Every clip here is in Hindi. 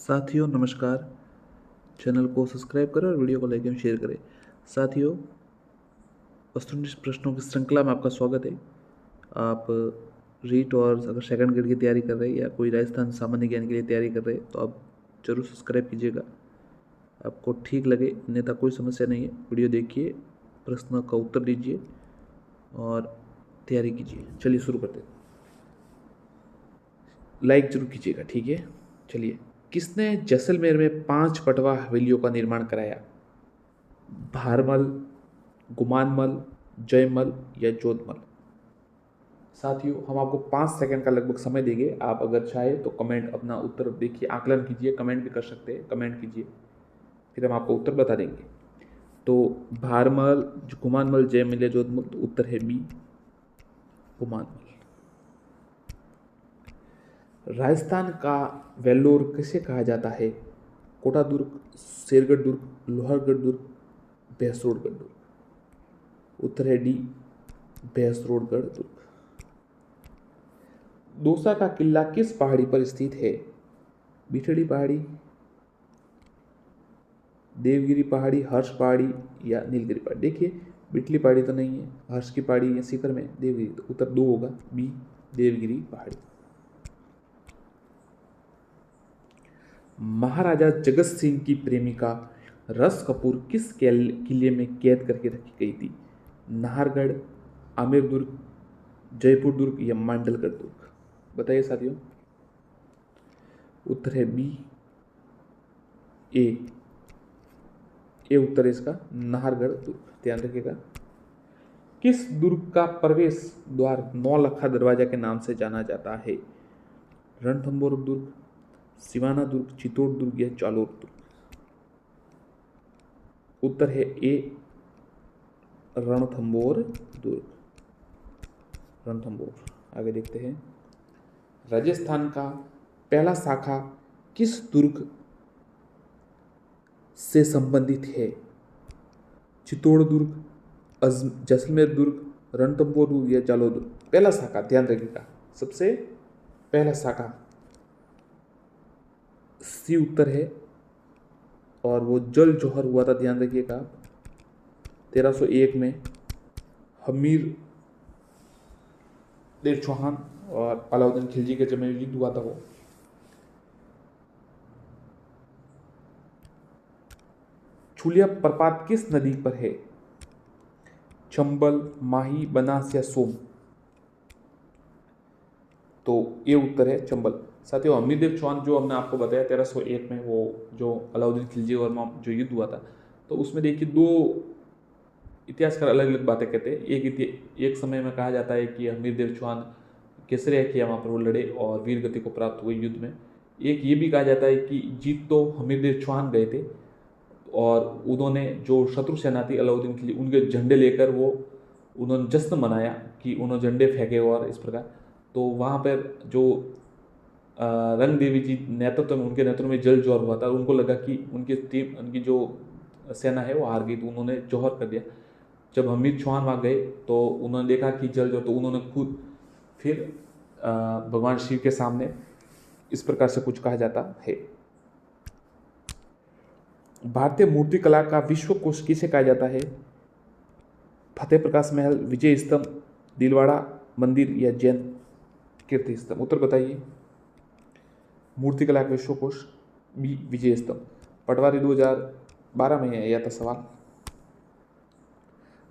साथियों नमस्कार। चैनल को सब्सक्राइब करें और वीडियो को लाइक एवं शेयर करें। साथियों, वस्तुनिष्ठ प्रश्नों की श्रृंखला में आपका स्वागत है। आप रीट और अगर सेकंड ग्रेड की तैयारी कर रहे हैं या कोई राजस्थान सामान्य ज्ञान के लिए तैयारी कर रहे हैं तो आप जरूर सब्सक्राइब कीजिएगा। आपको ठीक लगे, अन्यथा कोई समस्या नहीं है। वीडियो देखिए, प्रश्नों का उत्तर दीजिए और तैयारी कीजिए। चलिए शुरू करते हैं। लाइक जरूर कीजिएगा, ठीक है। चलिए, किसने जैसलमेर में 5 पटवा हवेलियों का निर्माण कराया? भारमल, गुमानमल, जयमल या जोधमल? साथियों, हम आपको 5 सेकंड का लगभग समय देंगे। आप अगर चाहे तो कमेंट अपना उत्तर देखिए, आकलन कीजिए, कमेंट भी कर सकते हैं, कमेंट कीजिए, फिर हम आपको उत्तर बता देंगे। तो भारमल, गुमानमल, जयमल या जोधमल? तो उत्तर है बी, गुमानमल। राजस्थान का वेल्लोर किसे कहा जाता है? कोटा दुर्ग, शेरगढ़ दुर्ग, लोहारगढ़ दुर्ग, भैंसरोडगढ़ दुर्ग? उत्तर है डी, भैंसरोडगढ़ दुर्ग। दौसा का किला किस पहाड़ी पर स्थित है? बिठड़ी पहाड़ी, देवगिरी पहाड़ी, हर्ष पहाड़ी या नीलगिरी पहाड़ी? देखिए, बिठली पहाड़ी तो नहीं है, हर्ष की पहाड़ी या शिखर में देवगिरी, तो उत्तर 2 होगा, बी, देवगिरी पहाड़ी। महाराजा जगत सिंह की प्रेमिका रस कपूर किस किले में कैद करके रखी गई थी? नाहरगढ़, आमेर दुर्ग, जयपुर दुर्ग या मांडलगढ़ दुर्ग? बताइए साथियों। उत्तर है बी, ए उत्तर है इसका, नाहरगढ़ दुर्ग। ध्यान रखिएगा। किस दुर्ग का प्रवेश द्वार नौलखा दरवाजा के नाम से जाना जाता है? रणथंभौर दुर्ग, सिवाना दुर्ग, चित्तौड़ दुर्ग या जालोर दुर्ग? उत्तर है ए, रणथंभौर दुर्ग, रणथंभौर। आगे देखते हैं। राजस्थान का पहला शाखा किस दुर्ग से संबंधित है? चित्तौड़ दुर्ग, जैसलमेर दुर्ग, रणथंभौर दुर्ग या जालोर दुर्ग? पहला शाखा, ध्यान रखिएगा, सबसे पहला शाखा सी उत्तर है, और वो जल जौहर हुआ था, ध्यान रखिएगा, 1301 में हमीर देव चौहान और अलाउद्दीन खिलजी के जब में युद्ध हुआ था वो। छुलिया प्रपात किस नदी पर है? चंबल, माही, बनास या सोम? तो ये उत्तर है चंबल। साथियों, हमीरदेव चौहान जो हमने आपको बताया 1301 में, वो जो अलाउद्दीन खिलजी और जो युद्ध हुआ था, तो उसमें देखिए 2 इतिहासकार अलग अलग बातें कहते हैं। एक समय में कहा जाता है कि हमीरदेव चौहान केसरिया किया, वहाँ पर वो लड़े और वीर गति को प्राप्त हुए युद्ध में। एक ये भी कहा जाता है कि जीत तो हमीरदेव चौहान गए थे और उन्होंने जो शत्रु सेना थी अलाउद्दीन खिलजी, उनके झंडे लेकर वो उन्होंने जश्न मनाया कि उन्होंने झंडे फेंके और इस प्रकार। तो वहाँ पर जो रंग देवी जी नेतृत्व में, उनके नेतृत्व में जल जौहर हुआ था। उनको लगा कि उनकी जो सेना है वो हार गई, तो उन्होंने जौहर कर दिया। जब हमीर चौहान वहाँ गए तो उन्होंने देखा कि जल जौहर, तो उन्होंने खुद फिर भगवान शिव के सामने इस प्रकार से कुछ कहा जाता है। भारतीय मूर्ति कला का विश्व कोश किसे कहा जाता है? फतेह प्रकाश महल, विजय स्तंभ, दिलवाड़ा मंदिर या जैन कीर्ति स्तंभ? उत्तर बताइए। मूर्ति कला का विश्व कोश, बी, विजय स्तंभ। पटवारी 2012 में आया था सवाल,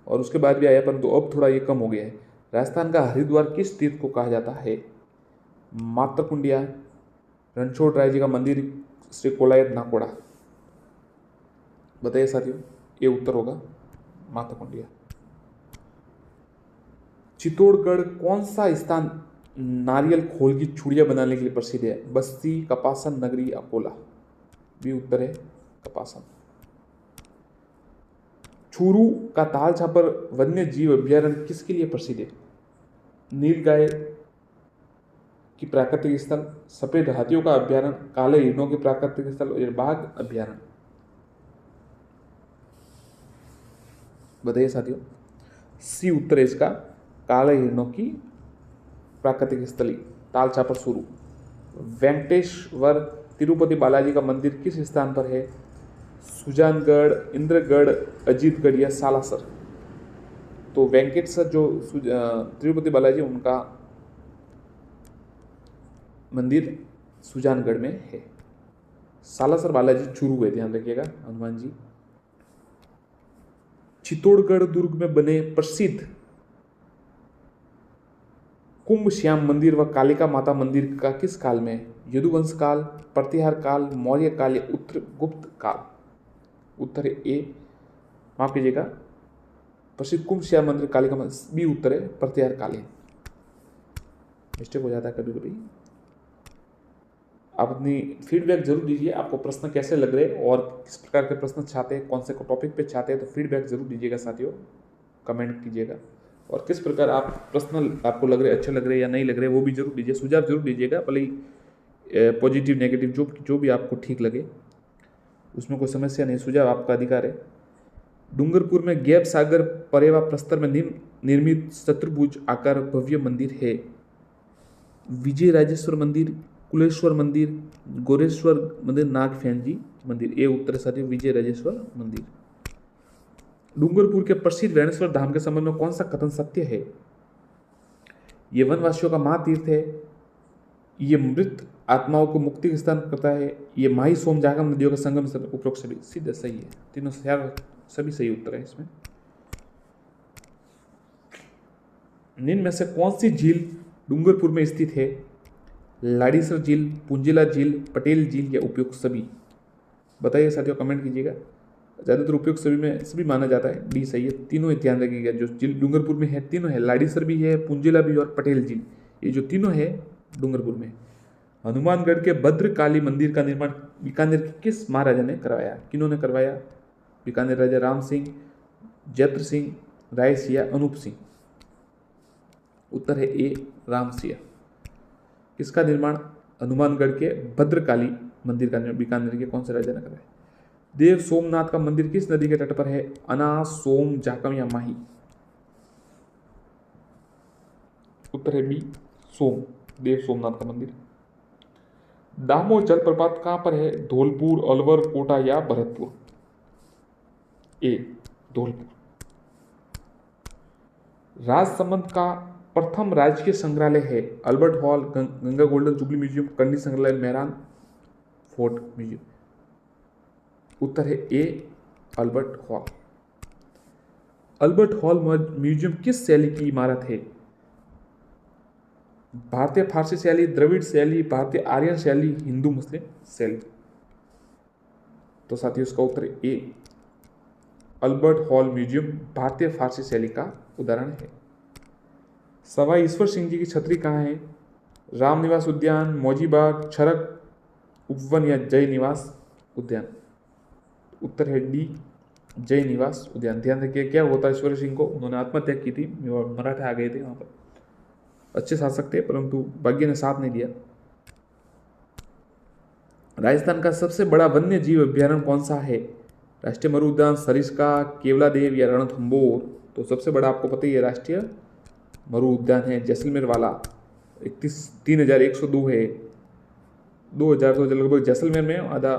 और उसके बाद भी आया, परंतु अब थोड़ा ये कम हो गया है। राजस्थान का हरिद्वार किस तीर्थ को कहा जाता है? मातृकुंडिया, रणछोड़ राय जी का मंदिर, श्री कोलायत नाकोड़ा? बताइए साथियों। ये उत्तर होगा मातृकुंडिया। चित्तौड़गढ़ कौन सा स्थान नारियल खोल की चूड़ियां बनाने के लिए प्रसिद्ध है? बस्ती, कपासन, नगरी, अकोला? भी उत्तर है कपासन। चूरू का ताल छापर वन्य जीव अभ्यारण्य किसके लिए प्रसिद्ध है? नीलगाय की प्राकृतिक स्थल, सफेद हाथियों का अभ्यारण्य, काले हिरणों की प्राकृतिक स्थल और बाघ अभ्यारण्य? बताइए साथियों। सी उत्तर है इसका, काले हिरणों की प्राकृतिक स्थली, ताल छापर चूरू। वेंकटेश्वर तिरुपति बालाजी का मंदिर किस स्थान पर है? सुजानगढ़, इंद्रगढ़, अजीतगढ़ या सालासर? तो वेंकटेश्वर जो तिरुपति बालाजी उनका मंदिर सुजानगढ़ में है। सालासर बालाजी चूरू है, ध्यान रखिएगा हनुमान जी। चित्तौड़गढ़ दुर्ग में बने प्रसिद्ध कुंभ श्याम मंदिर व कालिका माता मंदिर का किस काल में है? यदुवंश काल, प्रतिहार काल, मौर्य काल या उत्तरगुप्त काल? उत्तर है ए, माफ कीजिएगा, प्रसिद्ध कुंभ श्याम मंदिर कालिका मंदिर, बी उत्तर है, प्रतिहार काल है। मिस्टेक हो जाता है कभी कभी। आप अपनी फीडबैक जरूर दीजिए, आपको प्रश्न कैसे लग रहे और किस प्रकार के प्रश्न चाहते हैं, कौन से टॉपिक पे चाहते हैं, तो फीडबैक जरूर दीजिएगा साथियों, कमेंट कीजिएगा। और किस प्रकार आप प्रश्न आपको लग रहे, अच्छे लग रहे या नहीं लग रहे, वो भी जरूर दीजिए, सुझाव जरूर दीजिएगा, भले ही पॉजिटिव नेगेटिव जो भी आपको ठीक लगे, उसमें कोई समस्या नहीं, सुझाव आपका अधिकार है। डूंगरपुर में गैब सागर परेवा प्रस्तर में निर्मित चतुर्भुज आकार भव्य मंदिर है। विजय राजेश्वर मंदिर, कुलेश्वर मंदिर, गोरेश्वर मंदिर, नागफेन जी मंदिर? ए उत्तर साथियों, विजय राजेश्वर मंदिर। डूंगरपुर के प्रसिद्ध वैणेश्वर धाम के संबंध में कौन सा कथन सत्य है? ये वनवासियों का महातीर्थ है, ये मृत आत्माओं को मुक्ति का स्थान करता है, ये माही सोम जागम नदियों का संगम से, उपरोक्त सभी सीधे सही है, तीनों सभी सही उत्तर है इसमें। निम्न में से कौन सी झील डूंगरपुर में स्थित है? लाड़ीसर झील, पुंजिला झील, पटेल झील या उपयुक्त सभी? बताइए साथियों, कमेंट कीजिएगा। ज़्यादातर उपयुक्त सभी में सभी माना जाता है, डी सही है, तीनों ही ध्यान रखिएगा। जो झील डूंगरपुर में है तीनों है, लाड़ीसर भी है, पुंजिला भी और पटेल झील, ये जो तीनों है डूंगरपुर में। हनुमानगढ़ के भद्रकाली मंदिर का निर्माण बीकानेर के किस महाराजा ने करवाया? किन्होंने करवाया? बीकानेर राजा राम सिंह, जैत्र सिंह, राय सिंह, अनूप सिंह? उत्तर है ए, राम सिंह। किसका निर्माण? हनुमानगढ़ के भद्रकाली मंदिर का निर्माण बीकानेर के कौन से राजा ने कराया? देव सोमनाथ का मंदिर किस नदी के तट पर है? अनास, सोम, जाकम या माही? उत्तर है बी, सोम, देव सोमनाथ का मंदिर। दामोह जलप्रपात कहां पर है? धौलपुर, अलवर, कोटा या भरतपुर? ए, धौलपुर। राजसमंद का प्रथम राजकीय संग्रहालय है? Albert Hall, Ganga golden jubilee museum, Karni संग्रहालय, मेहरान फोर्ट म्यूजियम? उत्तर है A, Albert Hall. Albert Hall museum किस शैली की इमारत है? भारतीय फारसी शैली, द्रविड़ शैली, भारतीय आर्यन शैली, हिंदू मुस्लिम शैली? तो साथियों इसका उत्तर ए, अल्बर्ट हॉल म्यूजियम भारतीय फारसी शैली का उदाहरण है। सवाई ईश्वर सिंह जी की छतरी कहाँ है? रामनिवास उद्यान, मौजीबाग, छरक उपवन या जय निवास उद्यान? उत्तर है डी, जय निवास उद्यान। ध्यान रखिए, क्या होता है ईश्वर सिंह को, उन्होंने आत्महत्या की थी, मराठे आ गए थे वहां पर, अच्छे शासक थे परंतु भाग्य ने साथ नहीं दिया। राजस्थान का सबसे बड़ा वन्य जीव अभ्यारण्य कौन सा है? राष्ट्रीय मरु उद्यान, सरिस्का, केवलादेव या रणथंभौर? तो सबसे बड़ा आपको पता ही है, राष्ट्रीय मरु उद्यान है, जैसलमेर वाला। 3102 है, 2000 तो लगभग जैसलमेर में आधा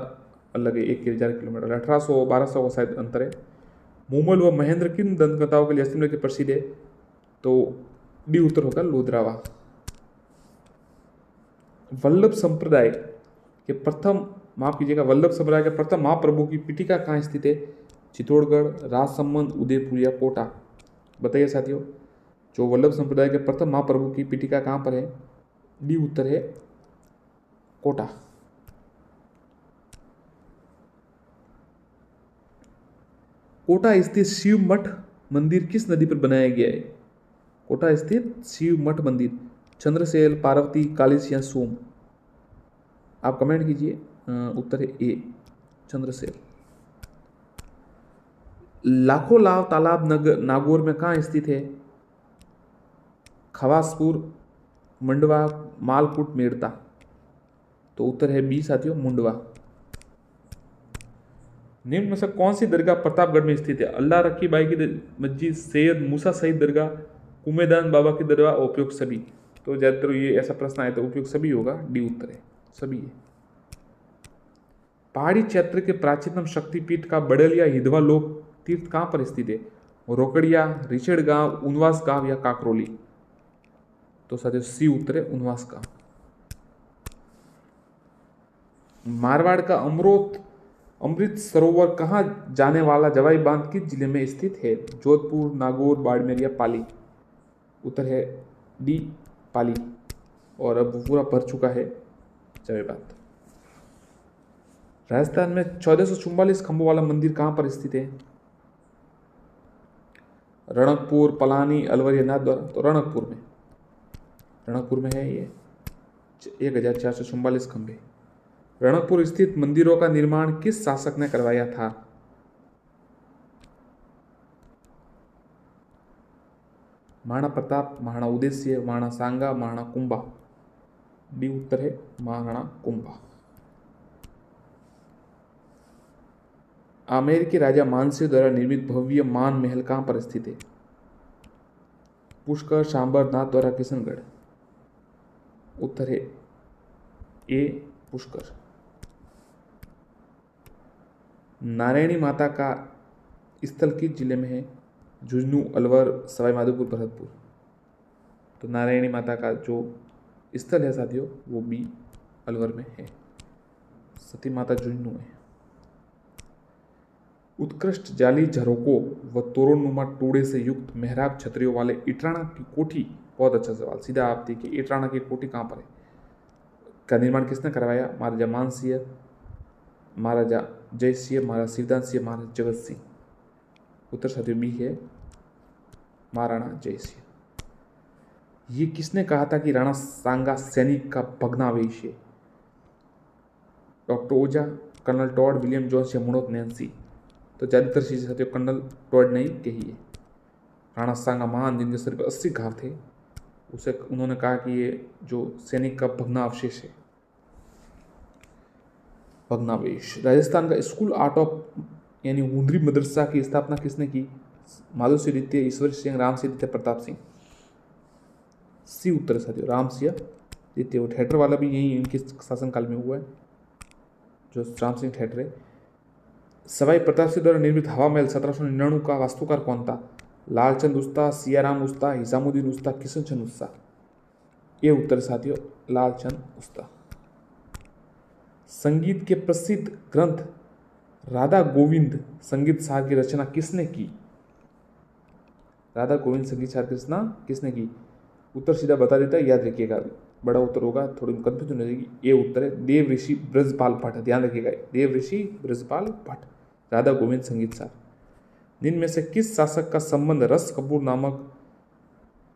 अलग है, 1000 किलोमीटर, 1800-1200 का शायद अंतर है। मूमल व महेंद्र किन दंतकथाओं के लिए जैसलमेर के प्रसिद्ध है? तो डी उत्तर होगा, लोधरावा। वल्लभ संप्रदाय के प्रथम, माफ कीजिएगा, वल्लभ संप्रदाय के प्रथम महाप्रभु की पीठिका कहाँ स्थित है? चित्तौड़गढ़, राजसमंद, उदयपुर या कोटा? बताइए साथियों, जो वल्लभ संप्रदाय के प्रथम महाप्रभु की पीठिका कहाँ पर है? डी उत्तर है, कोटा। कोटा स्थित शिव मठ मंदिर किस नदी पर बनाया गया है? कोटा स्थित शिव मठ मंदिर, चंद्रसेल, पार्वती, कालिस या सोम? आप कमेंट कीजिए। उत्तर है ए, चंद्रसेल। लाखों लाव तालाब नागौर में कहाँ स्थित है? खवासपुर, मंडवा, मालकुट, मेड़ता? तो उत्तर है बी साथियों, मुंडवा। निम्न में से कौन सी दरगाह प्रतापगढ़ में स्थित है? अल्लाह रखी बाई की मस्जिद, सैयद मूसा शहीद दरगाह, कुमेदान बाबा की दरगाह, उपयुक्त सभी? तो ज्यादातर ये ऐसा प्रश्न आया तो उपयुक्त सभी होगा, डी उत्तर है, सभी है। पहाड़ी क्षेत्र के प्राचीनतम शक्तिपीठ का बड़लिया हिदवा लोक तीर्थ कहाँ पर स्थित है? रोकड़िया, रिचेड गांव, उनवास गांव या काकरोली? तो साथियों सी उत्तर है उनवास गांव। मारवाड़ का अमृत सरोवर कहाँ जाने वाला जवाई बांध किस जिले में स्थित है? जोधपुर, नागौर, बाड़मेर या पाली? उत्तर है डी पाली। और अब पूरा भर चुका है जवाई बांध। राजस्थान में 1444 खंभों वाला मंदिर कहाँ पर स्थित है? रणकपुर, पलानी, अलवर या नाथद्वारा? तो रणकपुर में है ये 1444 खंभे। रणकपुर स्थित मंदिरों का निर्माण किस शासक ने करवाया था? महाराणा प्रताप, महाराणा उदयसिंह, महाराणा सांगा, महाराणा कुंभा? डी उत्तर है महाराणा कुंभा। अमेरिकी राजा मानसिंह द्वारा निर्मित भव्य मान महल कहां पर स्थित है? पुष्कर, सांबर, नाथद्वारा, किशनगढ़? उत्तर है ए पुष्कर। नारायणी माता का स्थल किस जिले में है? झुंझुनू, अलवर, सवाई माधोपुर, भरतपुर? तो नारायणी माता का जो स्थल है साथियों वो बी अलवर में है। सती माता झुंझुनू है। उत्कृष्ट जाली झरोकों व तोरणनुमा टोड़े से युक्त मेहराब छतरियों वाले इटराणा की कोठी? बहुत अच्छा सवाल। सीधा आप देखिए इटराणा की कोठी कहाँ पर है, का निर्माण किसने करवाया? महाराजा मानसिंह, महाराजा जयसिंह, महाराजा शिवदान सिंह, महाराजा जगत सिंह? उत्तर साथियों बी है महाराणा जयसिंह। ये किसने कहा था कि राणा सांगा सैनिक का भग्नावेश है? डॉक्टर ओझा, कर्नल टॉड, विलियम जोन्स या मुनोत नैन्सी? तो ज्यादातर चीजें साथियों कर्नल टॉड ने ही कही है। राणा सांगा महान, जिनके सिर पर 80 घाव थे, उसे उन्होंने कहा कि ये जो सैनिक का भग्नावशेष है, भग्नावेश। राजस्थान का स्कूल आर्ट ऑफ यानी हुंदरी मदरसा की स्थापना किसने की? माधव सिंह द्वितीय, ईश्वर सिंह, राम सिंह द्वितीय, प्रताप सिंह? सी उत्तर साथियों राम सिंह द्वितीय। वो थिएटर वाला भी यही इनके शासनकाल में हुआ है, जो राम सिंह थिएटर है। सवाई प्रताप सिंह द्वारा निर्मित हवा महल 1799 का वास्तुकार कौन था? लालचंद उस्ता, सियाराम उस्ता, हिसामुद्दीन उस्ता, किशन चंद उस्ता? ये उत्तर साथियों लालचंद उस्ता। संगीत के प्रसिद्ध ग्रंथ राधा गोविंद संगीत सार की रचना किसने की? राधा गोविंद संगीत सार की रचना किसने की? उत्तर सीधा बता देता है, याद रखिएगा, बड़ा उत्तर होगा, थोड़ी कंफ्यूजन हो जाएगी। ये उत्तर है देव ऋषि ब्रजपाल भट्ट। ध्यान रखिएगा, देव ऋषि ब्रजपाल भट्ट, राधा गोविंद संगीत सार। निम्न में से किस शासक का संबंध रस कपूर नामक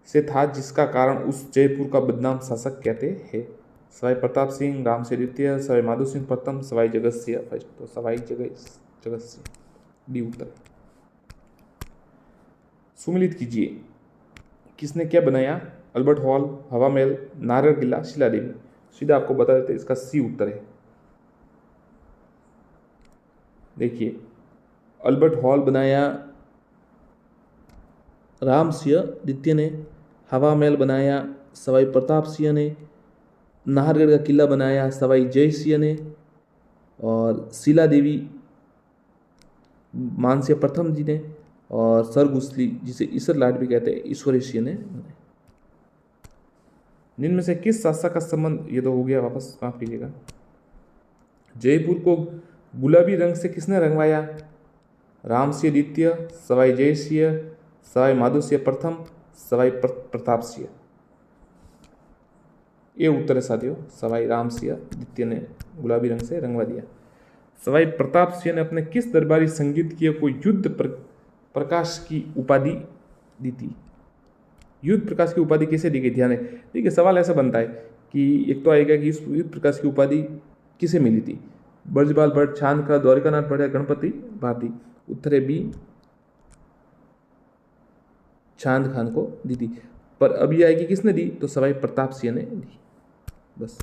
से था, जिसका कारण उस जयपुर का बदनाम शासक कहते हैं? सवाई प्रताप सिंह, राम सिंह द्वितीय, सवाई माधो सिंह प्रथम, सवाई जगत सिंह फर्स्ट? तो सवाई जगत सिंह डी उत्तर। सुमिलित कीजिए, किसने क्या बनाया? अल्बर्ट हॉल, हवा महल, नारगढ़ किला, शिला देवी? सीधा आपको बता देते इसका सी उत्तर है। देखिए अल्बर्ट हॉल बनाया राम सिंह द्वितीय ने, हवा महल बनाया सवाई प्रताप सिंह ने, नाहरगढ़ का किला बनाया सवाई जय सिंह ने, और शिला देवी मानसिंह प्रथम जी ने, और सरगुसली जिसे ईसर लाट भी कहते हैं ईश्वरी सिंह ने। निम्न में से किस शासक का संबंध, ये तो हो गया, वापस माफ कीजिएगा। जयपुर को गुलाबी रंग से किसने रंगवाया? राम सिंह द्वितीय, सवाई जय सिंह, सवाई माधो सिंह प्रथम, सवाई प्रताप सिंह? ये उत्तर है साथियों सवाई राम सिंह द्वितीय ने गुलाबी रंग से रंगवा दिया। सवाई प्रताप सिंह ने अपने किस दरबारी संगीतज्ञ को युद्ध प्रकाश की उपाधि दी थी? युद्ध प्रकाश की उपाधि किसे दी गई? ध्यान है, देखिए सवाल ऐसा बनता है कि एक तो आएगा कि इस युद्ध प्रकाश की उपाधि किसे मिली थी? ब्रजपाल भट्ट, चांद का, द्वारिकानाथ भट्ट या गणपति भारती? उत्तर है बी चांद खान को दी थी। पर अभी आएगी किसने दी? तो सवाई प्रताप सिंह ने दी। बस।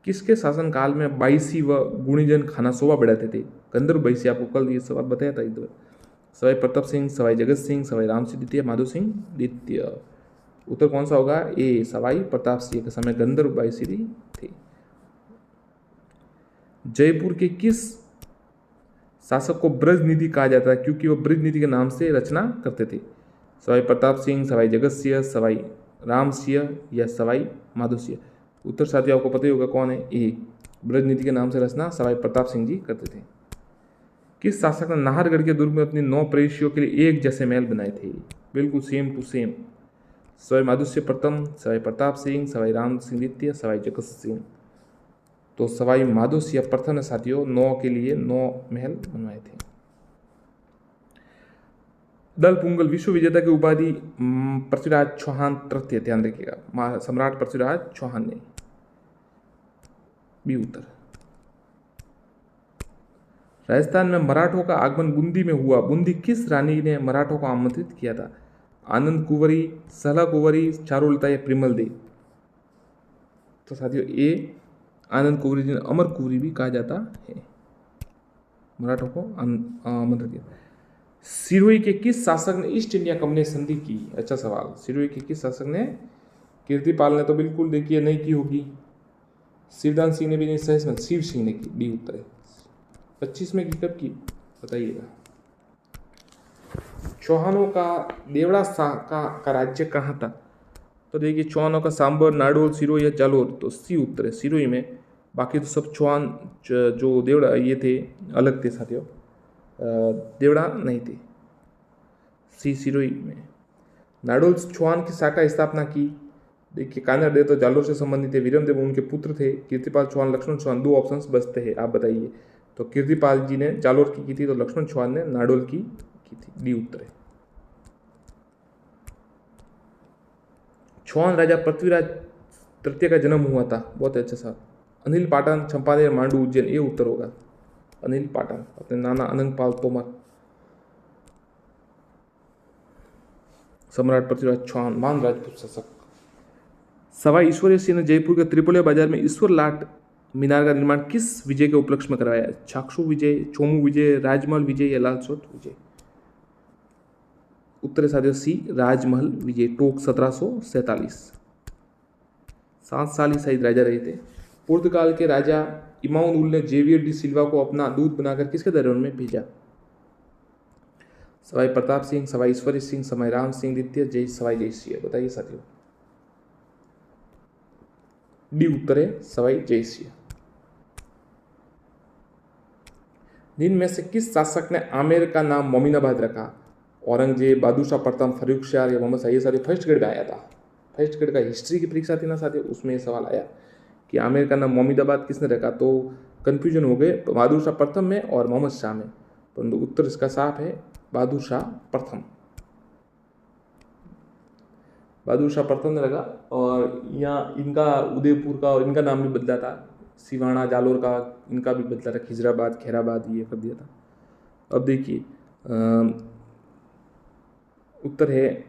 किसके शासनकाल में बाईसी व गुणीजन खाना शोभा बढ़ाते थे? गंधर्व बाईसी, आपको कल ये सवाल बताया था इधर। सवाई प्रताप सिंह, सवाई जगत सिंह, सवाई राम सिंह द्वितीय, माधो सिंह द्वितीय? उत्तर कौन सा होगा? ए सवाई प्रताप सिंह के समय गंधर्व बाईसी थी। जयपुर के किस शासक को ब्रजनिधि कहा जाता है, क्योंकि वो ब्रजनिधि के नाम से रचना करते थे? सवाई प्रताप सिंह, सवाई जगत सिंह, सवाई राम सिंह या सवाई माधो सिंह? उत्तर साथियों आपको पता ही होगा कौन है, ए। ब्रजनीति के नाम से रचना सवाई प्रताप सिंह जी करते थे। किस शासक ने नाहरगढ़ के दुर्ग में अपनी 9 प्रविष्टियों के लिए एक जैसे महल बनाए थे? बिल्कुल same to same. Sawai Madho Singh प्रथम, सवाई प्रताप सिंह, सवाई राम सिंह द्वितीय, सवाई जगत सिंह। तो सवाई माधोसिंह प्रथम ने साथियों 9 के लिए 9 महल बनवाए थे। दल पुंगल विश्व विजेता की उपाधि पृथ्वीराज चौहान तृतीय, ध्यान रखिएगा, सम्राट पृथ्वीराज चौहान ने। बी उत्तर। राजस्थान में मराठों का आगमन बूंदी में हुआ। बूंदी किस रानी ने मराठों को आमंत्रित किया था? आनंद कुंवरी, सला कुंवरी, चारुलता या प्रिमल देव? तो साथियों ए आनंद कुंवरी जी ने अमर कुंवरी भी कहा जाता है, मराठों को आमंत्रित किया। सिरोही के किस शासक ने ईस्ट इंडिया कंपनी संधि की? अच्छा सवाल। सिरोही के किस शासक ने? कीर्तिपाल ने तो बिल्कुल देखिए नहीं की होगी, शिवदान सिंह ने भी नहीं, सही शिव सिंह ने की। डी उत्तर है। 25 में की कब की बताइएगा। चौहानों का देवड़ा का राज्य कहाँ था? तो देखिए चौहानों का सांबर, नाडोल, सिरोही या जालोर? तो सी उत्तर है, सिरोही में। बाकी तो सब चौहान जो देवड़ा ये थे अलग थे साथियों, देवड़ा नहीं थे। सी सिरोही में। नाडोल चौहान की शाखा स्थापना की? देखिए कान्हा देव तो जालोर से संबंधित थे, वीरम देव उनके पुत्र थे, कीर्तिपाल चौहान, लक्ष्मण चौहान। 2 ऑप्शंस बचते हैं, आप बताइए। तो कीर्तिपाल जी ने जालोर की थी, तो लक्ष्मण चौहान ने नाडोल की थी। डी उत्तर है। चौहान राजा पृथ्वीराज तृतीय का जन्म हुआ था? बहुत अच्छा सा। अनिल पाटन, चंपानेर, मांडू, उज्जैन? ये उत्तर होगा, अनिल पाटन, अपने नाना अनंगपाल तोमर। सम्राट पृथ्वीराज चौहान महान राजपूत शासक। सवाई ईश्वरीय सिंह ने जयपुर के त्रिपोलिया बाजार में ईश्वर लाट मीनार का निर्माण किस विजय के उपलक्ष्य में करवाया? चाक्षु विजय, चोमू विजय, राजमहल विजय या लालसोट विजय? उत्तर साथियों सी राजमहल विजय, टोक 1747। 7 साल ही शायद राजा रहे थे। पुर्तगाल के राजा इमानुएल ने जेवियर डी सिल्वा को अपना दूत बनाकर किसके दरबार में भेजा? सवाई प्रताप सिंह, सवाई ईश्वरी सिंह, सवाई राम सिंह द्वितीय, जय सवाई जय सिंह? बताइए साथियों। डी उत्तर है, सवाई जय सिंह। निम्न में से किस शासक ने आमेर का नाम मोमिनाबाद रखा? औरंगजेब, बादशाह प्रथम, फर्रुख शाह या मोहम्मद शाह? ये सारे फर्स्ट ग्रेड में आया था। फर्स्ट ग्रेड का हिस्ट्री की परीक्षा थी ना साथियों, उसमें सवाल आया कि आमेर का नाम मोमिनाबाद किसने रखा। तो कंफ्यूजन हो गए बहादुर शाह प्रथम में और मोहम्मद शाह में, परंतु उत्तर इसका साफ है, बहादुर शाह प्रथम। बहादुर शाह प्रथम ने लगा। और यहाँ इनका उदयपुर का और इनका नाम भी बदला था, सिवाना, जालोर का इनका भी बदला था, खिजराबाद, खैराबाद ये कर दिया था। अब देखिए उत्तर है,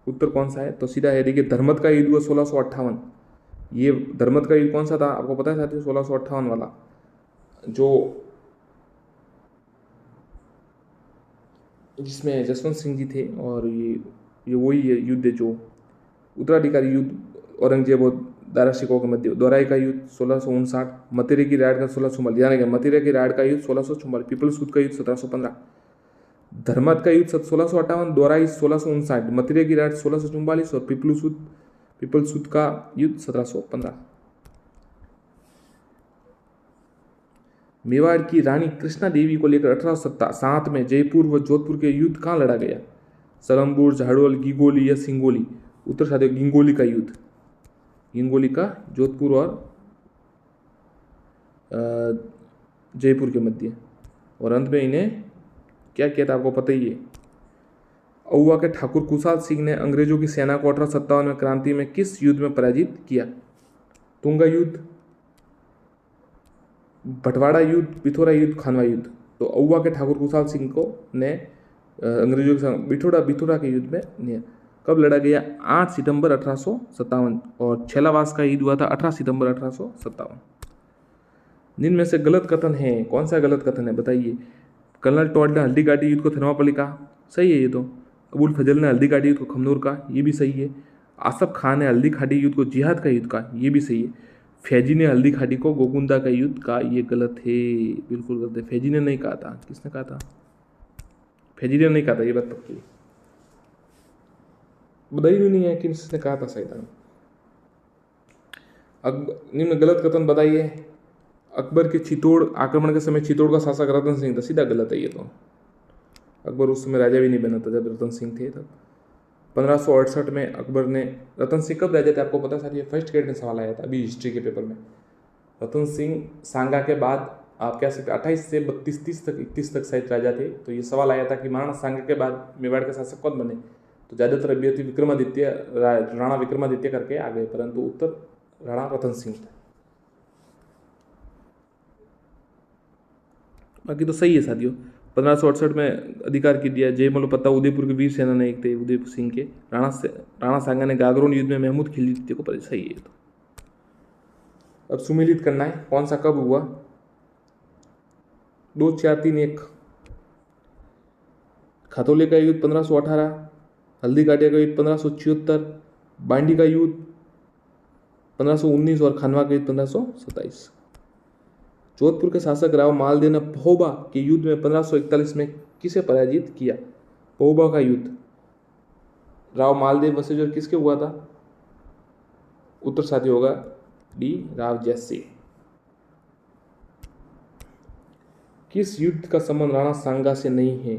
उत्तर कौन सा है? तो सीधा है, देखिए धर्मत का युद्ध हुआ 1658। ये धर्मत का युद्ध कौन सा था आपको पता है साथियों? 1658 वाला, जो जिसमें जसवंत सिंह जी थे। और ये वही है युद्ध है जो उत्तराधिकारी युद्ध, औरंगजेब और दारा शिकोह के मध्य। दोराई का युद्ध 1659, मथुरा की राड का 1644, यानी कि मथुरा की राड का युद्ध 1644, पीपल्स युद्ध का युद्ध 1715, धर्मत का युद्ध 1658, दोराई 1659, मथुरा की राड 1644 और पीपल्स युद्ध का युद्ध 1715। मेवाड़ की रानी कृष्णा देवी को लेकर 1807 में जयपुर व जोधपुर के युद्ध कहाँ लड़ा गया? सलमपुर, झाड़ोल, गिगोली या सिंगोली? उत्तर साथियों गिंगोली का युद्ध, गिंगोली का जोधपुर और जयपुर के मध्य। और अंत में इन्हें क्या किया था आपको पता ही है। औवा के ठाकुर कुशाल सिंह ने अंग्रेजों की सेना को 1857 में क्रांति में किस युद्ध में पराजित किया? तुंगा युद्ध, भटवाड़ा युद्ध, पिथौरा युद्ध, खानवा युद्ध? तो औवा के ठाकुर कुशाल सिंह को ने अंग्रेजों के संग बिथोरा के युद्ध में ने कब लड़ा गया? 8 सितंबर 1857। और छेलावास का युद्ध हुआ था 18 सितंबर 1857। निम्न में से गलत कथन है, कौन सा गलत कथन है बताइए? कर्नल टॉड ने हल्दी घाटी युद्ध को थर्मापल्ली कहा, सही है ये तो। अबुल फजल ने हल्दी घाटी युद्ध को खमनोर का, ये भी सही है। आसफ खान ने हल्दी घाटी युद्ध को जिहाद का युद्ध का, ये भी सही है। फैजी ने हल्दी घाटी को गोकुंदा का युद्ध कहा, ये गलत है, बिल्कुल गलत है। फैजी ने नहीं कहा था, किसने कहा था? फैजी ने नहीं कहा था, ये बात पक्की बताई भी नहीं है कि किसने कहा था सही था। निम्न गलत कथन बताइए। अकबर के चित्तौड़ आक्रमण के समय चित्तौड़ का शासक रतन सिंह था, सीधा गलत है ये तो। अकबर उस समय राजा भी नहीं बना था जब रतन सिंह थे तब। 1568 में अकबर ने, रतन सिंह कब राजा थे आपको पता है? साथ ये फर्स्ट ग्रेड में सवाल आया था अभी हिस्ट्री के पेपर में। रतन सिंह सांगा के बाद आप कह सकते 28 से 32 30 तक 31 तक शायद राजा थे। तो ये सवाल आया था कि महाराणा सांगा के बाद मेवाड़ के शासक कौन बने? तो ज़्यादातर अभ्यर्थी विक्रमादित्य, राणा विक्रमादित्य करके आ गए, परंतु उत्तर राणा रतन सिंह था। बाकी तो सही है साथियों। 1568 में अधिकार की दिया। जय मलोपत्ता उदयपुर के वीर सेना नायक थे, उदयपुर सिंह के। राणा सांगा ने गागरोन युद्ध में महमूद खिलजी को पर सही है। तो अब सुमेलित करना है कौन सा कब हुआ। 2 4 3 1। खतौले का युद्ध 1518, हल्दी घाटिया का युद्ध 1576, बांडी का युद्ध 1519 और खानवा का युद्ध 1527। जोधपुर के शासक राव मालदेव ने पहोबा के युद्ध में 1541 में किसे पराजित किया? पहोबा का युद्ध राव मालदेव वसुज और किसके हुआ था? उत्तर साथी होगा डी, राव जयसिंह। किस युद्ध का संबंध राणा सांगा से नहीं है?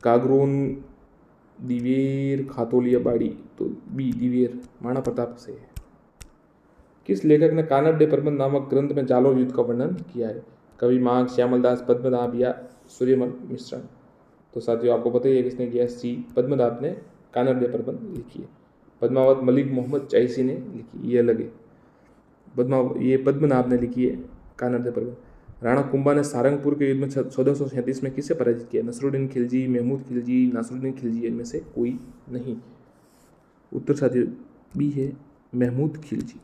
गागरोन, दिवेर, खातौलिया, बाड़ी। तो बी, दिवेर, महाराणा प्रताप से है। किस लेखक ने कानड़ डे प्रबंध नामक ग्रंथ में जालोर युद्ध का वर्णन किया है? कवि माघ, श्यामलदास, पद्मनाभ या सूर्यमल मिश्रण। तो साथियों आपको पता ही है किसने किया? सी, पद्मनाभ ने कानड़ डे प्रबंध लिखी है। पद्मावत मलिक मोहम्मद चाइसी ने लिखी, ये अलग है। ये पद्मनाभ ने लिखी है कानड़ डे प्रबंध। राणा कुंभा ने सारंगपुर के युद्ध में 1437 में किसे पराजित किया? नसरुद्दीन खिलजी, महमूद खिलजी, नासरुद्दीन खिलजी, इनमें से कोई नहीं। उत्तर साथियों बी है, महमूद खिलजी।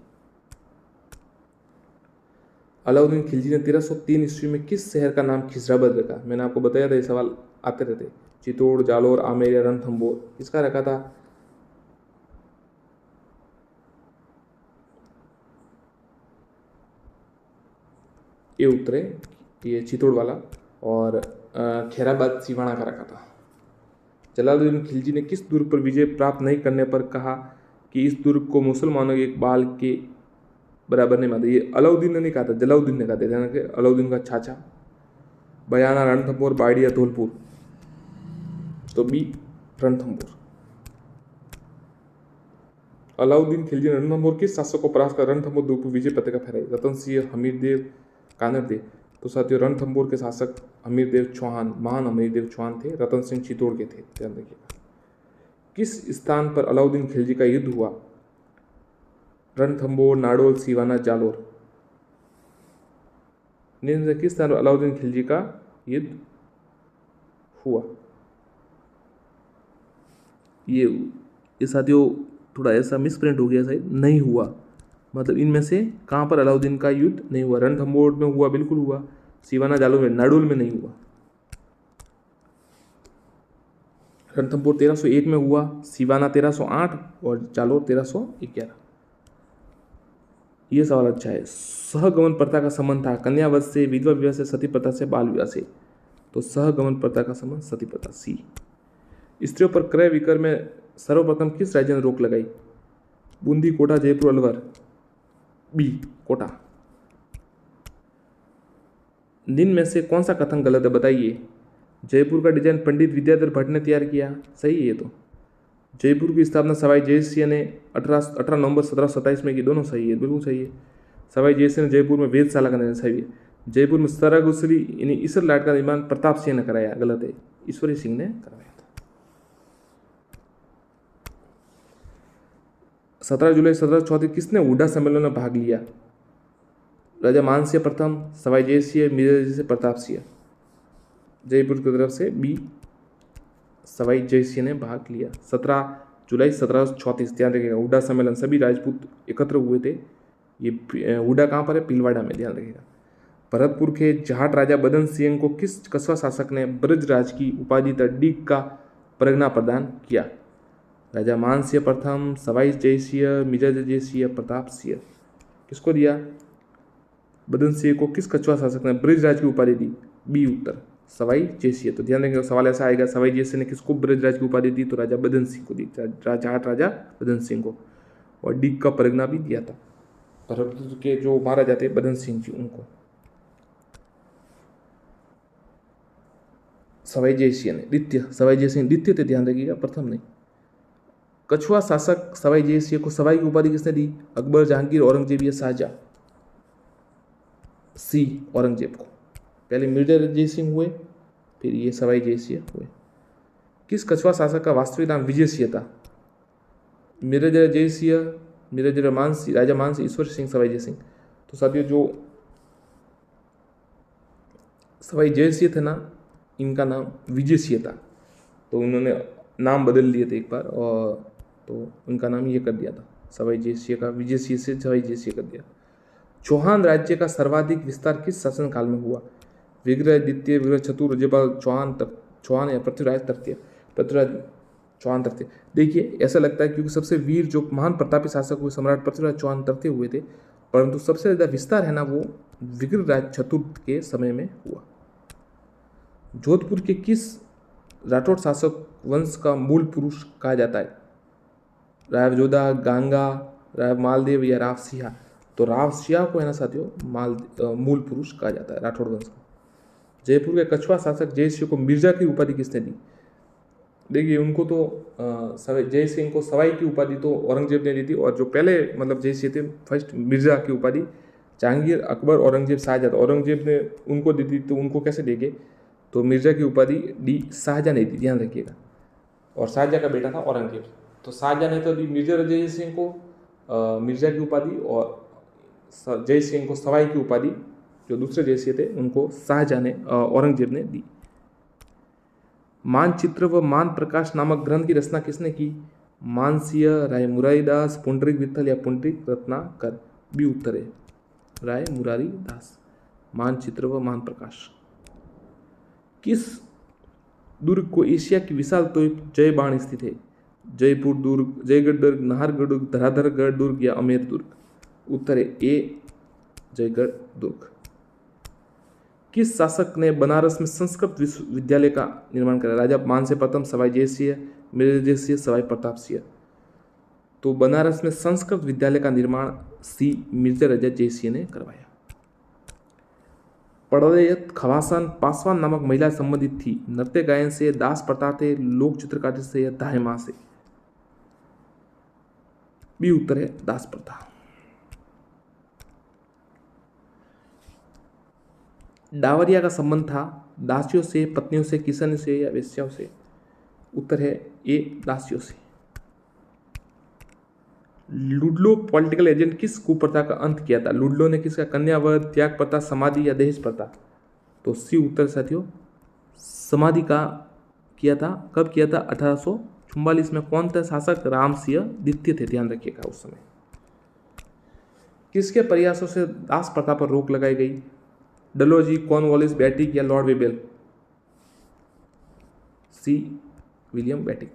अलाउद्दीन खिलजी ने 1303 ईस्वी में किस शहर का नाम खिजराबाद रखा? मैंने आपको बताया था, ये सवाल आते रहते। चित्तौड़, जालोर, आमेर या रणथंभौर, किसका रखा था? ये उत्तर है, ये चित्तौड़ वाला। और खैराबाद सिवाना का रखा था। जलालुद्दीन खिलजी ने किस दुर्ग पर विजय प्राप्त नहीं करने पर कहा कि इस दुर्ग को मुसलमानों के एक बाल के बराबर नहीं मानते? ये अलाउद्दीन ने नहीं कहा था, जलालुद्दीन ने कहा था। ध्यान रखें, अलाउद्दीन का चाचा। बयाना, रणथंभौर, बाड़ी या धौलपुर। तो बी, रणथंभौर। अलाउद्दीन खिलजी ने रणथंभौर किस शासक को परास्त कर रणथंभौर दुर्ग पर विजय पताका फहराई? रतन सिंह, हमीरदेव, कानरदेव। तो साथियों रणथंभौर के शासक हमीरदेव चौहान, महान हमीरदेव चौहान थे। रतन सिंह चित्तौड़ के थे, ध्यान रखिएगा। किस स्थान पर अलाउद्दीन खिलजी का युद्ध हुआ? रणथंभौर, नाडोल, सिवाना, जालोर। निम्न से किस स्थान पर अलाउद्दीन खिलजी का युद्ध हुआ? ये साथियों थोड़ा ऐसा मिसप्रिंट हो गया, शायद नहीं हुआ। मतलब इनमें से कहाँ पर अलाउद्दीन का युद्ध नहीं हुआ? रणथंभौर में हुआ, बिल्कुल हुआ। सिवाना, जालोर में, नाडोल में नहीं हुआ। रणथंभौर 1301 में हुआ, सिवाना 1308 और जालोर 1311। ये सवाल अच्छा है। सहगमन प्रथा का संबंध था कन्यावध से, विधवा विवाह से, सती प्रथा से, बाल विवाह से। तो सहगमन प्रथा का संबंध सती प्रथा, सी। स्त्रियों पर क्रय विक्रय में सर्वप्रथम किस राज्य ने रोक लगाई? बूंदी, कोटा, जयपुर, अलवर। बी, कोटा। निम्न में से कौन सा कथन गलत है बताइए? जयपुर का डिजाइन पंडित विद्याधर भट्ट ने तैयार किया, सही है। तो जयपुर की स्थापना सवाई जयसिंह ने 18 नवंबर 1727 में की, दोनों सही है, बिल्कुल सही है। सवाई जयसिंह ने जयपुर में वेधशाला का निर्माण, सही है। जयपुर में सरागुसरी यानी ईसर लाट का निर्माण प्रताप सिंह ने कराया, गलत है, ईश्वरी सिंह ने कराया था। 17 जुलाई 1734 किसने हुड्डा सम्मेलन में भाग लिया? राजा मानसिंह प्रथम, सवाई जयसिंह, मिर्जा से प्रताप सिंह। जयपुर की तरफ से बी, सवाई जयसिंह ने भाग लिया। 17 जुलाई 1734, ध्यान रखिएगा। हुड्डा सम्मेलन, सभी राजपूत एकत्र हुए थे। ये हुड्डा कहाँ पर है? पिलवाड़ा में, ध्यान रखिएगा। भरतपुर के जाट राजा बदन सिंह को किस कस्बा शासक ने ब्रजराज की उपाधि तड़ीक का परगना प्रदान किया? राजा मानसिंह प्रथम, सवाई जयसिंह, मिर्जा जयसिंह, प्रताप सिंह। किसको दिया? बदन सिंह को किस कछुआ शासक ने ब्रजराज की उपाधि दी? बी उत्तर सवाई जयसिंह। तो ध्यान देंगे सवाल ऐसा आएगा, सवाई जयसिंह ने किसको ब्रजराज की उपाधि दी? तो राजा बदन सिंह को दी, जाट राजा बदन सिंह को। और डी का परगना भी दिया था, भरतपुर के जो महाराजा थे बदन सिंह जी, उनको सवाई जयसिंह ने। द्वितीय सवाई जयसिंह द्वितीय थे, ध्यान रखिएगा, प्रथम नहीं। कछुआ शासक सवाई जयसिंह को सवाई की उपाधि किसने दी? अकबर, जहांगीर, औरंगजेब या शाहजहां? सी औरंगजेब को। पहले मिर्जा जयसिंह हुए, फिर ये सवाई जयसिंह हुए। किस कछुआ शासक का वास्तविक नाम विजय सिंह था? मिर्जा जयसिंह, मिर्जा मानसिंह, राजा मानसिंह, ईश्वर सिंह, सवाई जयसिंह। तो साथियों जो सवाई जयसिंह थे ना, इनका नाम विजय सिंह था, तो उन्होंने नाम बदल लिए थे एक बार, और तो उनका नाम ये कर दिया था सवाई जयसिंह का, विजय सिंह से सवाई जयसिंह कर दिया। चौहान राज्य का सर्वाधिक विस्तार किस शासनकाल में हुआ? विग्रह द्वितीय, विग्रह चतुर्थ, राज्यपाल चौहान या पृथ्वीराज तृतीय? पृथ्वीराज चौहान तृतीय। देखिए ऐसा लगता है क्योंकि सबसे वीर जो महान प्रतापी शासक हुए सम्राट पृथ्वीराज चौहान तृतीय हुए थे, परंतु सबसे ज़्यादा विस्तार है ना वो विग्रहराज चतुर्थ के समय में हुआ। जोधपुर के किस राठौड़ शासक वंश का मूल पुरुष कहा जाता है? राव जोधा, गांगा, राव मालदेव या राव सिंहा? तो राव सिंहा को है ना साथियों मूल पुरुष कहा जाता है राठौड़ वंश का। जयपुर के कछुआ शासक जयसिंह को मिर्जा की उपाधि किसने दी? देखिए उनको तो जयसिंह को सवाई की उपाधि तो औरंगजेब ने दी थी, और जो पहले मतलब जयसिंह थे फर्स्ट मिर्जा की उपाधि जहांगीर, अकबर, औरंगजेब, शाहजहां। औरंगजेब ने उनको दी थी, तो उनको कैसे देंगे? तो मिर्जा की उपाधि डी शाहजहां ने दी, ध्यान रखिएगा। और शाहजहां का बेटा था औरंगजेब, तो शाहजहां ने तो दी मिर्जा जयसिंह को मिर्जा की उपाधि, और जयसिंह को सवाई की उपाधि, जो दूसरे जयसिंह थे उनको शाहजहां ने औरंगजेब ने दी। मानचित्र व मान प्रकाश नामक ग्रंथ की रचना किसने की? मानसिंह, राय मुरारी दास, पुंडरीक विठल या पुंडरीक रत्नाकर? बी उत्तर है राय मुरारी दास। मानचित्र व मान प्रकाश। किस दुर्ग को एशिया की विशाल तोप जय बाण स्थित है? जयपुर दुर्ग, जयगढ़ दुर्ग, नाहरगढ़ दुर्ग, धराधरगढ़ दुर्ग या अमेर दुर्ग? उत्तर है ए जयगढ़ दुर्ग। किस शासक ने बनारस में संस्कृत विश्वविद्यालय का निर्माण कराया? राजा मानसिंह प्रथम, सवाई जयसिंह, मिर्जा जयसिंह, सवाई प्रताप सिंह? तो बनारस में संस्कृत विद्यालय का निर्माण सी मिर्जा राजा जयसिंह ने करवाया। पड़यत खवासन पासवान नामक महिला संबंधित थी नृत्य गायन से, दास प्रथा थे, लोक चित्रकारी से या दाहिमा से? बी उत्तर है दास प्रथा। डावरिया का संबंध था दासियों से, पत्नियों से, किसन से या वेश्याओं से? उत्तर है ए दासियों से। लुडलो पॉलिटिकल एजेंट किस कुप्रथा का अंत किया था? लुडलो ने किसका? कन्यावध, त्याग प्रथा, समाधि या दहेज प्रथा? तो सी उत्तर साथियों समाधि का किया था। कब किया था? 1844 में। कौन थे शासक? राम सिंह द्वितीय थे, ध्यान रखिएगा उस समय। किसके प्रयासों से दास प्रथा पर रोक लगाई गई? डलहौजी, कॉर्नवालिस, बैटिक या लॉर्ड वेबल? C William बैटिक।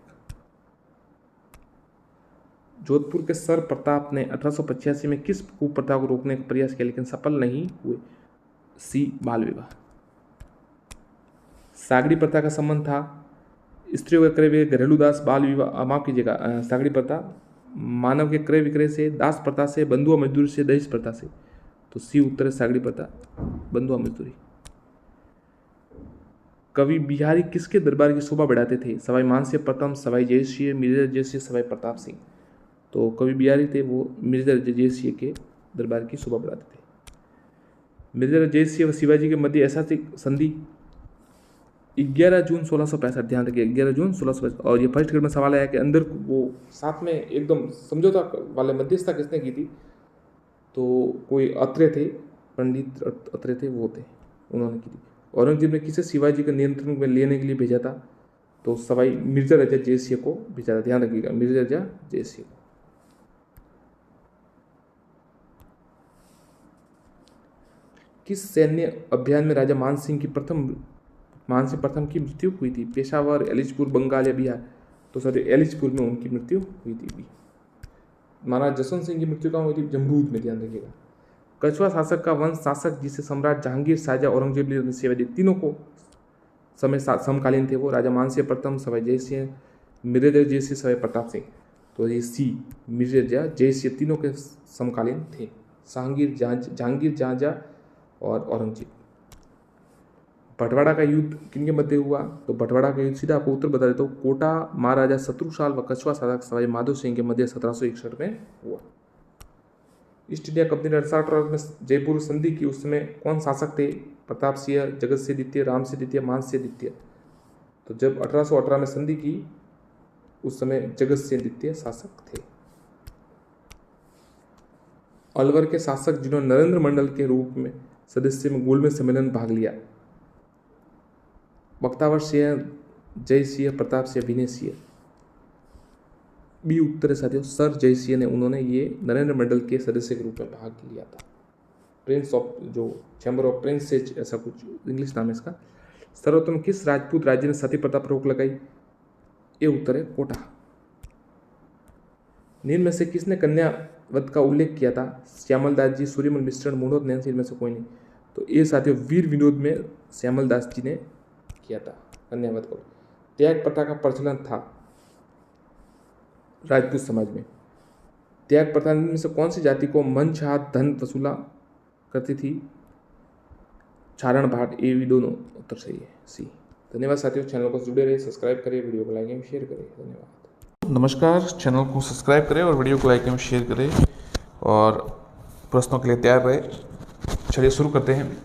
जोधपुर के सर प्रताप ने 1885 में किस कुप्रथा को रोकने का प्रयास किया लेकिन सफल नहीं हुए? सी बाल विवाह। सागड़ी प्रथा का संबंध था स्त्रियों के क्रय विक्रय, घरेलू दास, बाल विवाह, माफ कीजिएगा, सागड़ी प्रथा मानव के क्रय विक्रय से, दास प्रथा से, बंधुआ मजदूरी से, दहेज प्रथा से? तो सी उत्तर है सागड़ी प्रथा, बंधुआ मजदूरी। कवि बिहारी किसके दरबार की शोभा बढ़ाते थे? सवाई मानसिंह प्रथम, सवाई जयसिंह, मिर्जा जयसिंह, सवाई प्रताप सिंह? तो कवि बिहारी थे वो मिर्जा जयसिंह के दरबार की शोभा बढ़ाते थे। मिर्जा जयसिंह व शिवाजी के मध्य ऐतिहासिक संधि 11 जून 1665, ध्यान रखिए 11 जून 1665। और ये फर्स्ट ग्रेड में सवाल आया कि अंदर वो साथ में एकदम समझौता वाले मध्यस्थता किसने की थी? तो कोई अत्रे थे, पंडित अत्रे थे, वो थे, उन्होंने की थी। औरंगजेब ने किसे शिवाजी के नियंत्रण में लेने के लिए भेजा था? तो सवाई मिर्जा राजा जयसिंह को भेजा था, ध्यान रखिएगा मिर्जा राजा जयसिंह। किस सैन्य अभियान में राजा मानसिंह प्रथम की मृत्यु हुई थी? पेशावर, एलिचपुर, बंगाल या बिहार? तो सर एलिचपुर में उनकी मृत्यु हुई थी। महाराज जसवंत सिंह की मृत्यु कहाँ हुई थी? जमरूद में, ध्यान रखिएगा। कछवा शासक का वंश शासक जिसे सम्राट जहांगीर, शाहजहां, औरंगजेब ने सेवा दी, तीनों को समय समकालीन थे वो। राजा मानसिंह प्रथम, सवाई जयसिंह, मिर्जा जयसिंह, सवाई प्रताप सिंह। तो ये सी मिर्जा जयसिंह तीनों के समकालीन थे, जहांगीर, शाहजहां और औरंगजेब। बंटवाड़ा का युद्ध किनके मध्य हुआ? तो बंटवाड़ा का युद्ध, सीधा आपको उत्तर बता देता हूँ, कोटा महाराजा शत्रुशाल व कछवा शासक सवाई माधो सिंह के मध्य 1761 में हुआ। ईस्ट इंडिया कंपनी ने 1818 में जयपुर संधि की, उस समय कौन शासक थे? प्रताप सिंह, जगत सिंह द्वितीय, राम सिंह द्वितीय, मान सिंह द्वितीय। तो जब 1818 में संधि की, उस समय जगत सिंह द्वितीय शासक थे। अलवर के शासक जिन्होंने नरेंद्र मंडल के रूप में सदस्य में गोलमेज सम्मेलन भाग लिया? बख्तावर सिंह, जय सिंह, प्रताप सिंह, विनय सिंह। बी उत्तर है साथियों, सर जय सिंह ने, उन्होंने ये नरेंद्र मंडल के सदस्य के रूप में भाग लिया था। प्रिंस ऑफ, जो चैम्बर ऑफ प्रिंस, ऐसा कुछ इंग्लिश नाम है इसका। सर्वप्रथम किस राजपूत राज्य ने सती प्रथा पर रोक लगाई? ये उत्तर है कोटा। निम्न में से किसने कन्या वध का उल्लेख किया था? श्यामल दास जी, सूर्यमल मिश्रण, मूढ़ोत नैन्सी, इनमें से कोई नहीं। तो ये साथियों वीर विनोद में श्यामल दास जी ने किया था कन्यावध को। त्याग प्रथा का प्रचलन था राजपूत समाज में। त्याग प्रथा में से कौन सी जाति को मन चाह धन वसूला करती थी? चारण भाट। ये भी दोनों उत्तर सही है, सी। धन्यवाद साथियों, चैनल को जुड़े रहिए, सब्सक्राइब करें, वीडियो को लाइक एवं शेयर करें। धन्यवाद। नमस्कार, चैनल को सब्सक्राइब करें और वीडियो को लाइक एवं शेयर करें और प्रश्नों के लिए तैयार रहे। चलिए शुरू करते हैं।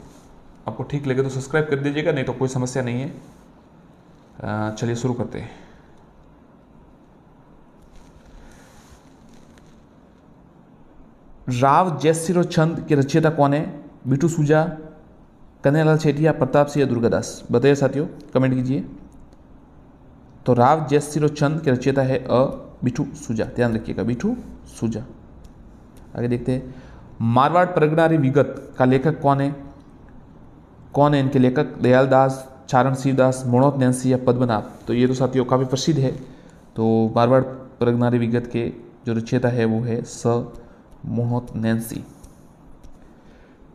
आपको ठीक लगे तो सब्सक्राइब कर दीजिएगा, नहीं तो कोई समस्या नहीं है। चलिए शुरू करते हैं। राव जयसिंह छंद के रचयिता कौन है? बिट्टू सूजा, कन्हैयालाल सेठिया, प्रताप सिंह, दुर्गादास। बताइए साथियों, कमेंट कीजिए। तो राव जयसिंह छंद के रचयिता है बिट्टू सूजा, ध्यान रखिएगा, बिट्टू सूजा। आगे देखते हैं। मारवाड़ परगनारी विगत का लेखक कौन है? कौन है इनके लेखक? दयाल दास, चारण शिवदास, मूढ़ोत नैन्सी या पद्मनाभ। तो ये तो साथियों काफ़ी प्रसिद्ध है। तो मारवाड़ परगनारी विगत के जो रचयिता है वो है मूढ़ोत नैन्सी।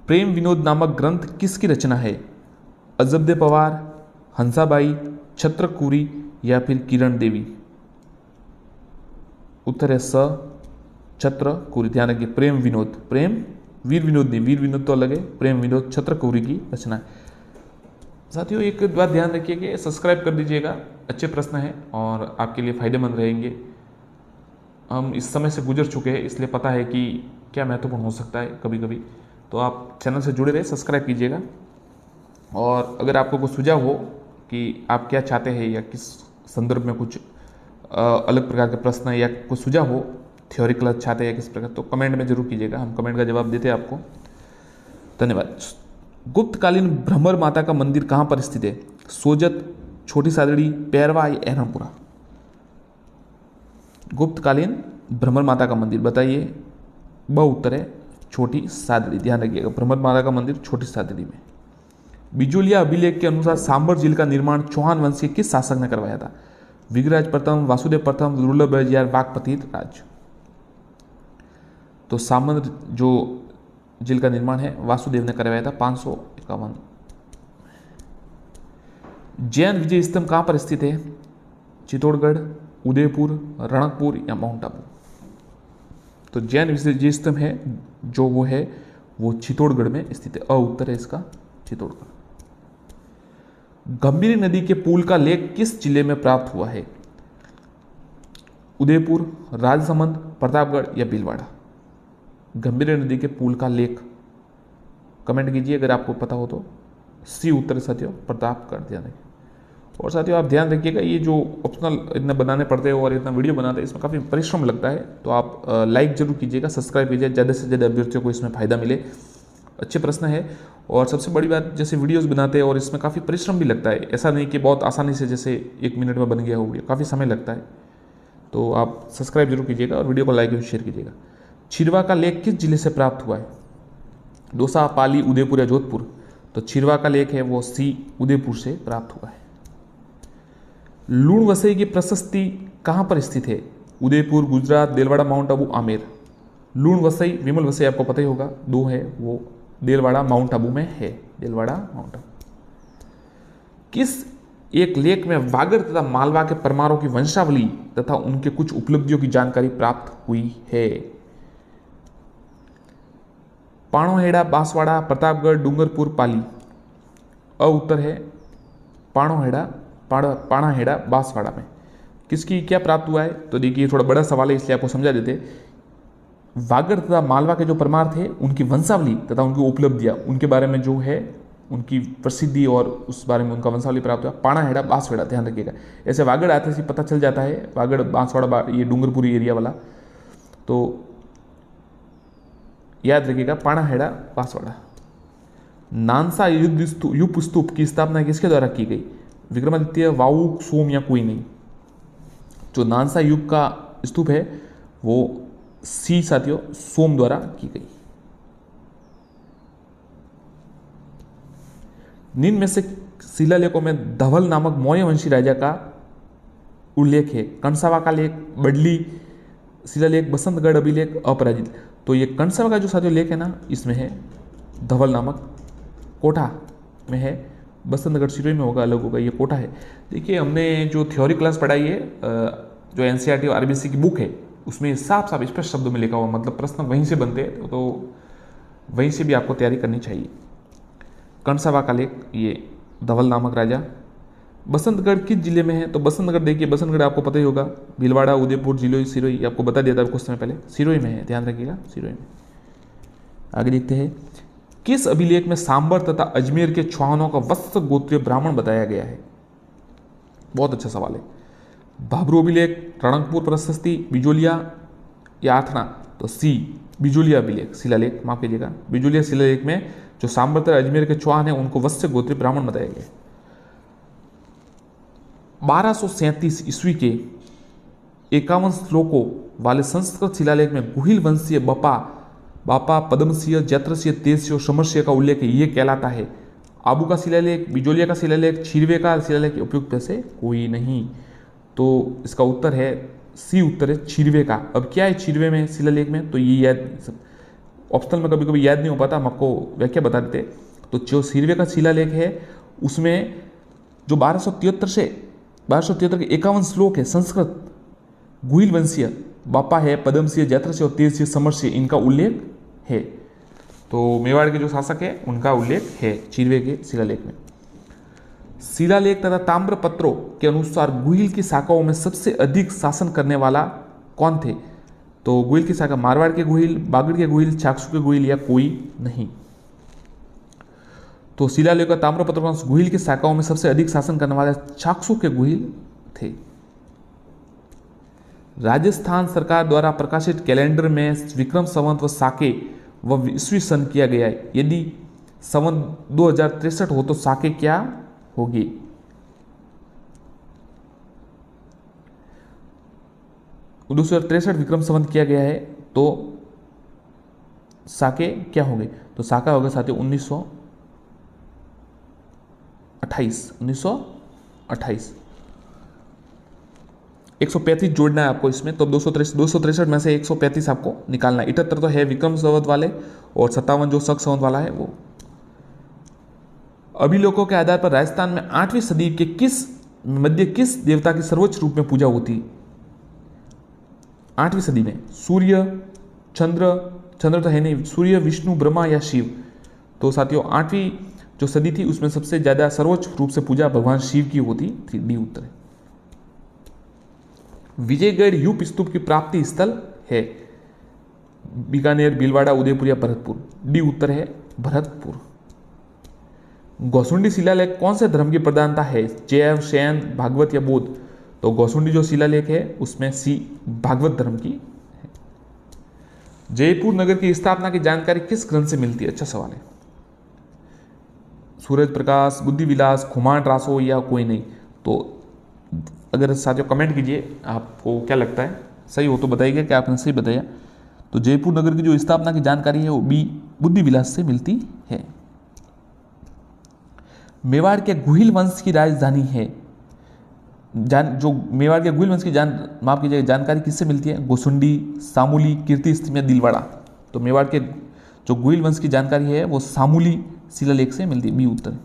प्रेम विनोद नामक ग्रंथ किसकी रचना है? अजबदे पवार, हंसाबाई, छत्रकुरी या फिर किरण देवी। उत्तर है छत्रकुरी। ध्यान रखिए, प्रेम विनोद, प्रेम वीर विनोद नहीं, वीर विनोद तो अलग है, प्रेम विनोद छत्रकुरी की रचना है। साथियों एक बात ध्यान रखिए कि सब्सक्राइब कर दीजिएगा, अच्छे प्रश्न हैं और आपके लिए फायदेमंद रहेंगे। हम इस समय से गुजर चुके हैं, इसलिए पता है कि क्या महत्वपूर्ण हो सकता है कभी कभी। तो आप चैनल से जुड़े रहे, सब्सक्राइब कीजिएगा। और अगर आपको कुछ सुझाव हो कि आप क्या चाहते हैं या किस संदर्भ में कुछ अलग प्रकार के प्रश्न या कुछ सुझाव हो, थ्योरिकल चाहते हैं या किस प्रकार, तो कमेंट में जरूर कीजिएगा, हम कमेंट का जवाब देते हैं आपको। धन्यवाद। गुप्तकालीन भ्रमर माता का मंदिर कहाँ पर स्थित है? सोजत, छोटी सादड़ी, पैरवा या एहरमपुरा। गुप्तकालीन भ्रमर माता का मंदिर बताइए। ब उत्तर है छोटी सादड़ी। ध्यान रखिएगा, भ्रमर माता का मंदिर छोटी सादड़ी में। बिजुलिया अभिलेख के अनुसार सांबर झील का निर्माण चौहान वंश के किस शासक ने करवाया था? विग्रहराज प्रथम, वासुदेव प्रथम, दुर्लभ या वाकपति राज। तो सांबर जो झील का निर्माण है वासुदेव ने करवाया था 551। जैन विजय स्तंभ कहां पर स्थित है? चित्तौड़गढ़, उदयपुर, रणकपुर या माउंट आबू। तो जैन विजय स्तंभ है जो वो चित्तौड़गढ़ में स्थित है। उत्तर है इसका चित्तौड़गढ़। गंभीरी नदी के पुल का लेख किस जिले में प्राप्त हुआ है? उदयपुर, राजसमंद, प्रतापगढ़ या भीलवाड़ा। गंभीरी नदी के पुल का लेख कमेंट कीजिए अगर आपको पता हो तो। सी उत्तर साथियों प्रतापगढ़। ध्यान रखिए। और साथियों आप ध्यान रखिएगा, ये जो ऑप्शनल इतना बनाने पड़ते हैं और इतना वीडियो बनाते हैं, इसमें काफ़ी परिश्रम लगता है। तो आप लाइक जरूर कीजिएगा, सब्सक्राइब कीजिए, ज़्यादा से ज़्यादा अभ्यर्थियों को इसमें फ़ायदा मिले। अच्छे प्रश्न है और सबसे बड़ी बात, जैसे वीडियोस बनाते हैं और इसमें काफ़ी परिश्रम भी लगता है। ऐसा नहीं कि बहुत आसानी से जैसे 1 मिनट में बन गया हो, वीडियो काफ़ी समय लगता है। तो आप सब्सक्राइब जरूर कीजिएगा और वीडियो को लाइक और शेयर कीजिएगा। छिरवा का लेख किस जिले से प्राप्त हुआ है? दौसा, पाली, उदयपुर या जोधपुर। तो छिरवा का लेख है वो सी उदयपुर से प्राप्त हुआ है। लूण वसई की प्रशस्ति कहाँ पर स्थित है? उदयपुर, गुजरात, देलवाड़ा, माउंट आबू, आमेर। लूण वसई, विमल वसई आपको पता ही होगा, 2 है वो देलवाड़ा माउंट आबू में है, देलवाड़ा माउंट आबू। किस एक लेख में वागड़ तथा मालवा के परमारों की वंशावली तथा उनके कुछ उपलब्धियों की जानकारी प्राप्त हुई है? पाणोहेड़ा, बांसवाड़ा, प्रतापगढ़, डूंगरपुर, पाली। उत्तर है पाणाहेड़ा बांसवाड़ा में। किसकी क्या प्राप्त हुआ है? तो देखिए थोड़ा बड़ा सवाल है इसलिए आपको समझा देते। वागड़ तथा मालवा के जो परमार थे उनकी वंशावली तथा उनकी उपलब्धियां, उनके बारे में जो है उनकी प्रसिद्धि और उस बारे में उनका वंशावली प्राप्त हुआ। पाणाहेड़ा बांसवाड़ा, ध्यान रखिएगा। ऐसे वागड़ आते से पता चल जाता है, वागड़ बांसवाड़ा ये डूंगरपुरी एरिया वाला, तो याद रखिएगा पाणाहेड़ा बांसवाड़ा। नानसा युप स्तूप की स्थापना किसके द्वारा की गई? विक्रमादित्य, वाऊ, सोम या कोई नहीं। जो नानसा युग का स्तूप है वो सी साथियों सोम द्वारा की गई। निम्न में से शिलालेखों में धवल नामक मौर्य वंशी राजा का उल्लेख है? कंसावा का लेख, बडली शिलालेख, बसंतगढ़ अभिलेख, अपराजित। तो ये कंसावा का जो साथियों लेख है ना, इसमें है धवल नामक, कोटा में है, बसंतगढ़ सिरोही में होगा, अलग होगा, ये कोटा है। देखिए हमने जो थ्योरी क्लास पढ़ाई है, जो एनसीईआरटी और आरबीसी की बुक है, उसमें साफ साफ स्पष्ट शब्दों में लिखा हुआ, मतलब प्रश्न वहीं से बनते हैं, तो वहीं से भी आपको तैयारी करनी चाहिए। कंसावा का लेख, ये धवल नामक राजा। बसंतगढ़ किस जिले में है? तो बसंतगढ़ देखिए, बसंतगढ़ आपको पता ही होगा, भीलवाड़ा, उदयपुर, जिलोई, सिरोही, आपको बता दिया था कुछ समय पहले, सिरोही में है, ध्यान रखिएगा, सिरोही में। आगे देखते हैं, किस अभिलेख में सांबर तथा अजमेर के चौहानों का वत्स गोत्रीय ब्राह्मण बताया गया है? बहुत अच्छा सवाल है। भाबरू अभिलेख, रणकपुर प्रशस्ति, बिजोलिया या आथना? तो सी बिजोलिया अभिलेख शिलालेख, माफ कीजिएगा, बिजोलिया शिलालेख में जो सांबर तथा अजमेर के चौहान है उनको वत्स गोत्रीय ब्राह्मण बताया गया। 1237 ईस्वी के 51 श्लोकों वाले संस्कृत शिलालेख में गुहिल वंशीय बापा, पद्मसीय, जत्रसीय, तेजसीय, समरसीय का उल्लेख है, ये कहलाता है? आबू का शिलालेख, बिजोलिया का शिलालेख, छिरवे का शिलालेख, उपयुक्त में से कोई नहीं। तो इसका उत्तर है सी, उत्तर है छिरवे का। अब क्या है छिरवे में शिलालेख में? तो ये याद, ऑप्शनल में कभी कभी याद नहीं हो पाता, हम आपको व्याख्या बता देते। तो जो छिरवे का शिलालेख है उसमें जो 1273 के 51 श्लोक है संस्कृत, गुहिल वंशीय बापा है, पद्मसीय, जत्रसीय और तेजसीय, समरसीय, इनका उल्लेख है। तो मेवाड़ के जो शासक है उनका उल्लेख है छिरवे के शिलालेख में। शिलालेख तथा ताम्रपत्रों के अनुसार गुहिल की शाखाओं में सबसे अधिक शासन करने वाला कौन थे? तो गुहिल की शाखा मारवाड़ के गुहिल, बागड़ के गुहिल, चाकसू के गुहिल या कोई नहीं। तो शिलालेख का ताम्रपत्र के अनुसार गुहिल की शाखाओं में सबसे अधिक शासन करने वाले चाकसू के गुहिल थे। राजस्थान सरकार द्वारा प्रकाशित कैलेंडर में विक्रम संवत व साके व ईस्वी सन किया गया है। यदि संवत 2063 हो तो साके क्या होगी? 2063 विक्रम संवत किया गया है तो साके क्या होंगे? तो साका होगा साथियों 1928। 135 जोड़ना है आपको इसमें, तो 263 में से 135 आपको निकालना है। 78 तो है विक्रम संवत वाले और 57 जो शक संवत वाला है वो। अभिलेखों के आधार पर राजस्थान में 8वीं सदी के किस देवता की सर्वोच्च रूप में पूजा होती? 8वीं सदी में सूर्य, चंद्र तो है नहीं, सूर्य, विष्णु, ब्रह्मा या शिव। तो साथियों 8वीं जो सदी थी उसमें सबसे ज्यादा सर्वोच्च रूप से पूजा भगवान शिव की होती थी। डी उत्तर है। विजयगढ़ यूप स्तूप की प्राप्ति स्थल है? बीकानेर, भीलवाड़ा, उदयपुर या भरतपुर? डी उत्तर है भरतपुर। गौसुंडी शिलालेख कौन से धर्म की प्रधानता है? जैव, शैन, भागवत या बौद्ध? तो गौसुंडी जो शिलालेख है उसमें सी भागवत धर्म की है। जयपुर नगर की स्थापना की जानकारी किस ग्रंथ से मिलती है? अच्छा सवाल है। सूरज प्रकाश, बुद्धि विलास, खुमान रासो या कोई नहीं? तो अगर साथियों कमेंट कीजिए आपको क्या लगता है, सही हो तो बताइएगा कि आपने सही बताया। तो जयपुर नगर की जो स्थापना की जानकारी है वो बी बुद्धि विलास से मिलती है। मेवाड़ के गुहिल वंश की राजधानी है? जो मेवाड़ के गुइल वंश की माफ कीजिएगा जानकारी किससे मिलती है? गोसुंडी, सामूली, कीर्तिस्तंभ या दिलवाड़ा। तो मेवाड़ के जो गुइल वंश की जानकारी है वो सामूली शिलालेख से मिलती है। बी उत्तर।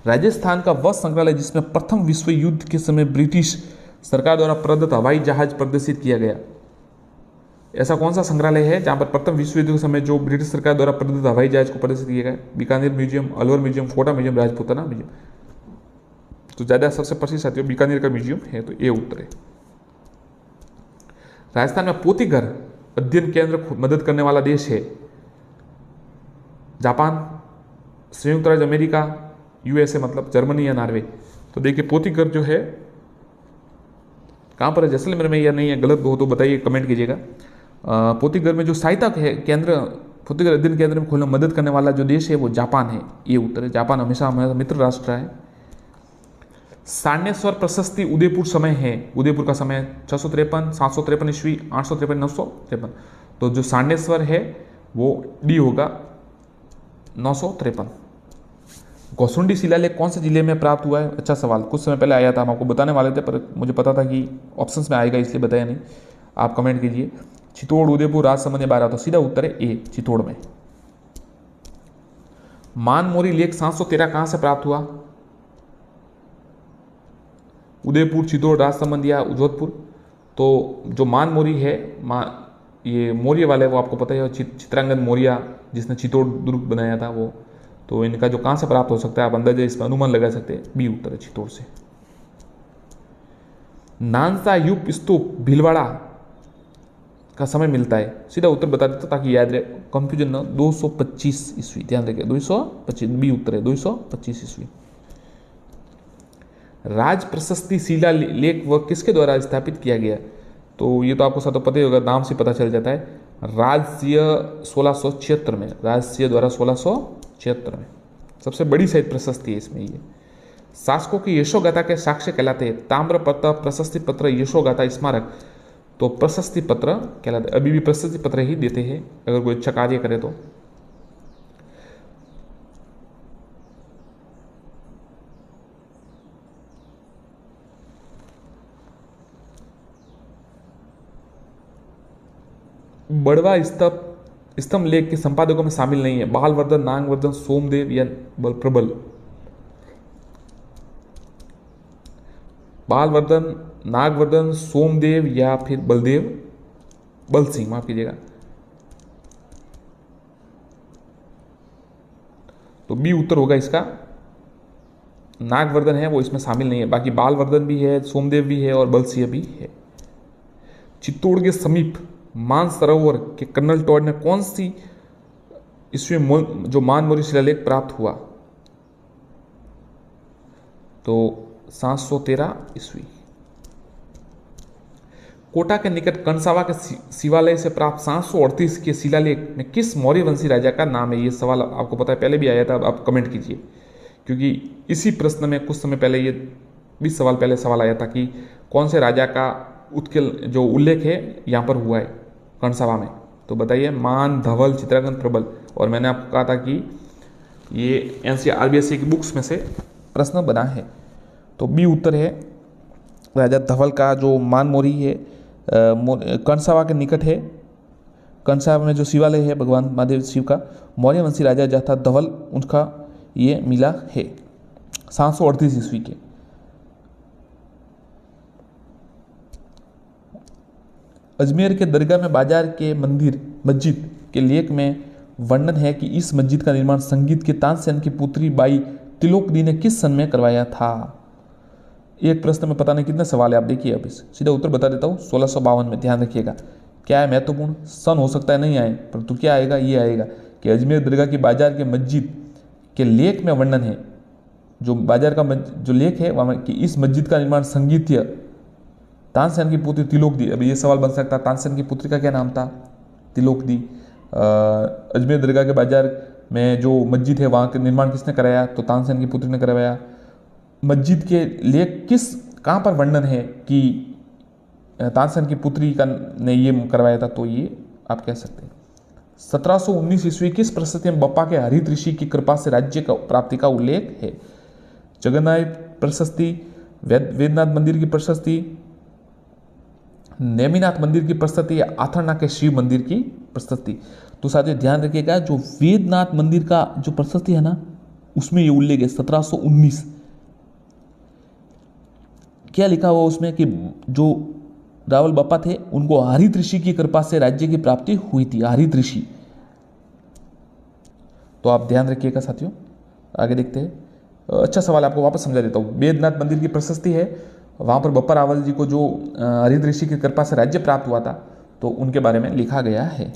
राजस्थान का वह संग्रहालय जिसमें प्रथम विश्व युद्ध के समय ब्रिटिश सरकार द्वारा प्रदत्त हवाई जहाज प्रदर्शित किया गया। ऐसा कौन सा संग्रहालय है जहां पर प्रथम विश्व युद्ध के समय जो ब्रिटिश सरकार द्वारा प्रदत्त हवाई जहाज को प्रदर्शित किया गया? Bikaner museum, Alwar museum, Kota museum, Rajputana museum. तो ज्यादा सबसे प्रसिद्ध साथियों बीकानेर का म्यूजियम है, तो ये उत्तर है। राजस्थान में पोथीघर अध्ययन केंद्र मदद करने वाला देश है? जापान, संयुक्त राज्य अमेरिका, यूएसए मतलब जर्मनी या नॉर्वे। तो देखिए पोथीघर जो है कहाँ पर है? जैसलमेर में या नहीं है? गलत हो तो बताइए, कमेंट कीजिएगा। पोथीघर में जो सहायता है केंद्र, पोथीघर अध्ययन केंद्र में खोलने में मदद करने वाला जो देश है वो जापान है। ये उत्तर है। जापान हमेशा हमारा मित्र राष्ट्र है। सारनेश्वर प्रशस्ति उदयपुर समय है। उदयपुर का समय 653, 753 ईस्वी, 853, 953। तो जो सारनेश्वर है वो डी होगा, 953। गोसुंडी शिलालेख कौन से जिले में प्राप्त हुआ है? अच्छा सवाल, कुछ समय पहले आया था, हम आपको बताने वाले थे पर मुझे पता था कि ऑप्शंस में आएगा इसलिए बताया नहीं। आप कमेंट कीजिए। चित्तौड़, उदयपुर, राजसमंद या बारां। तो सीधा उत्तर है ए, चित्तौड़ में। मानमोरी लेख 713 कहां से प्राप्त हुआ? उदयपुर, चित्तौड़, राजसमंद या जोधपुर। तो जो मानमोरी है, ये मौर्य वाले वो आपको पता है, चित्रांगद मौर्य जिसने चित्तौड़ दुर्ग बनाया था वो। तो इनका जो कहां से प्राप्त हो सकता है आप अंदाजा इसमें अनुमान लगा सकते हैं। बी उत्तर है, चित्तौड़ से। नानसा यूप स्तूप भीलवाड़ा का समय मिलता है? सीधा उत्तर बता देता ताकि याद रहे, कंफ्यूजन न। 225 ईस्वी, ध्यान रखिए 225। बी उत्तर है 225 ईस्वी। राज प्रशस्ति शिलालेख वह किसके द्वारा स्थापित किया गया? तो ये तो आपको सब पता ही होगा, नाम से पता चल जाता है। राजसिंह 1676 में, राजसिंह द्वारा 1676 में। सबसे बड़ी शायद प्रशस्ति है इसमें ये। शासकों की यशोगाथा के साक्ष्य कहलाते हैं? ताम्रपत्र, प्रशस्ति पत्र, यशोगाथा, स्मारक। तो प्रशस्ति पत्र कहलाते, अभी भी प्रशस्ति पत्र ही देते हैं अगर कोई अच्छा कार्य करे तो। बड़वा स्तंभ लेख के संपादकों में शामिल नहीं है? बालवर्धन, नागवर्धन, सोमदेव या प्रबल। बालवर्धन, नागवर्धन, सोमदेव या फिर बल सिंह, माफ कीजिएगा। तो बी उत्तर होगा इसका। नागवर्धन है वो इसमें शामिल नहीं है, बाकी बालवर्धन भी है, सोमदेव भी है और बल सिंह भी है। चित्तौड़ के समीप मानसरोवर के कर्नल टॉड ने कौन सी ईस्वी जो मानमोरी शिलालेख प्राप्त हुआ? तो 713 ईस्वी। कोटा के निकट कंसावा के शिवालय से प्राप्त 738 के शिलालेख में किस मौर्य वंशी राजा का नाम है? ये सवाल आपको पता है, पहले भी आया था, आप कमेंट कीजिए, क्योंकि इसी प्रश्न में कुछ समय पहले ये 20 सवाल पहले सवाल आया था कि कौन से राजा का जो उल्लेख है यहाँ पर हुआ है कंसावा में। तो बताइए, मान, धवल, चित्रांगद, प्रबल। और मैंने आपको कहा था कि ये NCERT की बुक्स में से प्रश्न बना है। तो बी उत्तर है। राजा धवल का जो मानमोरी है कंसावा के निकट है। कंसावा में जो शिवालय है भगवान महादेव शिव का, मौर्य वंशी राजा जथा धवल उनका ये मिला है 738 ईस्वी के। अजमेर के दरगाह में बाजार के मस्जिद के लेख में वर्णन है कि इस मस्जिद का निर्माण संगीत के तानसेन की पुत्री बाई तिलोकदी ने किस सन में करवाया था? एक प्रश्न में पता नहीं कितने सवाल है, आप देखिए। अब सीधा उत्तर बता देता हूँ, 1652 में। ध्यान रखिएगा, क्या है महत्वपूर्ण, सन हो सकता है नहीं आए, परंतु क्या आएगा, ये आएगा कि अजमेर दरगाह की बाजार के मस्जिद के लेख में वर्णन है, जो बाजार का जो लेख है वहाँ कि इस मस्जिद का निर्माण संगीत्य तानसेन की पुत्री तिलोकदी। अभी ये सवाल बन सकता है, तानसेन की पुत्री का क्या नाम था? तिलोकदी। अजमेर दरगाह के बाजार में जो मस्जिद है वहाँ का निर्माण किसने कराया? तो तानसेन की पुत्री ने करवाया। मस्जिद के लेख कहाँ पर वर्णन है कि तानसेन की पुत्री का ने ये करवाया था? तो ये आप कह सकते हैं 1719 ईस्वी किस प्रशस्ति में बप्पा के हरित ऋषि की कृपा से राज्य का प्राप्ति का उल्लेख है? जगन्नाथ प्रशस्ति, वेदनाथ मंदिर की प्रशस्ति, नेमिनाथ मंदिर की प्रशस्ति या आथरना के शिव मंदिर की प्रशस्ति? तो साथियों ध्यान रखिएगा, जो वेदनाथ मंदिर का जो प्रशस्ति है ना, उसमें ये उल्लेख है 1719। क्या लिखा हुआ उसमें कि जो रावल बप्पा थे उनको हरित ऋषि की कृपा से राज्य की प्राप्ति हुई थी, हरित ऋषि। तो आप ध्यान रखिएगा साथियों। आगे देखते हैं। अच्छा सवाल, आपको वापस समझा देता हूँ। वेदनाथ मंदिर की प्रशस्ति है, वहाँ पर बप्पा रावल जी को जो हरित ऋषि की कृपा से राज्य प्राप्त हुआ था, तो उनके बारे में लिखा गया है।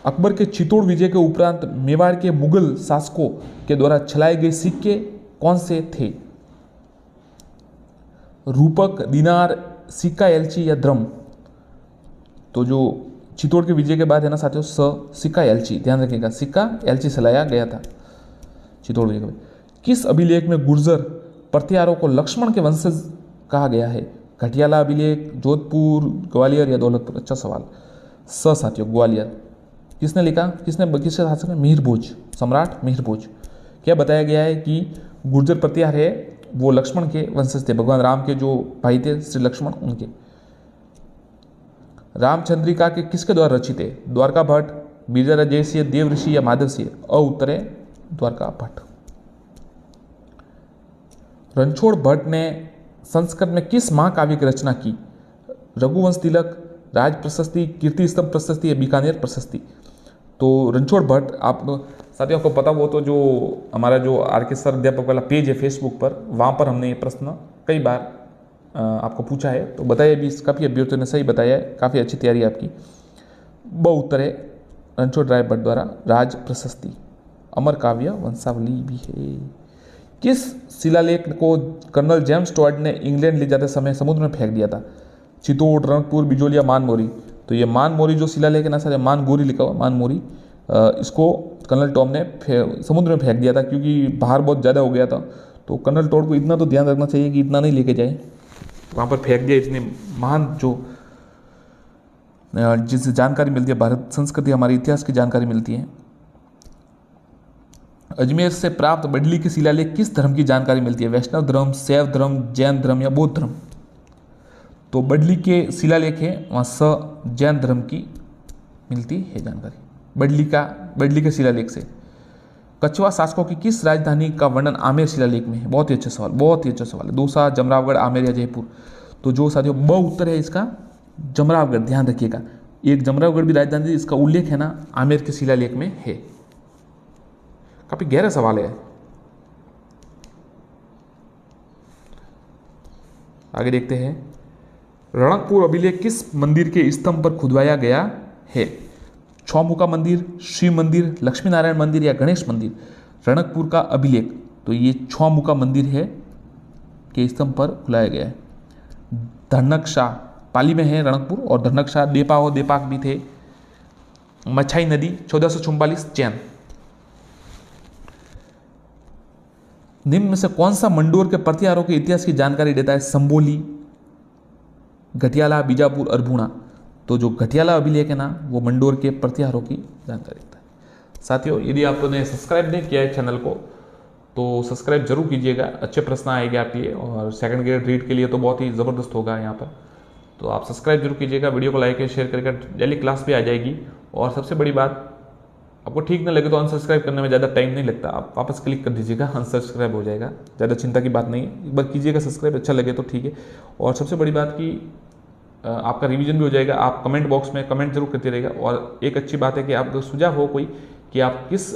अकबर के चित्तौड़ विजय के उपरांत मेवाड़ के मुगल शासकों के द्वारा चलाए गए सिक्के कौन से थे? रूपक, दिनार, सिक्का एलची या द्रम? तो जो चित्तौड़ के विजय के बाद है ना साथियों, सिक्का एलची, ध्यान रखिएगा, सिक्का एलची से लाया गया था चित्तौड़ विजय के बाद। किस अभिलेख में गुर्जर प्रतिहारों को लक्ष्मण के वंशज कहा गया है? घटियाला अभिलेख, जोधपुर, ग्वालियर या दौलतपुर? अच्छा सवाल। साथियों ग्वालियर। किसने लिखा, किसके शासक में? मिहिर भोज, सम्राट मिहिर भोज। क्या बताया गया है कि गुर्जर प्रतिहार है वो लक्ष्मण के वंशज थे, भगवान राम के जो भाई थे श्री लक्ष्मण, उनके। रामचंद्रिका के किसके द्वारा रचित है? द्वारका भट्ट, बिरजा जयसिंह, देव ऋषि या माधव सिंह? उत्तर है द्वारका भट्ट। रणछोड़ भट्ट ने संस्कृत में किस महाकाव्य की रचना की? रघुवंश तिलक, राज प्रशस्ति, कीर्ति स्तंभ प्रशस्ति या बीकानेर प्रशस्ति? तो रणछोड़ भट्ट, आप साथियों आपको पता हो तो जो हमारा जो आर.के. सर अध्यापक वाला पेज है फेसबुक पर, वहाँ पर हमने ये प्रश्न कई बार आपको पूछा है, तो बताइए भी, काफ़ी अभ्यर्थियों ने सही बताया है, काफ़ी अच्छी तैयारी है आपकी। उत्तर है रणछोड़ राय भट्ट द्वारा राज प्रशस्ति। अमर काव्य वंशावली भी है। किस शिलालेख को कर्नल जेम्स स्टुअर्ट ने इंग्लैंड ले जाते समय समुद्र में फेंक दिया था? चित्तौड़, रंगपुर, बिजोलिया, मानमोरी? तो ये मानमोरी जो शिलालेख है ना सर, मानगोरी लिखा हुआ, मानमोरी, इसको कर्नल टॉम ने समुद्र में फेंक दिया था क्योंकि बाहर बहुत ज़्यादा हो गया था। तो कर्नल टॉम को इतना तो ध्यान रखना चाहिए कि इतना नहीं लेके जाए, वहाँ पर फेंक दिया। इतने महान जो जिससे जानकारी मिलती है, भारत संस्कृति, हमारे इतिहास की जानकारी मिलती है। अजमेर से प्राप्त बडली के शिलालेख किस धर्म की जानकारी मिलती है? वैष्णव धर्म, शैव धर्म, जैन धर्म या बौद्ध धर्म? तो बडली के शिलालेख है वहाँ जैन धर्म की मिलती है जानकारी, बडली के शिलालेख से। कछवा शासकों की किस राजधानी का वर्णन आमेर शिलालेख में है? बहुत ही अच्छा सवाल, बहुत ही अच्छा सवाल है। दूसरा जमरावगढ़, आमेर या जयपुर? तो जो साथियों उत्तर है इसका जमरावगढ़, ध्यान रखिएगा। एक जमरावगढ़ भी राजधानी थी, इसका उल्लेख है ना आमेर के शिलालेख में है। काफी गहरा सवाल है। आगे देखते हैं। रणकपुर अभिलेख किस मंदिर के स्तंभ पर खुदवाया गया है? छौमुखा मंदिर, शिव मंदिर, लक्ष्मी नारायण मंदिर या गणेश मंदिर? रणकपुर का अभिलेख, तो ये छौमुखा मंदिर है के स्तंभ पर खुलाया गया है। धनकशाह पाली में है रणकपुर, और धनकशाह देपाक भी थे। मछाई नदी 1444 चैन। निम्न में से कौन सा मंडोर के प्रतिहारों के इतिहास की जानकारी देता है? संबोली, घटियाला, बीजापुर, अरबुणा? तो जो घटियाला अभिलेख है ना वो मंडोर के प्रतिहारों की जानकारी देता है। साथियों यदि आपने सब्सक्राइब नहीं किया है चैनल को तो सब्सक्राइब जरूर कीजिएगा, अच्छे प्रश्न आएंगे आपके लिए, और सेकंड ग्रेड रीड के लिए तो बहुत ही ज़बरदस्त होगा यहाँ पर। तो आप सब्सक्राइब जरूर कीजिएगा, वीडियो को लाइक और शेयर करके डेली क्लास भी आ जाएगी। और सबसे बड़ी बात, आपको ठीक ना लगे तो अनसब्सक्राइब करने में ज़्यादा टाइम नहीं लगता, आप वापस क्लिक कर दीजिएगा, अनसब्सक्राइब हो जाएगा, ज़्यादा चिंता की बात नहीं है। एक बार कीजिएगा सब्सक्राइब, अच्छा लगे तो ठीक है। और सबसे बड़ी बात कि आपका रिवीजन भी हो जाएगा। आप कमेंट बॉक्स में कमेंट जरूर करते रहेगा। और एक अच्छी बात है कि आपको सुझाव हो कोई कि आप किस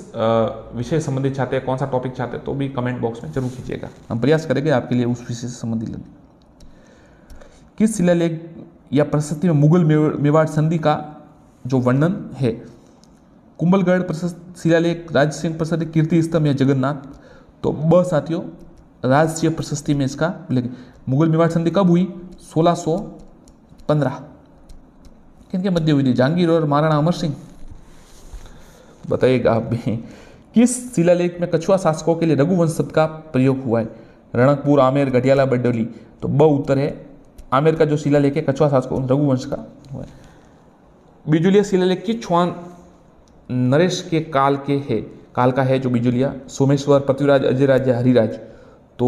विषय संबंधित चाहते हैं, कौन सा टॉपिक चाहते हैं, तो भी कमेंट बॉक्स में जरूर कीजिएगा, हम प्रयास करेंगे आपके लिए उस विषय से संबंधित। किस शिलालेख या प्रशस्ति में मुगल मेवाड़ संधि का जो वर्णन है? कुंभलगढ़ शिलालेख, राजसिंह प्रशस्ति, कीर्ति स्तंभ या जगन्नाथ? तो साथियों राजसिंह प्रशस्ति में इसका उल्लेख। मुगल मेवाड़ संधि कब हुई? 1615। किनके मध्य हुई थी? जहांगीर और महाराणा अमर सिंह? बताइएगा आप भी। किस शिलालेख में कछुआ शासकों के लिए रघुवंश शब्द का प्रयोग हुआ है? रणकपुर, आमेर, घटियाला, बरडोली? तो उत्तर है आमेर का जो शिलालेख है कछुआ शासकों रघुवंश का हुआ है। बिजुलिया शिलालेख किस चौहान नरेश के काल का है जो बिजुलिया? सोमेश्वर, पृथ्वीराज, अजयराज या हरिराज? तो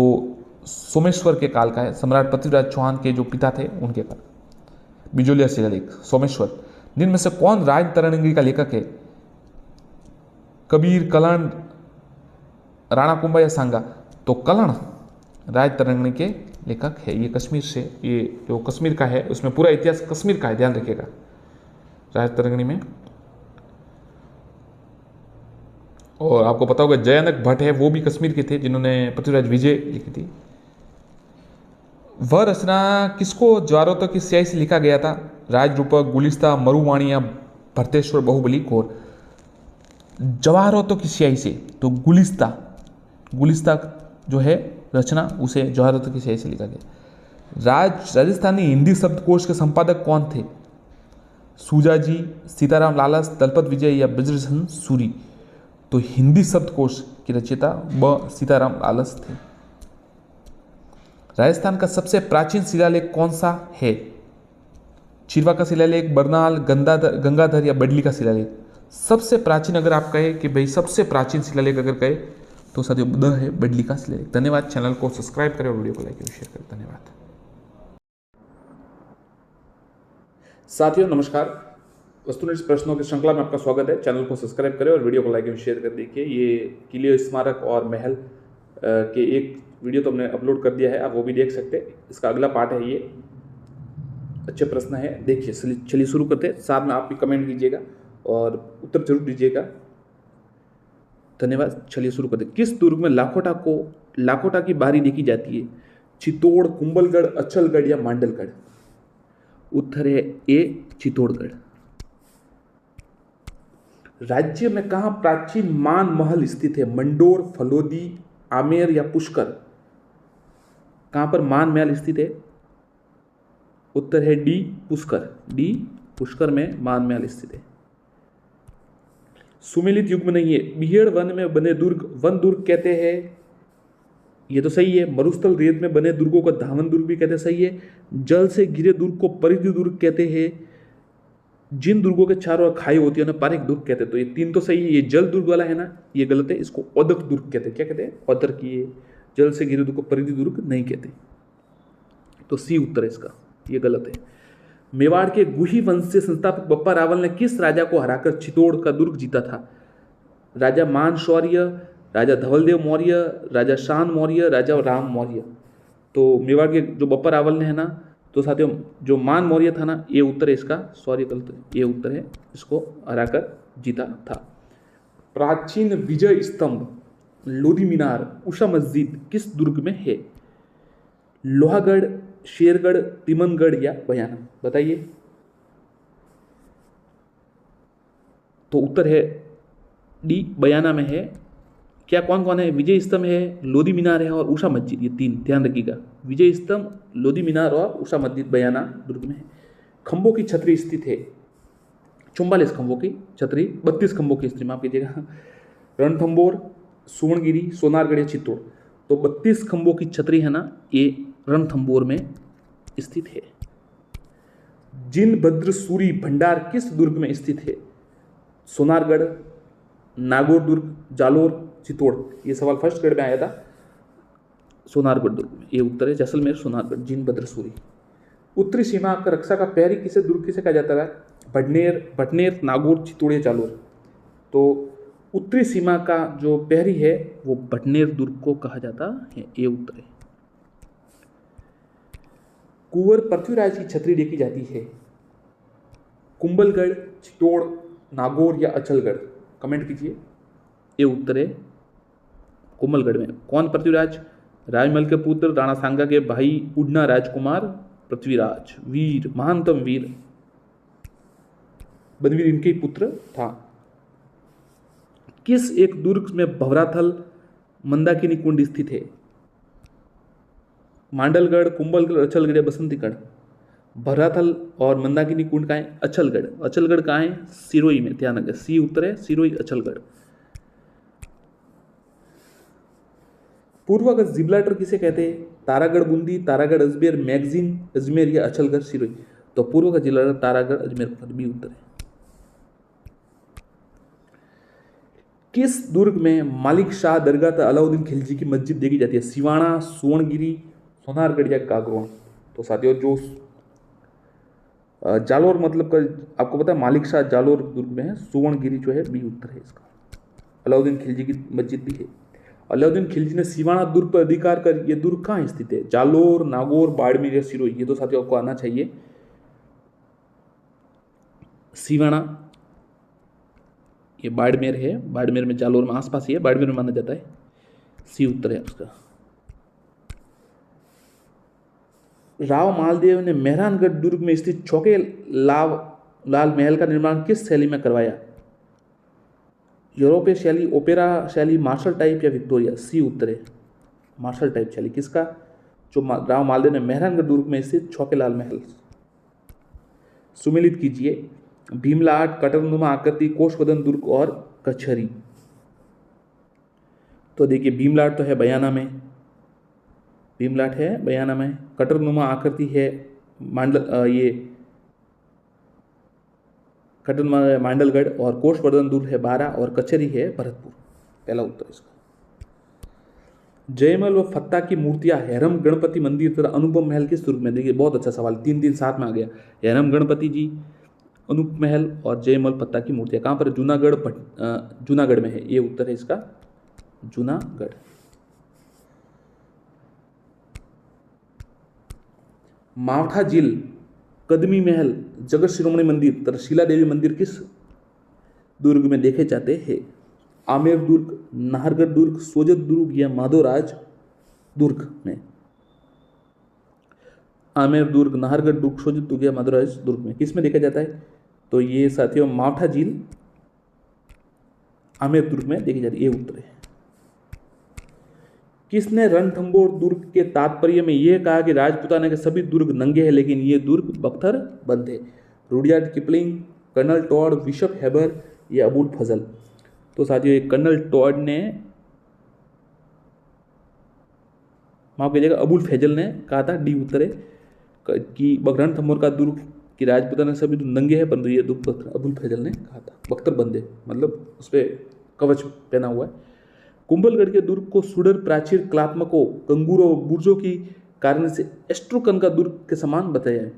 सोमेश्वर के काल का है, सम्राट पृथ्वीराज चौहान के जो पिता थे उनके काल। बिजुलिया शिलालेख सोमेश्वर। निम्न में से कौन राज तरंगी का लेखक है? कबीर, कलण, राणा कुंभा या सांगा? तो कलण राज तरंगिणी के लेखक है। ये कश्मीर से, ये जो कश्मीर का है उसमें पूरा इतिहास कश्मीर का है, ध्यान रखिएगा। राज तरंगिणी में, और आपको पता होगा जयानक भट्ट है वो भी कश्मीर के थे जिन्होंने पृथ्वीराज विजय लिखी थी। वह रचना किसको ज्वारों की स्याही से लिखा गया था? राजरूपक, गुलिस्ता, मरुवाणी या भरतेश्वर बाहुबली कौर? जवाहरों की स्याही से, तो गुलिस्ता जो है रचना उसे जवाहरों की स्याही से लिखा गया। राजस्थानी हिंदी शब्दकोश के संपादक कौन थे? सूजाजी, सीताराम लालस, दलपत विजय या ब्रजभूषण सूरी? तो हिंदी शब्दकोश की रचयिता ब सीताराम लालस थे। राजस्थान का सबसे प्राचीन शिलालेख कौन सा है? चिरवा का शिलालेख, बरनाल, गंगाधर या बडली का शिलालेख? सबसे प्राचीन अगर आप कहे कि भाई सबसे प्राचीन शिलालेख अगर कहे तो साथियों द है बडली का शिलालेख। धन्यवाद। चैनल को सब्सक्राइब करें और वीडियो को लाइक और शेयर करें। धन्यवाद साथियों, नमस्कार। वस्तुनिष्ठ प्रश्नों की श्रृंखला में आपका स्वागत है। चैनल को सब्सक्राइब करें और वीडियो को लाइक और शेयर कर। देखिए, ये किले, स्मारक और महल के एक वीडियो तो हमने अपलोड कर दिया है, आप वो भी देख सकते हैं। इसका अगला पार्ट है ये। अच्छे प्रश्न है, देखिए। चलिए शुरू करते हैं। साथ में आप भी कमेंट कीजिएगा और उत्तर जरूर दीजिएगा। धन्यवाद। चलिए शुरू करते हैं। किस दुर्ग में लाखोटा की बारी देखी जाती है? चित्तौड़, कुंभलगढ़, अचलगढ़ या मांडलगढ़? उत्तर है ए चित्तौड़गढ़। राज्य में कहाँ प्राचीन मान महल स्थित है? मंडोर, फलोदी, आमेर या पुष्कर? कहां पर मान महल स्थित है? उत्तर है डी पुष्कर में मान महल स्थित है। सुमेलित युग में नहीं है। बिहेड़ वन में बने वन दुर्ग कहते हैं, ये तो सही है। मरुस्थल रेत में बने दुर्गों को धावन दुर्ग भी कहते हैं, सही है। जल से घिरे दुर्ग को परिधि दुर्ग कहते हैं। जिन दुर्गों के चारों ओर खाई होती है उन्हें पारिक दुर्ग कहते हैं। तो ये तीन तो सही है। ये जल दुर्ग वाला है ना, ये गलत है। इसको औदक दुर्ग कहते हैं। क्या कहते हैं? औदक की। जल से घिरे दुर्ग को परिधि दुर्ग नहीं कहते। तो सी उत्तर है इसका, ये गलत है। मेवाड़ के गुही वंश से संस्थापक बप्पा रावल ने किस राजा को हराकर चित्तौड़ का दुर्ग जीता था? राजा मान शौर्य, राजा धवलदेव मौर्य, राजा शान मौर्य, राजा राम मौर्य? तो मेवाड़ के जो बप्पा रावल ने है ना, तो साथियों जो मान मौर्य था ना, ये उत्तर है इसका। सॉरी गलत, ये उत्तर है। इसको हराकर जीता था। प्राचीन विजय स्तंभ, लोधी मीनार, उषा मस्जिद किस दुर्ग में है? लोहागढ़, शेरगढ़, तिमनगढ़ या बयाना? बताइए। तो उत्तर है डी बयाना में है। क्या कौन कौन है? विजय स्तंभ है, लोधी मीनार है और उषा मस्जिद। ये तीन ध्यान रखिएगा। विजय स्तंभ, लोधी मीनार और उषा मस्जिद बयाना दुर्ग में है। खंभों की छतरी स्थित है। 44 खंभों की छतरी, 32 खंभों की स्थिति, माफ कीजिएगा। रणथंबोर, सुवर्णगिरी, सोनारगढ़ या चित्तौड़? तो 32 खंभों की छतरी है ना, ये रणथंबोर में स्थित है। जिनभद्र सूरी भंडार किस दुर्ग में स्थित है? सोनारगढ़, नागौर दुर्ग, जालोर, चित्तौड़? ये सवाल फर्स्ट ग्रेड में आया था। सोनारगढ़ दुर्ग में, ये उत्तर है। जैसलमेर, सोनारगढ़, जिनभद्र सूरी। उत्तरी सीमा का रक्षा का प्रहरी किसे दुर्ग किसे कहा जाता है? भटनेर, नागौर, चित्तौड़ या जालोर? तो उत्तरी सीमा का जो प्रहरी है वो भटनेर दुर्ग को कहा जाता है, ये उत्तर है। कुंवर पृथ्वीराज की छतरी देखी जाती है? कुंभलगढ़, चित्तौड़, नागौर या अचलगढ़? कमेंट कीजिए। ये उत्तर है कुंभलगढ़ में। कौन पृथ्वीराज? राजमल के पुत्र, राणा सांगा के भाई, उड़ना राजकुमार पृथ्वीराज, वीर, महानतम वीर बलवीर इनके पुत्र था। किस एक दुर्ग में भवराथल, मंदाकिनी कुंड स्थित है? मांडलगढ़, कुंभलगढ़, अचलगढ़ या बसंतीगढ़? भवराथल और मंदाकिनी कुंड कहाँ है? अचलगढ़। अचलगढ़ कहाँ है? सिरोही में, ध्यान रखें। सी उत्तर है, सिरोही, अचलगढ़। पूर्व का जिब्राल्टर किसे कहते हैं? तारागढ़ बूंदी, तारागढ़ अजमेर, मैगजीन अजमेर या अचलगढ़ सिरोही? तो पूर्व का जिब्राल्टर तारागढ़ अजमेर, बी उत्तर है। किस दुर्ग में मालिक शाह दरगाह तथा अलाउद्दीन खिलजी की मस्जिद देखी जाती है? सिवाना, सुवर्णगिरी, सोनारगढ़ या कागरोन? तो साथियों जो जालोर मतलब का आपको पता है मालिक शाह जालोर दुर्ग में है। सुवर्णगिरी जो है बी उत्तर है इसका। अलाउद्दीन खिलजी की मस्जिद भी है। अलाउद्दीन खिलजी ने सिवाना दुर्ग पर अधिकार कर, ये दुर्ग कहाँ स्थित है? जालोर, नागौर, बाड़मेर या सिरोही? ये तो साथियों आपको आना चाहिए। सिवाना ये बाड़मेर है, बाड़मेर में, जालोर में आसपास ही है, बाड़मेर में माना जाता है। सी उत्तर है उसका। राव मालदेव ने मेहरानगढ़ दुर्ग में स्थित चौके लाल महल का निर्माण किस शैली में करवाया? यूरोपीय शैली, ओपेरा शैली, मार्शल टाइप या विक्टोरिया? सी उत्तर है मार्शल टाइप शैली। किसका? जो राव मालदेव ने मेहरानगढ़ दुर्ग में स्थित चौकेलाल महल। सुमेलित कीजिए। भीमलाट, कटरनुमा आकृति, कोषवदन दुर्ग और कचहरी। तो देखिए भीमलाट तो है बयाना में, भीमलाट है बयाना में। कटरनुमा आकृति है ये कटरनुमा मांडलगढ़, और कोषवर्धन दुर्ग है बारा, और कचहरी है भरतपुर। पहला उत्तर इसका। जयमल व फत्ता की मूर्तियां हैरम गणपति मंदिर तथा अनुपम महल किस दुर्ग में? देखिए बहुत अच्छा सवाल, 3-3 साथ में आ गया। हैरम गणपति जी, अनूप महल और जयमल पत्ता की मूर्तियां कहाँ पर? जूनागढ़ में है। ये उत्तर है इसका, जूनागढ़। मावठा झील, कदमी महल, जगत शिरोमणि मंदिर तथा शिला देवी मंदिर किस दुर्ग में देखे जाते हैं? आमेर दुर्ग, नाहरगढ़ दुर्ग, सोजत दुर्ग या माधोराज दुर्ग में? आमेर दुर्ग, नाहरगढ़ दुर्ग, सोजत दुर्ग या माधोराज दुर्ग में किस में देखा जाता है? तो ये साथियों मावठा झील आमेर दुर्ग में देखी जाती है। ये उत्तर है। किसने रणथंभौर दुर्ग के तात्पर्य में यह कहा कि राजपूताना के सभी दुर्ग नंगे हैं लेकिन ये दुर्ग बख्तर बंद है? Rudyard Kipling, colonel Tod, bishop Heber या अबुल फजल? तो साथियों ये कर्नल टॉड ने, माफ कीजिएगा, अबुल फैजल ने कहा था। डी उत्तर है कि रणथंभौर का दुर्ग कि राजपूताना सभी दुर्ग नंगे हैं परंतु ये दुर्ग अबुल फैजल ने कहा था बख्तर बंद है, मतलब उस पर कवच पहना हुआ है। कुंभलगढ़ के दुर्ग को सुडर, प्राचीर, कलात्मकों, कंगूरों, बुर्जों की कारण से एस्ट्रोकन का दुर्ग के समान बताया है?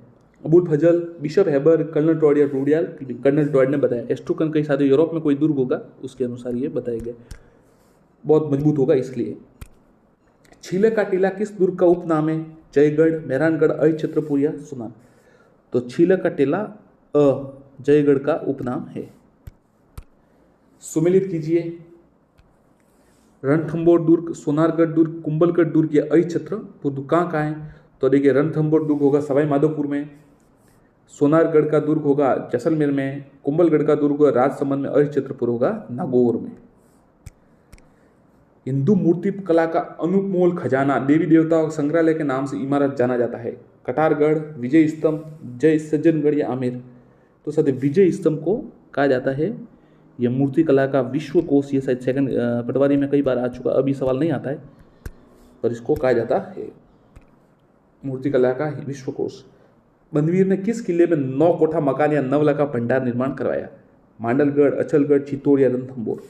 अबुल फजल, बिशप हेबर, कर्नल टॉड या रूडियाल? कर्नल टॉड ने बताया। एस्ट्रोकन कई सारे यूरोप में कोई दुर्ग होगा उसके अनुसार ये बताया गया, बहुत मजबूत होगा इसलिए। छीले का टीला किस दुर्ग का उपनाम है? जयगढ़, मेहरानगढ़, अहिच्छत्रपुर या सुनार? तो छीले का टीला जयगढ़ का उपनाम है। सुमेलित कीजिए। रणथंभौर दुर्ग, सोनारगढ़ दुर्ग, कुंभलगढ़ दुर्ग या अहिच्छत्रपुर दुर्ग कहाँ है? तो देखिए रणथंभौर दुर्ग होगा सवाई माधोपुर में, सोनारगढ़ का दुर्ग होगा जैसलमेर में, कुंभलगढ़ का दुर्ग होगा राजसमंद में, अहिच्छत्रपुर होगा नागौर में। हिंदू मूर्ति कला का अनमोल खजाना देवी देवताओं संग्रहालय के नाम से इमारत जाना जाता है? कटारगढ़, विजय स्तंभ, जय सज्जनगढ़ या आमेर? तो सर विजय स्तंभ को कहा जाता है। यह मूर्ति कला का विश्व कोश, ये शायद सेकंड पटवारी में कई बार आ चुका, अभी सवाल नहीं आता है, पर इसको कहा जाता है मूर्ति कला का विश्व कोश। बंदवीर ने किस किले में 9 कोठा मकान या 9 लाख भंडार निर्माण करवाया? मांडलगढ़, अचलगढ़, चित्तौड़ या रणथंभौर?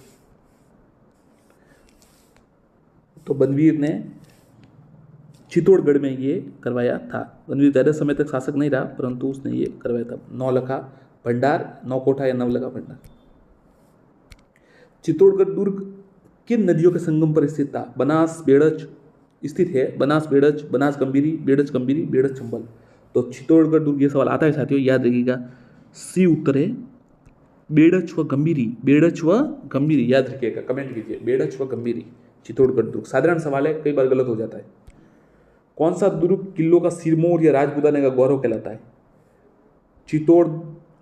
तो बंदवीर ने चित्तौड़गढ़ में ये करवाया था। बंदवीर ज़्यादा समय तक शासक नहीं रहा परंतु उसने ये करवाया था। 9 लाख भंडार, 9 कोठा या 9 लाख भंडार। चित्तौड़गढ़ दुर्ग किन नदियों के संगम पर स्थित था? बनास, बेड़च स्थित है, बनास बेड़च, बनास गंभीरी, बेड़च चंबल? तो चित्तौड़गढ़ दुर्ग, ये सवाल आता है साथियों, याद रखिएगा। सी उत्तर है बेड़च व गंभीरी, बेड़च व गंभीरी, याद रखिएगा, कमेंट कीजिए बेड़च व गंभीरी। चित्तौड़गढ़ दुर्ग साधारण सवाल है, कई बार गलत हो जाता है। कौन सा दुर्ग किलों का सिरमौर या राजपूताना का गौरव कहलाता है? चित्तौड़,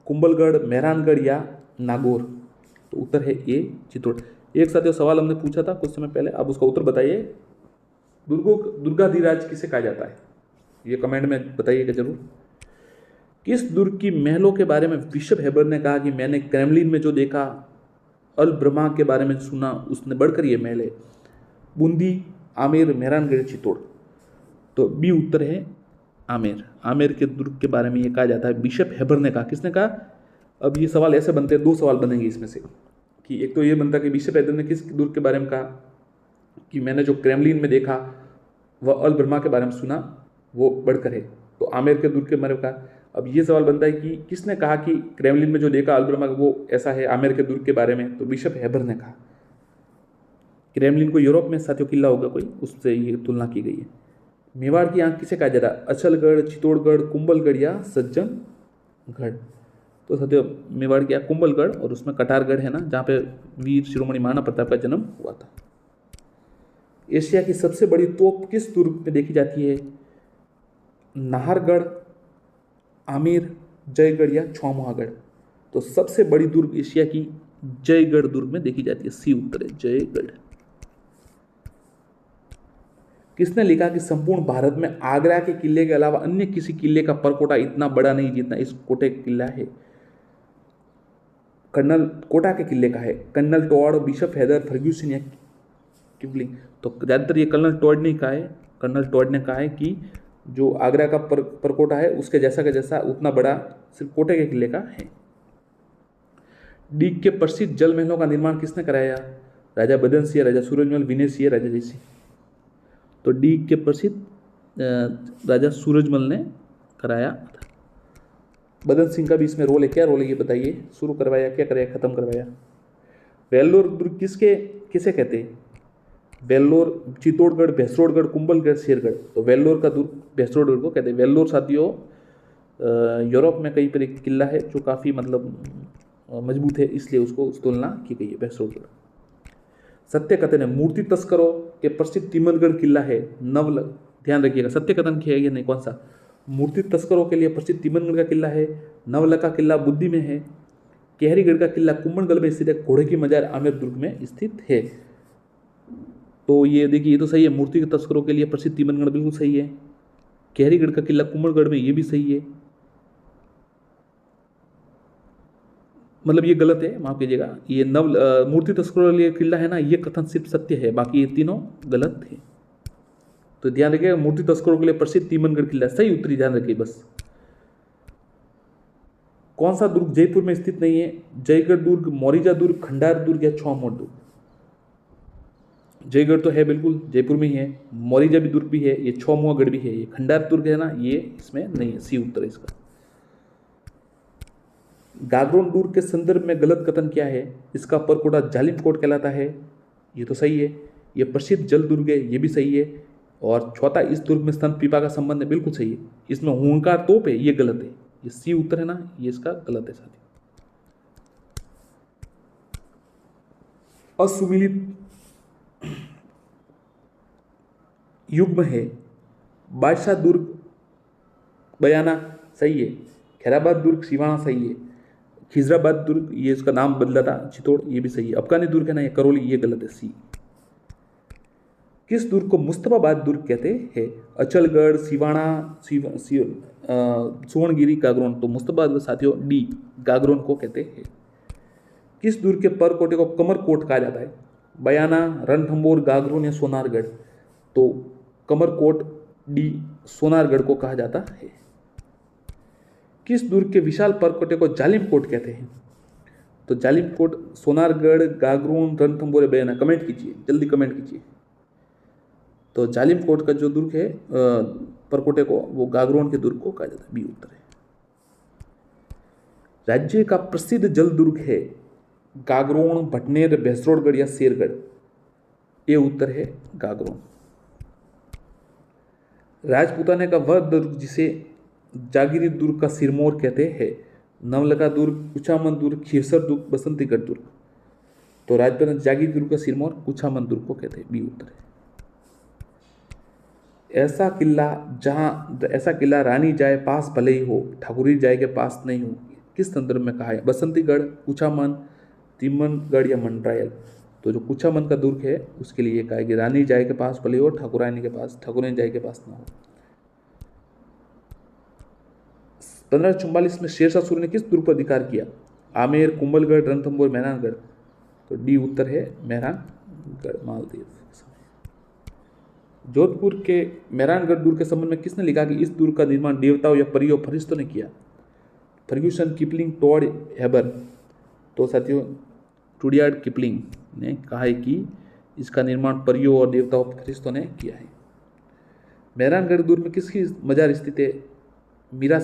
कुंभलगढ़, मेहरानगढ़ या नागौर? तो उत्तर है ए चित्तौड़। एक साथियों सवाल हमने पूछा था कुछ समय पहले, आप उसका उत्तर बताइए। दुर्गाधिराज किसे कहा जाता है? ये कमेंट में बताइएगा जरूर। किस दुर्ग की महलों के बारे में बिशप हेबर ने कहा कि मैंने क्रेमलिन में जो देखा, अल ब्रह्मा के बारे में सुना, उसने बढ़कर ये महल है? बूंदी, आमेर, मेहरानगढ़, चित्तौड़? तो बी उत्तर है आमेर। आमेर के दुर्ग के बारे में ये कहा जाता है, बिशप हेबर ने कहा। किसने कहा? अब ये सवाल ऐसे बनते हैं, 2 सवाल बनेंगे इसमें से। कि एक तो ये बनता कि बिशप हैदर ने किस दुर्ग के बारे में कहा कि मैंने जो क्रेमलिन में देखा वह अल ब्रह्मा के बारे में सुना वो बढ़कर है, तो आमेर के दुर्ग के बारे में कहा। अब ये सवाल बनता है कि किसने कहा कि क्रेमलिन में जो देखा अल ब्रह्मा वो ऐसा है आमेर के दुर्ग के बारे में, तो बिशप हैबर ने कहा। क्रेमलिन को यूरोप में साथियों किला होगा कोई, उससे ये तुलना की गई है। मेवाड़ की आंख किसे कहा जाता है? अचलगढ़, चित्तौड़गढ़, कुंभलगढ़ या सज्जनगढ़? तो साथियों मेवाड़ की आंख कुंभलगढ़, और उसमें कटारगढ़ है ना, जहाँ पे वीर शिरोमणि महाराणा प्रताप का जन्म हुआ था। एशिया की सबसे बड़ी तोप किस दुर्ग में देखी जाती है? नाहरगढ़, आमेर, जयगढ़ या छामुआगढ़? तो सबसे बड़ी दुर्ग एशिया की जयगढ़ दुर्ग में देखी जाती है, सी उत्तर है जयगढ़। किसने लिखा कि संपूर्ण भारत में आगरा के किले के अलावा अन्य किसी किले का परकोटा इतना बड़ा नहीं जितना इस कोटे का किला है? कर्नल कोटा के किले का है, colonel Tod, bishop Heber, Fergusson या किपलिंग? तो ज़्यादातर ये कर्नल टॉड ने कहा है, कर्नल टॉड ने कहा है कि जो आगरा का परकोटा है उसके जैसा का जैसा उतना बड़ा सिर्फ कोटे के किले का है। डीग के प्रसिद्ध जल महलों का निर्माण किसने कराया? राजा बदन सिंह, राजा सूरजमल, विनय सिंह, राजा जयसिंह? तो डीग के प्रसिद्ध राजा सूरजमल ने कराया था। बदन सिंह का भी इसमें रोल है, क्या रोल है ये बताइए? शुरू करवाया, क्या कराया, खत्म करवाया? वेल्लोर दुर्ग किसे कहते हैं? वेल्लोर, चित्तौड़गढ़, भैंसरोडगढ़, कुंभलगढ़, शेरगढ़? तो वेल्लोर का दुर्ग भैंसरोडगढ़ को कहते हैं। वेल्लोर साथियों यूरोप में कहीं पर एक किला है जो काफ़ी मतलब मजबूत है, इसलिए उसको उस तुलना की गई है भैंसरोडगढ़। सत्य कथन है मूर्ति तस्करों के प्रसिद्ध तिमनगढ़ किला है नवल, ध्यान रखिएगा सत्य कथन किया या नहीं, कौन सा? मूर्ति तस्करों के लिए प्रसिद्ध तिमनगढ़ का किला है, नवल का किला बुद्धि में है, केहरीगढ़ का किला कुंभलगढ़ में स्थित है, घोड़े की मजार आमेर दुर्ग में स्थित है। तो ये देखिए ये तो सही है, मूर्ति तस्करों के लिए प्रसिद्ध तिमनगढ़ बिल्कुल सही है। केहरीगढ़ का किला कुंभलगढ़ में, ये भी सही है। मतलब ये गलत है, माफ कीजिएगा, ये मूर्ति तस्करों के लिए किला है ना, ये कथन सिर्फ सत्य है, बाकी ये तीनों गलत है। तो ध्यान रखिएगा मूर्ति तस्करों के लिए प्रसिद्ध तिमनगढ़ किला सही उत्तरी, ध्यान रखिए बस। कौन सा दुर्ग जयपुर में स्थित नहीं है? जयगढ़ दुर्ग, मोरिजा दुर्ग, खंडार दुर्ग या छामुआ दुर्ग? जयगढ़ तो है बिल्कुल जयपुर में ही है, मोरिजा भी दुर्ग भी है, ये छामुआगढ़ भी है, ये खंडार दुर्ग है ना, ये इसमें नहीं है, सी उत्तर है इसका। गागरोन दुर्ग के संदर्भ में गलत कथन क्या है? इसका परकोटा जालिम कोट कहलाता है, ये तो सही है। ये प्रसिद्ध जल दुर्ग है, ये भी सही है। और चौथा, इस दुर्ग में स्तंभ पीपा का संबंध है, बिल्कुल सही है। इसमें हुंकार तोप है, ये गलत है, ये सी उत्तर है ना, ये इसका गलत है साथी। असुमिलित युग्म है, बादशाह दुर्ग बयाना सही है, खैराबाद दुर्ग सिवाना सही है, खिजराबाद दुर्ग ये इसका नाम बदला था चित्तौड़, ये भी सही है। अफगानी दुर्ग है ना ये करौली, ये गलत है, सी। किस दुर्ग को मुस्तफाबाद दुर्ग कहते हैं? अचलगढ़, सिवाना, सुवर्णगिरी, गागरोन? तो मुस्तफाबाद साथियों डी गागरोन को कहते हैं। किस दुर्ग के परकोटे को कमरकोट कहा जाता है? बयाना, रणथंभौर, गागरोन या सोनारगढ़? तो कमरकोट डी सोनारगढ़ को कहा जाता है। किस दुर्ग के विशाल परकोटे को जालिम कोट कहते हैं? तो जालिम कोट सोनारगढ़, गागरोन, रणथंभौर या बयाना? कमेंट कीजिए, जल्दी कमेंट कीजिए। तो जालिम कोट का जो दुर्ग है परकोटे को, वो गागरोन के दुर्ग को कहा जाता है, बी उत्तर है। राज्य का प्रसिद्ध जल दुर्ग है गागरोन, भटनेर, भैंसरोडगढ़ या शेरगढ़? ये उत्तर है गागरोन। राजपूताने का वह दुर्ग जिसे जागीरी दुर्ग का सिरमौर कहते हैं? नवलखा दुर्ग, कुचामन दुर्ग, खीरसर दुर्ग, बसंतीगढ़ दुर्ग? तो राजपूताना जागीरी दुर्ग का सिरमौर कुचामन दुर्ग को कहते हैं, बी उत्तर है। ऐसा किला रानी जाए पास भले ही हो, ठाकुरी जाए के पास नहीं हो, किस संदर्भ में कहा है? बसंतीगढ़, कुचामन, तिमनगढ़ या मंडरायल? तो जो कुचामन का दुर्ग है उसके लिए कहा है कि रानी जाए के पास भले हो, ठाकुरानी जाए के पास ना हो। 1544 में शेरशाह सूरी ने किस दुर्ग पर अधिकार किया? आमेर, कुंभलगढ़, रणथंभौर, मेहरानगढ़? तो डी उत्तर है मेहरानगढ़, मालदीव। जोधपुर के मेहरानगढ़ दुर्ग के संबंध में किसने लिखा कि इस दुर्ग का निर्माण देवताओं या परियों फरिश्तों ने किया? Fergusson, Kipling, Tod, Heber? तो साथियों रुडयार्ड किपलिंग ने कहा है कि इसका निर्माण परियों और देवताओं फरिश्तों ने किया है। मेहरानगढ़ दुर्ग में किसकी मजार स्थित है? मीरा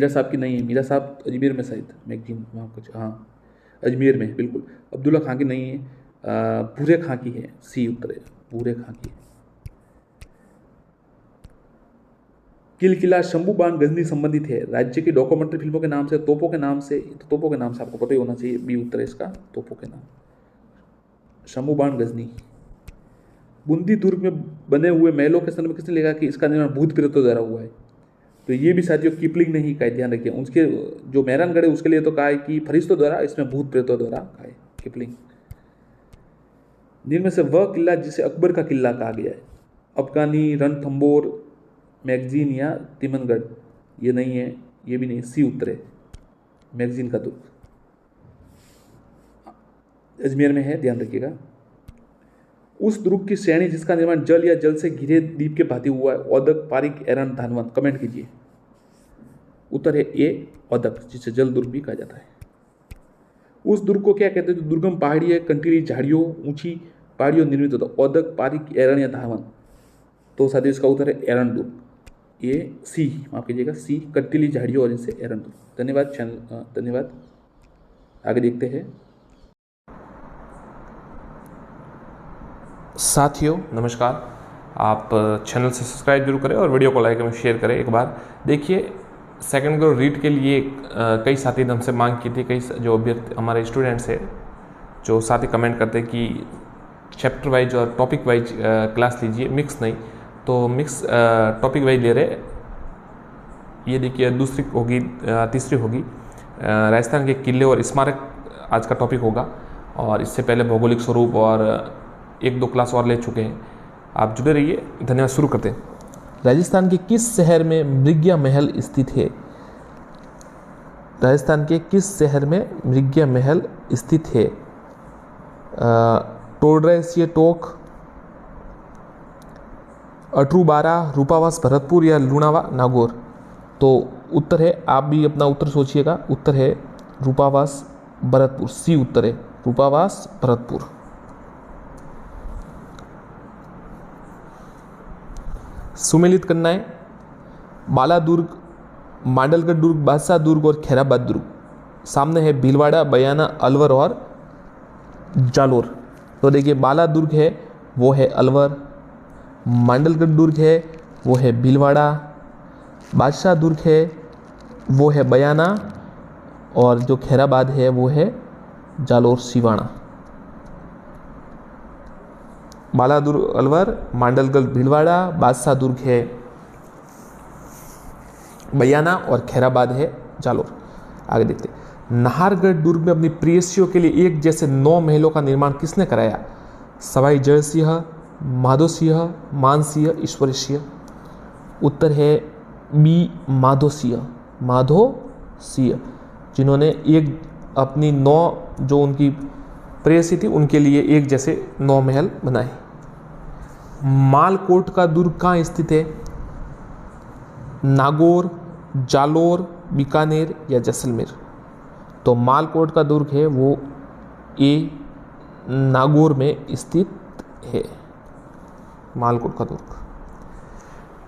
साहब की नहीं है। मीरा साहब अजमेर में शायद, मैगजीन वहाँ कुछ, हाँ अजमेर में बिल्कुल। अब्दुल्ला खां की नहीं है, भूरे खां की है। सी उत्तर है, भूरे खां की है। किल किला, शंभू बाण, गजनी संबंधित है राज्य की डॉक्यूमेंट्री फिल्मों के नाम से, तोपों के नाम से। तो तोपों के नाम से आपको पता ही होना चाहिए, बी उत्तर है इसका, तोपों के नाम। शंभू बाण, गजनी। बूंदी दुर्ग में बने हुए महलों के संदर्भ में किसने लिखा कि इसका निर्माण भूत प्रेतों द्वारा हुआ है? तो ये भी साथियों किपलिंग ने ही कहा, ध्यान रखिए। उसके जो मेहरानगढ़ है उसके लिए तो कहा है कि फरिश्तों द्वारा, इसमें भूत प्रेतों द्वारा कहा है, किपलिंग। जिनमें से वह किला जिसे अकबर का किला कहा गया है, अफगानी, रणथंबोर, मैगजीन या तिमनगढ़, ये नहीं है, ये भी नहीं, सी उत्तर है, मैगजीन का दुर्ग, अजमेर में है, ध्यान रखिएगा। उस दुर्ग की श्रेणी जिसका निर्माण जल या जल से घिरे द्वीप के भांति हुआ है, औदक, पारिक, एरन, धानवंत। कमेंट कीजिए। उत्तर है ए, औदक, जिसे जल दुर्ग भी कहा जाता है। उस दुर्ग को क्या कहते हैं जो दुर्गम पहाड़ी है, कंटीली झाड़ियों, ऊंची पहाड़ियों निर्मित होता है? औदक, पारिक, एरन या धानवंत। तो साथियों इसका उत्तर है एरन दुर्ग, ये सी, माफ कीजिएगा, सी, कंटीली झाड़ियों और इनसे एरन दुर्ग। धन्यवाद धन्यवाद। आगे देखते हैं। साथियों नमस्कार, आप चैनल से सब्सक्राइब जरूर करें और वीडियो को लाइक एवं शेयर करें। एक बार देखिए, सेकंड ग्रेड रीड के लिए कई साथी ने हमसे मांग की थी, कई जो अभ्यर्थी हमारे स्टूडेंट्स हैं जो साथी कमेंट करते हैं कि चैप्टर वाइज और टॉपिक वाइज क्लास लीजिए, मिक्स नहीं। तो मिक्स टॉपिक वाइज ले रहे। ये देखिए दूसरी होगी, तीसरी होगी राजस्थान के किले और स्मारक आज का टॉपिक होगा, और इससे पहले भौगोलिक स्वरूप और एक दो क्लास और ले चुके हैं। आप जुड़े रहिए, धन्यवाद। शुरू करते हैं। राजस्थान के किस शहर में मृग्या महल स्थित है? राजस्थान के किस शहर में मृग्या महल स्थित है? टोडरसिया टोक, अटरूबारा, रूपावास, भरतपुर या लुणावा, नागौर। तो उत्तर है, आप भी अपना उत्तर सोचिएगा, उत्तर है रूपावास, भरतपुर, सी उत्तर है, रूपावास, भरतपुर। सुमेलित करना है। बाला दुर्ग, मांडलगढ़ दुर्ग, बादशाह दुर्ग और खैराबाद दुर्ग। सामने है भीलवाड़ा, बयाना, अलवर और जालोर। तो देखिए बाला दुर्ग है वो है अलवर, मांडलगढ़ दुर्ग है वो है भीलवाड़ा, बादशाह दुर्ग है वो है बयाना, और जो खैराबाद है वो है जालोर, सिवाना। बाला दुर्ग अलवर, मांडलगढ़ भीलवाड़ा, बादशाह दुर्ग है बयाना और खैराबाद है जालोर। आगे देखते हैं। नाहरगढ़ दुर्ग में अपनी प्रेयसियों के लिए एक जैसे 9 महलों का निर्माण किसने कराया? सवाई जय सिंह, माधो सिंह, मान सिंह, ईश्वरी सिंह। उत्तर है बी, माधो सिंह, माधो सिंह, जिन्होंने एक अपनी 9 जो उनकी प्रेयसी थी उनके लिए एक जैसे 9 महल बनाए। मालकोट का दुर्ग कहाँ स्थित है? नागौर, जालोर, बीकानेर या जैसलमेर। तो मालकोट का दुर्ग है वो ए, नागौर में स्थित है, मालकोट का दुर्ग।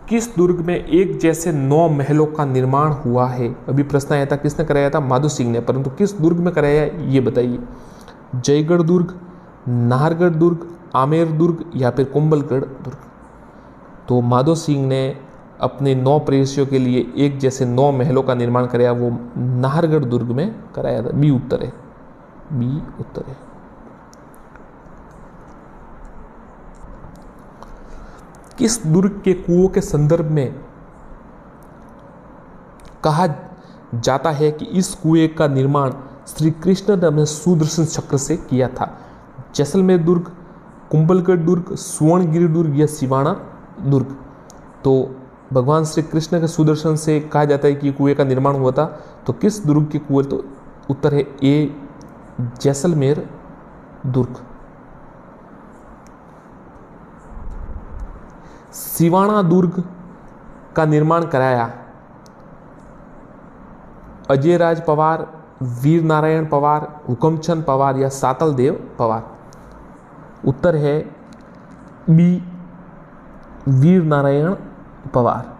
किस दुर्ग में एक जैसे 9 महलों का निर्माण हुआ है? अभी प्रश्न आया था किसने कराया था? माधो सिंह ने, परंतु किस दुर्ग में कराया है ये बताइए। जयगढ़ दुर्ग, नाहरगढ़ दुर्ग, आमेर दुर्ग या फिर कुंभलगढ़ दुर्ग। तो माधो सिंह ने अपने 9 प्रेयसियों के लिए एक जैसे 9 महलों का निर्माण कराया, वो नाहरगढ़ दुर्ग में कराया था। बी उत्तर है, बी उत्तर है। किस दुर्ग के कुओं के संदर्भ में कहा जाता है कि इस कुएं का निर्माण श्री कृष्ण ने अपने सुदर्शन चक्र से किया था? जैसलमेर दुर्ग, कुंभलगढ़ दुर्ग, सुवर्णगिरी दुर्ग या सिवाना दुर्ग। तो भगवान श्री कृष्ण के सुदर्शन से कहा जाता है कि कुएं का निर्माण हुआ था। तो किस दुर्ग के कुएं? तो उत्तर है ए, जैसलमेर दुर्ग। सिवाना दुर्ग का निर्माण कराया अजय राज पवार, वीर नारायण पवार, हुकमचंद पवार या सातल देव पवार? उत्तर है बी, वीर नारायण पवार।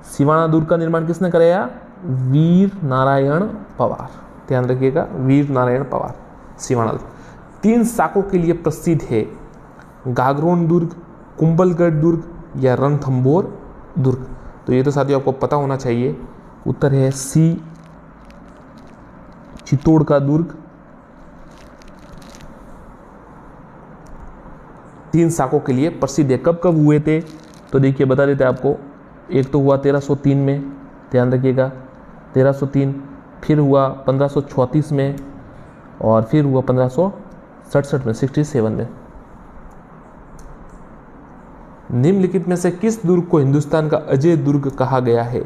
सिवाना दुर्ग का निर्माण किसने कराया? वीर नारायण पवार। ध्यान रखिएगा, वीर नारायण पवार, सिवाना दुर्ग। 3 साकों के लिए प्रसिद्ध है, गागरोन दुर्ग, कुंभलगढ़ दुर्ग या रणथंभौर दुर्ग? तो ये तो साथियों आपको पता होना चाहिए। उत्तर है सी, चित्तौड़ का दुर्ग। 3 साकों के लिए प्रसिद्ध है। कब कब हुए थे? तो देखिए बता देते हैं आपको। एक तो हुआ 1303 में, ध्यान रखिएगा 1303, फिर हुआ 1534 में और फिर हुआ 1567 में, 67 में। निम्नलिखित में से किस दुर्ग को हिंदुस्तान का अजय दुर्ग कहा गया है?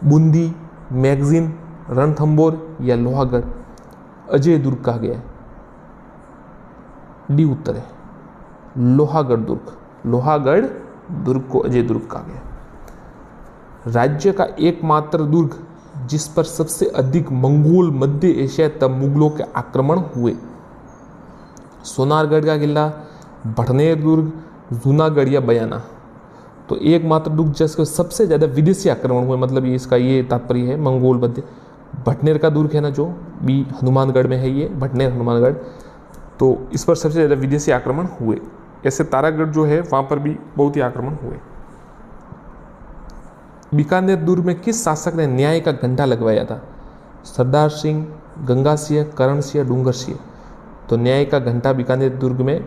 बूंदी, मैगजीन, रणथंभौर या लोहागढ़? अजय दुर्ग कहा गया है, डी उत्तर है लोहागढ़ दुर्ग। लोहागढ़ दुर्ग को अजय दुर्ग कहा गया। राज्य का एकमात्र दुर्ग जिस पर सबसे अधिक मंगोल मध्य एशिया तब मुगलों के आक्रमण हुए? सोनारगढ़ का किला, भटनेर दुर्ग, जूनागढ़ या बयाना? तो एकमात्र दुर्ग जिसके सबसे ज़्यादा विदेशी आक्रमण हुए, मतलब ये इसका ये तात्पर्य है मंगोल मध्य। भटनेर का दुर्ग है ना, जो बी हनुमानगढ़ में है, ये भटनेर हनुमानगढ़, तो इस पर सबसे ज़्यादा विदेशी आक्रमण हुए। ऐसे तारागढ़ जो है वहाँ पर भी बहुत ही आक्रमण हुए। बीकानेर दुर्ग में किस शासक ने न्याय का घंटा लगवाया था? सरदार सिंह, गंगा सिंह, करण सिंह, डूंगर सिंह? तो न्याय का घंटा बीकानेर दुर्ग में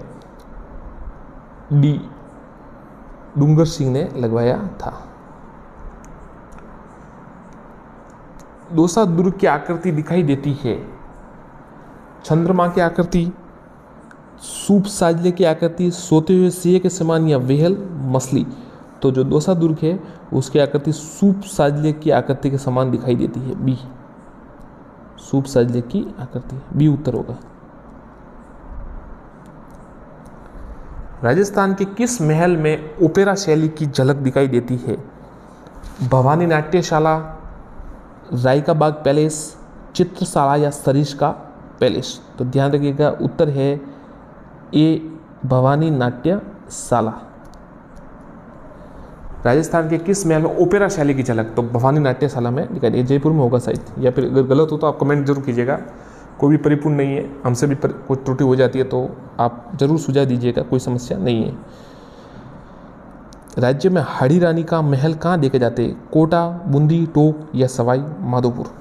डी, डूंगर सिंह ने लगवाया था। दौसा दुर्ग की आकृति दिखाई देती है चंद्रमा की आकृति, सूप साजले की आकृति, सोते हुए सिंह के समान या वेहल मछली? तो जो दौसा दुर्ग है उसकी आकृति सूप साजले की आकृति के समान दिखाई देती है, बी, सूप साजले की आकृति, बी उत्तर होगा। राजस्थान के किस महल में ओपेरा शैली की झलक दिखाई देती है? भवानी नाट्यशाला, राय का बाग पैलेस, चित्रशाला या सरिस्का पैलेस? तो ध्यान रखिएगा उत्तर है ए, भवानी नाट्यशाला। राजस्थान के किस महल में ओपेरा शैली की झलक? तो भवानी नाट्यशाला में दिखाई दी। जयपुर में होगा शायद, या फिर अगर गलत हो तो आप कमेंट जरूर कीजिएगा। कोई भी परिपूर्ण नहीं है, हमसे भी कोई त्रुटि हो जाती है तो आप जरूर सुझाव दीजिएगा, कोई समस्या नहीं है। राज्य में हाड़ी रानी का महल कहाँ देखे जाते हैं? कोटा, बूंदी, टोंक या सवाई माधोपुर?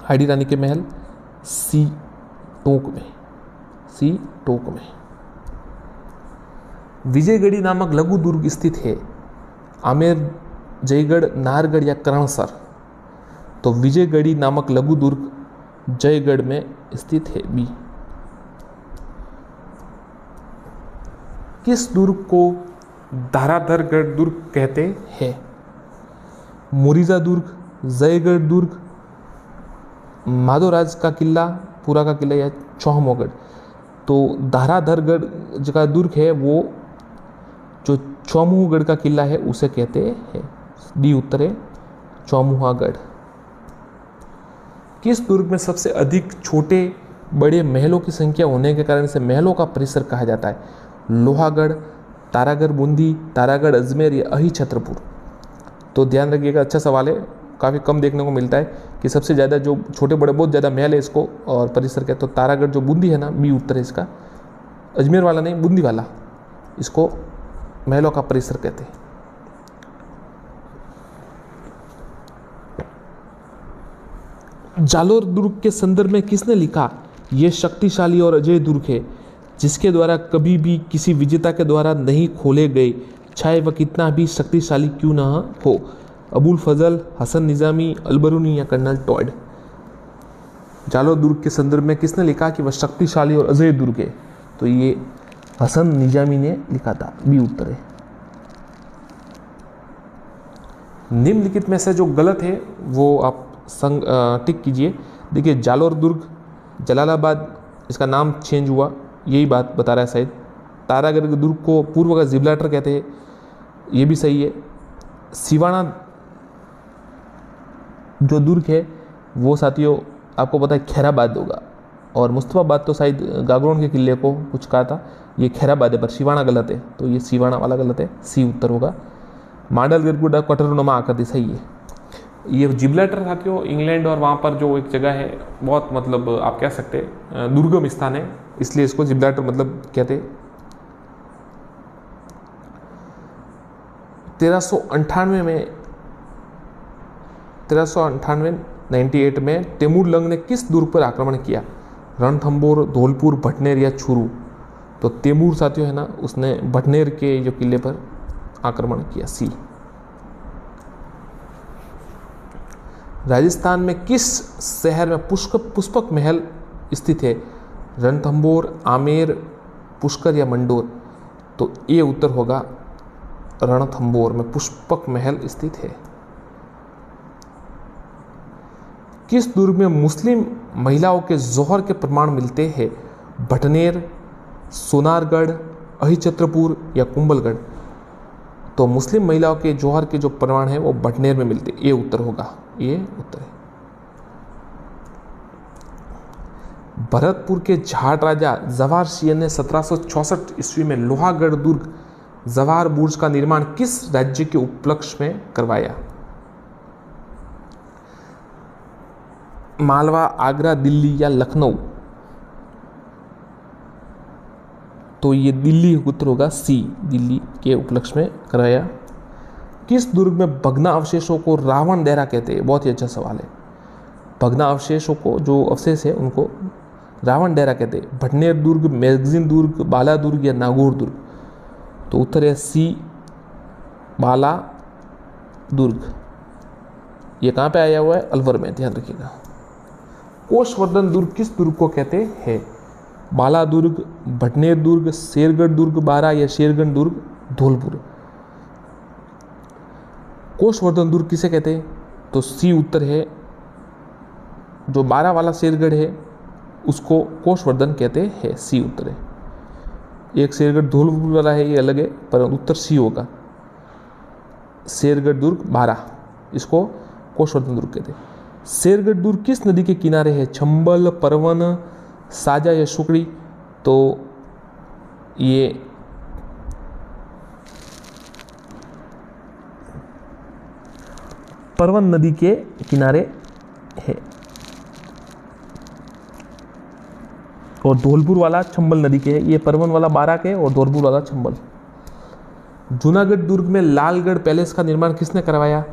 हाड़ी रानी के महल सी, टोंक में, सी, टोंक में। विजयगढ़ी नामक लघु दुर्ग स्थित है आमेर, जयगढ़, नाहरगढ़ या करणसर? तो विजयगढ़ी नामक लघु दुर्ग जयगढ़ में स्थित है, बी। किस दुर्ग को धाराधरगढ़ दुर्ग कहते हैं? मुरीजा दुर्ग, जयगढ़ दुर्ग, माधोराज का किला, पूरा का किला या चौहमोगढ़? तो धाराधरगढ़ का दुर्ग है वो जो चौमुहगढ़ का किला है उसे कहते हैं, डी उत्तर है चौमुहागढ़। किस दुर्ग में सबसे अधिक छोटे बड़े महलों की संख्या होने के कारण इसे महलों का परिसर कहा जाता है? लोहागढ़, तारागढ़ बूंदी, तारागढ़ अजमेर या अही छतरपुर? तो ध्यान रखिएगा, अच्छा सवाल है, काफ़ी कम देखने को मिलता है कि सबसे ज़्यादा जो छोटे बड़े बहुत ज़्यादा महल है इसको और परिसर कहते। तो तारागढ़ जो बूंदी है ना, बी उत्तर है इसका, अजमेर वाला नहीं बूंदी वाला, इसको महलों का परिसर कहते हैं। जालोर दुर्ग के संदर्भ में किसने लिखा? यह शक्तिशाली और अजय दुर्ग है जिसके द्वारा कभी भी किसी विजेता के द्वारा नहीं खोले गए, चाहे वह कितना भी शक्तिशाली क्यों न हो। अबुल फजल, हसन निजामी, अलबरूनी या कर्नल टॉयड? जालोर दुर्ग के संदर्भ में किसने लिखा कि वह शक्तिशाली और अजय दुर्ग है? तो ये हसन निजामी ने लिखा था, बी उत्तर है। निम्नलिखित में से जो गलत है वो आप टिक कीजिए। देखिए जालोर दुर्ग जलालाबाद, इसका नाम चेंज हुआ, यही बात बता रहा है शायद। तारागढ़ दुर्ग को पूर्व का जिब्राल्टर कहते हैं, ये भी सही है। सिवाना जो दुर्ग है वो साथियों आपको पता है खैराबाद होगा, और मुस्तफाबाद तो शायद गागरोन के किले को कुछ कहा था, ये खैराबाद है, पर सिवाना गलत है, तो ये सिवाना वाला गलत है, सी उत्तर होगा। मांडल गिरगुडा कटरनुमा आकृति सही है। ये जिब्राल्टर साथियों इंग्लैंड और वहाँ पर जो एक जगह है, बहुत मतलब आप कह सकते हैं दुर्गम स्थान है, इसलिए इसको जिब्राल्टर मतलब कहते हैं। 1398 में तैमूरलंग ने किस दुर्ग पर आक्रमण किया? रणथंबोर, धौलपुर, भटनेर या चूरू? तो तैमूर साथियों है ना, उसने भटनेर के जो किले पर आक्रमण किया, सी। राजस्थान में किस शहर में पुष्पक महल स्थित है? रणथंबोर, आमेर, पुष्कर या मंडोर? तो ये उत्तर होगा रणथंबोर में पुष्पक महल स्थित है। किस दुर्ग में मुस्लिम महिलाओं के जौहर के प्रमाण मिलते हैं? भटनेर, सोनारगढ़, अहिछत्रपुर या कुंभलगढ़? तो मुस्लिम महिलाओं के जौहर के जो प्रमाण है वो भटनेर में मिलते, ये उत्तर होगा, ये उत्तर है। भरतपुर के जाट राजा जवाहर सिंह ने 1764 ईस्वी में लोहागढ़ दुर्ग जवाहर बुर्ज का निर्माण किस राज्य के उपलक्ष्य में करवाया? मालवा, आगरा, दिल्ली या लखनऊ? तो ये दिल्ली उत्तर होगा, सी, दिल्ली के उपलक्ष्य में कराया। किस दुर्ग में भग्ना अवशेषों को रावण डेरा कहते हैं? बहुत ही अच्छा सवाल है। भग्ना अवशेषों को, जो अवशेष है उनको रावण डेरा कहते हैं। भटनेर दुर्ग, मैगजीन दुर्ग, बाला दुर्ग या नागौर दुर्ग? तो उत्तर है सी, बाला दुर्ग। ये कहाँ पे आया हुआ है? अलवर में, ध्यान रखिएगा। कोषवर्धन दुर्ग किस दुर्ग को कहते हैं? बाला दुर्ग, भटनेर दुर्ग, शेरगढ़ दुर्ग बारा या शेरगढ़ दुर्ग धौलपुर? कोषवर्धन दुर्ग किसे कहते हैं? तो सी उत्तर है, जो बारा वाला शेरगढ़ है उसको कोषवर्धन कहते हैं, सी उत्तर है। एक शेरगढ़ धौलपुर वाला है, ये अलग है, पर उत्तर सी होगा। शेरगढ़ दुर्ग बारा, इसको कोषवर्धन दुर्ग कहते हैं। शेरगढ़ दुर्ग किस नदी के किनारे है? चंबल, परवन, साजा या शुकड़ी? तो ये परवन नदी के किनारे है, और धौलपुर वाला चंबल नदी के है। ये परवन वाला बारा के और धौलपुर वाला चंबल। जूनागढ़ दुर्ग में लालगढ़ पैलेस का निर्माण किसने करवाया?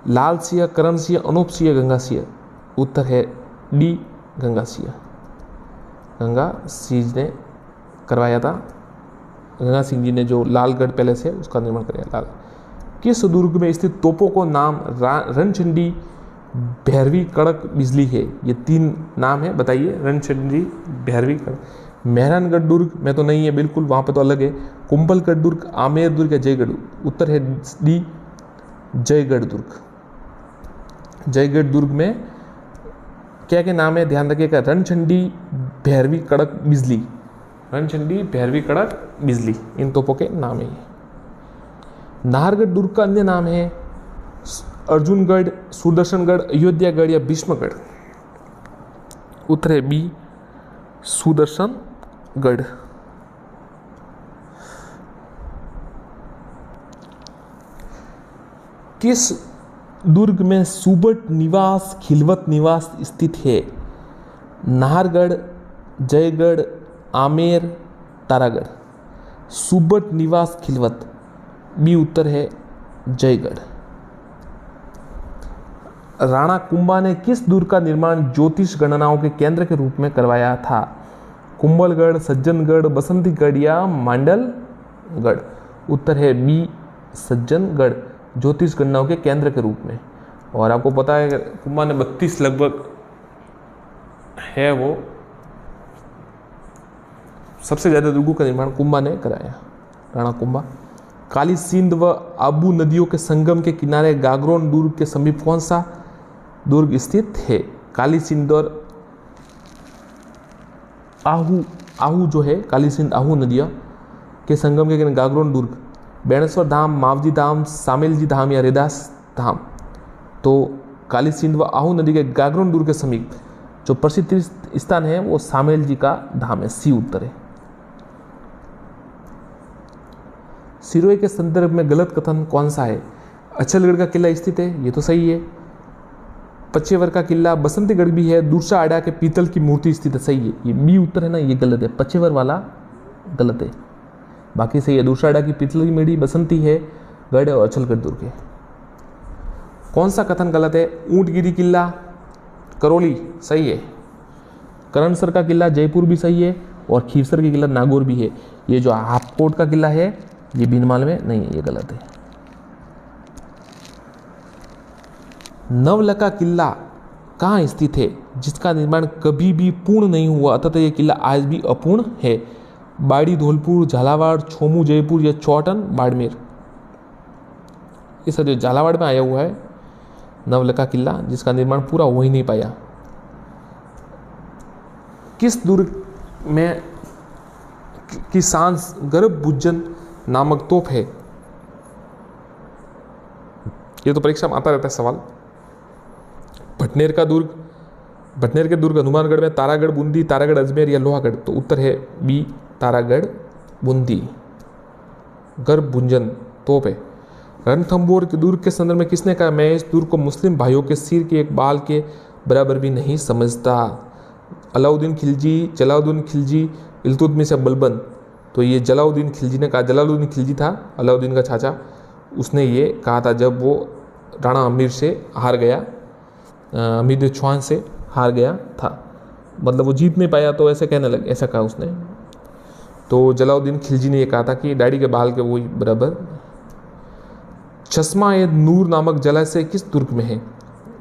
लाल सिंह, करण सिंह, अनूप सिंह, गंगा सिंह? उत्तर है डी, गंगा सिंह। गंगा सिंह ने करवाया था। गंगा सिंह जी ने जो लालगढ़ पैलेस है उसका निर्माण कराया। किस दुर्ग में स्थित तोपों को नाम रणचंडी, भैरवी, कड़क, बिजली है? ये तीन नाम है, बताइए। रणचंडी, भैरवी, कड़क। मेहरानगढ़ दुर्ग में तो नहीं है बिल्कुल, वहाँ पे तो अलग है। कुंभलगढ़ दुर्ग, आमेर दुर्ग या जयगढ़? उत्तर है डी, जयगढ़ दुर्ग। जयगढ़ दुर्ग में क्या क्या नाम है, ध्यान रखिएगा। रणचंडी, भैरवी, कड़क, बिजली। रणचंडी, भैरवी, कड़क, बिजली, इन तोपों के नाम है। नाहरगढ़ दुर्ग का अन्य नाम है अर्जुनगढ़, सुदर्शनगढ़, अयोध्यागढ़ या भीष्मगढ़? उत्तर है बी, सुदर्शनगढ़। किस दुर्ग में सुबट निवास, खिलवत निवास स्थित है? नाहरगढ़, जयगढ़, आमेर, तारागढ़? सुबट निवास, खिलवत, बी उत्तर है जयगढ़। राणा कुंभा ने किस दुर्ग का निर्माण ज्योतिष गणनाओं के केंद्र के रूप में करवाया था? कुंभलगढ़, सज्जनगढ़, बसंतीगढ़ या मांडलगढ़? उत्तर है बी, सज्जनगढ़, ज्योतिष गणनाओं के केंद्र के रूप में। और आपको पता है कुंभा ने 32 लगभग है, वो सबसे ज्यादा दुर्गों का निर्माण कुंभा ने कराया, राणा कुंभा। काली सिंध व आबू नदियों के संगम के किनारे गागरोन दुर्ग के समीप कौन सा दुर्ग स्थित है? काली सिंध और आहू जो है, काली सिंध आहू नदियाँ के संगम के किनारे गागरोन दुर्ग। बेणेश्वर धाम, मावजी धाम, सामेल जी धाम या रेदास धाम? तो काली सिंध व आहू नदी के गागरोन दुर्ग के समीप जो प्रसिद्ध तीर्थ स्थान है वो सामेल जी का धाम है, सी उत्तर है। सिरोही के संदर्भ में गलत कथन कौन सा है? अचलगढ़ का किला स्थित है, ये तो सही है। पचेवर का किला बसंतीगढ़ भी है। दूसरा आड़ा के पीतल की मूर्ति स्थित है, सही है। ये बी उत्तर है ना, ये गलत है, पचेवर वाला गलत है, बाकी सही है। दूसरा आड़ा की पीतल की मेढ़ी बसंती है, गढ़ और अचलगढ़ दुर्ग है। कौन सा कथन गलत है? ऊंटगिरी किला करौली, सही है। करणसर का किला जयपुर भी सही है और खीरसर की किला नागौर भी है। ये जो हापकोट का किला है ये बीनमाल में नहीं है, ये गलत है। नवलखा किला कहाँ स्थित है जिसका निर्माण कभी भी पूर्ण नहीं हुआ अतः यह किला आज भी अपूर्ण है? बाड़ी धौलपुर, झालावाड़, छोमू जयपुर या चौटन बाड़मेर? ये सर झालावाड़ में आया हुआ है नवलखा किला, जिसका निर्माण पूरा हो ही नहीं पाया। किस दुर्ग में की सांस गर्भभुजन नामक तोप है? ये तो परीक्षा में आता रहता है सवाल। भटनेर का दुर्ग, भटनेर के दुर्ग हनुमानगढ़ में तारागढ़, बूंदी, तारागढ़ अजमेर या लोहागढ़? तो उत्तर है बी तारागढ़ बूंदी। गर्भभुजन तोप है। रणथंभौर के दुर्ग के संदर्भ में किसने कहा मैं इस दुर्ग को मुस्लिम भाइयों के सिर के एक बाल के बराबर भी नहीं समझता? अलाउद्दीन खिलजी, जलालुद्दीन खिलजी, इल्तुतमिश या बलबन? तो ये जलालुद्दीन खिलजी ने कहा। जलालुद्दीन खिलजी था अलाउद्दीन का चाचा, उसने ये कहा था जब वो राणा अमीर से हार गया, अमीर चौहान से हार गया था, मतलब वो जीत नहीं पाया तो ऐसे कहने लगे, ऐसा कहा उसने। तो जलालुद्दीन खिलजी ने ये कहा था कि डैडी के बाल के वही बराबर। चश्मा ए नूर नामक जलाशय किस दुर्ग में है?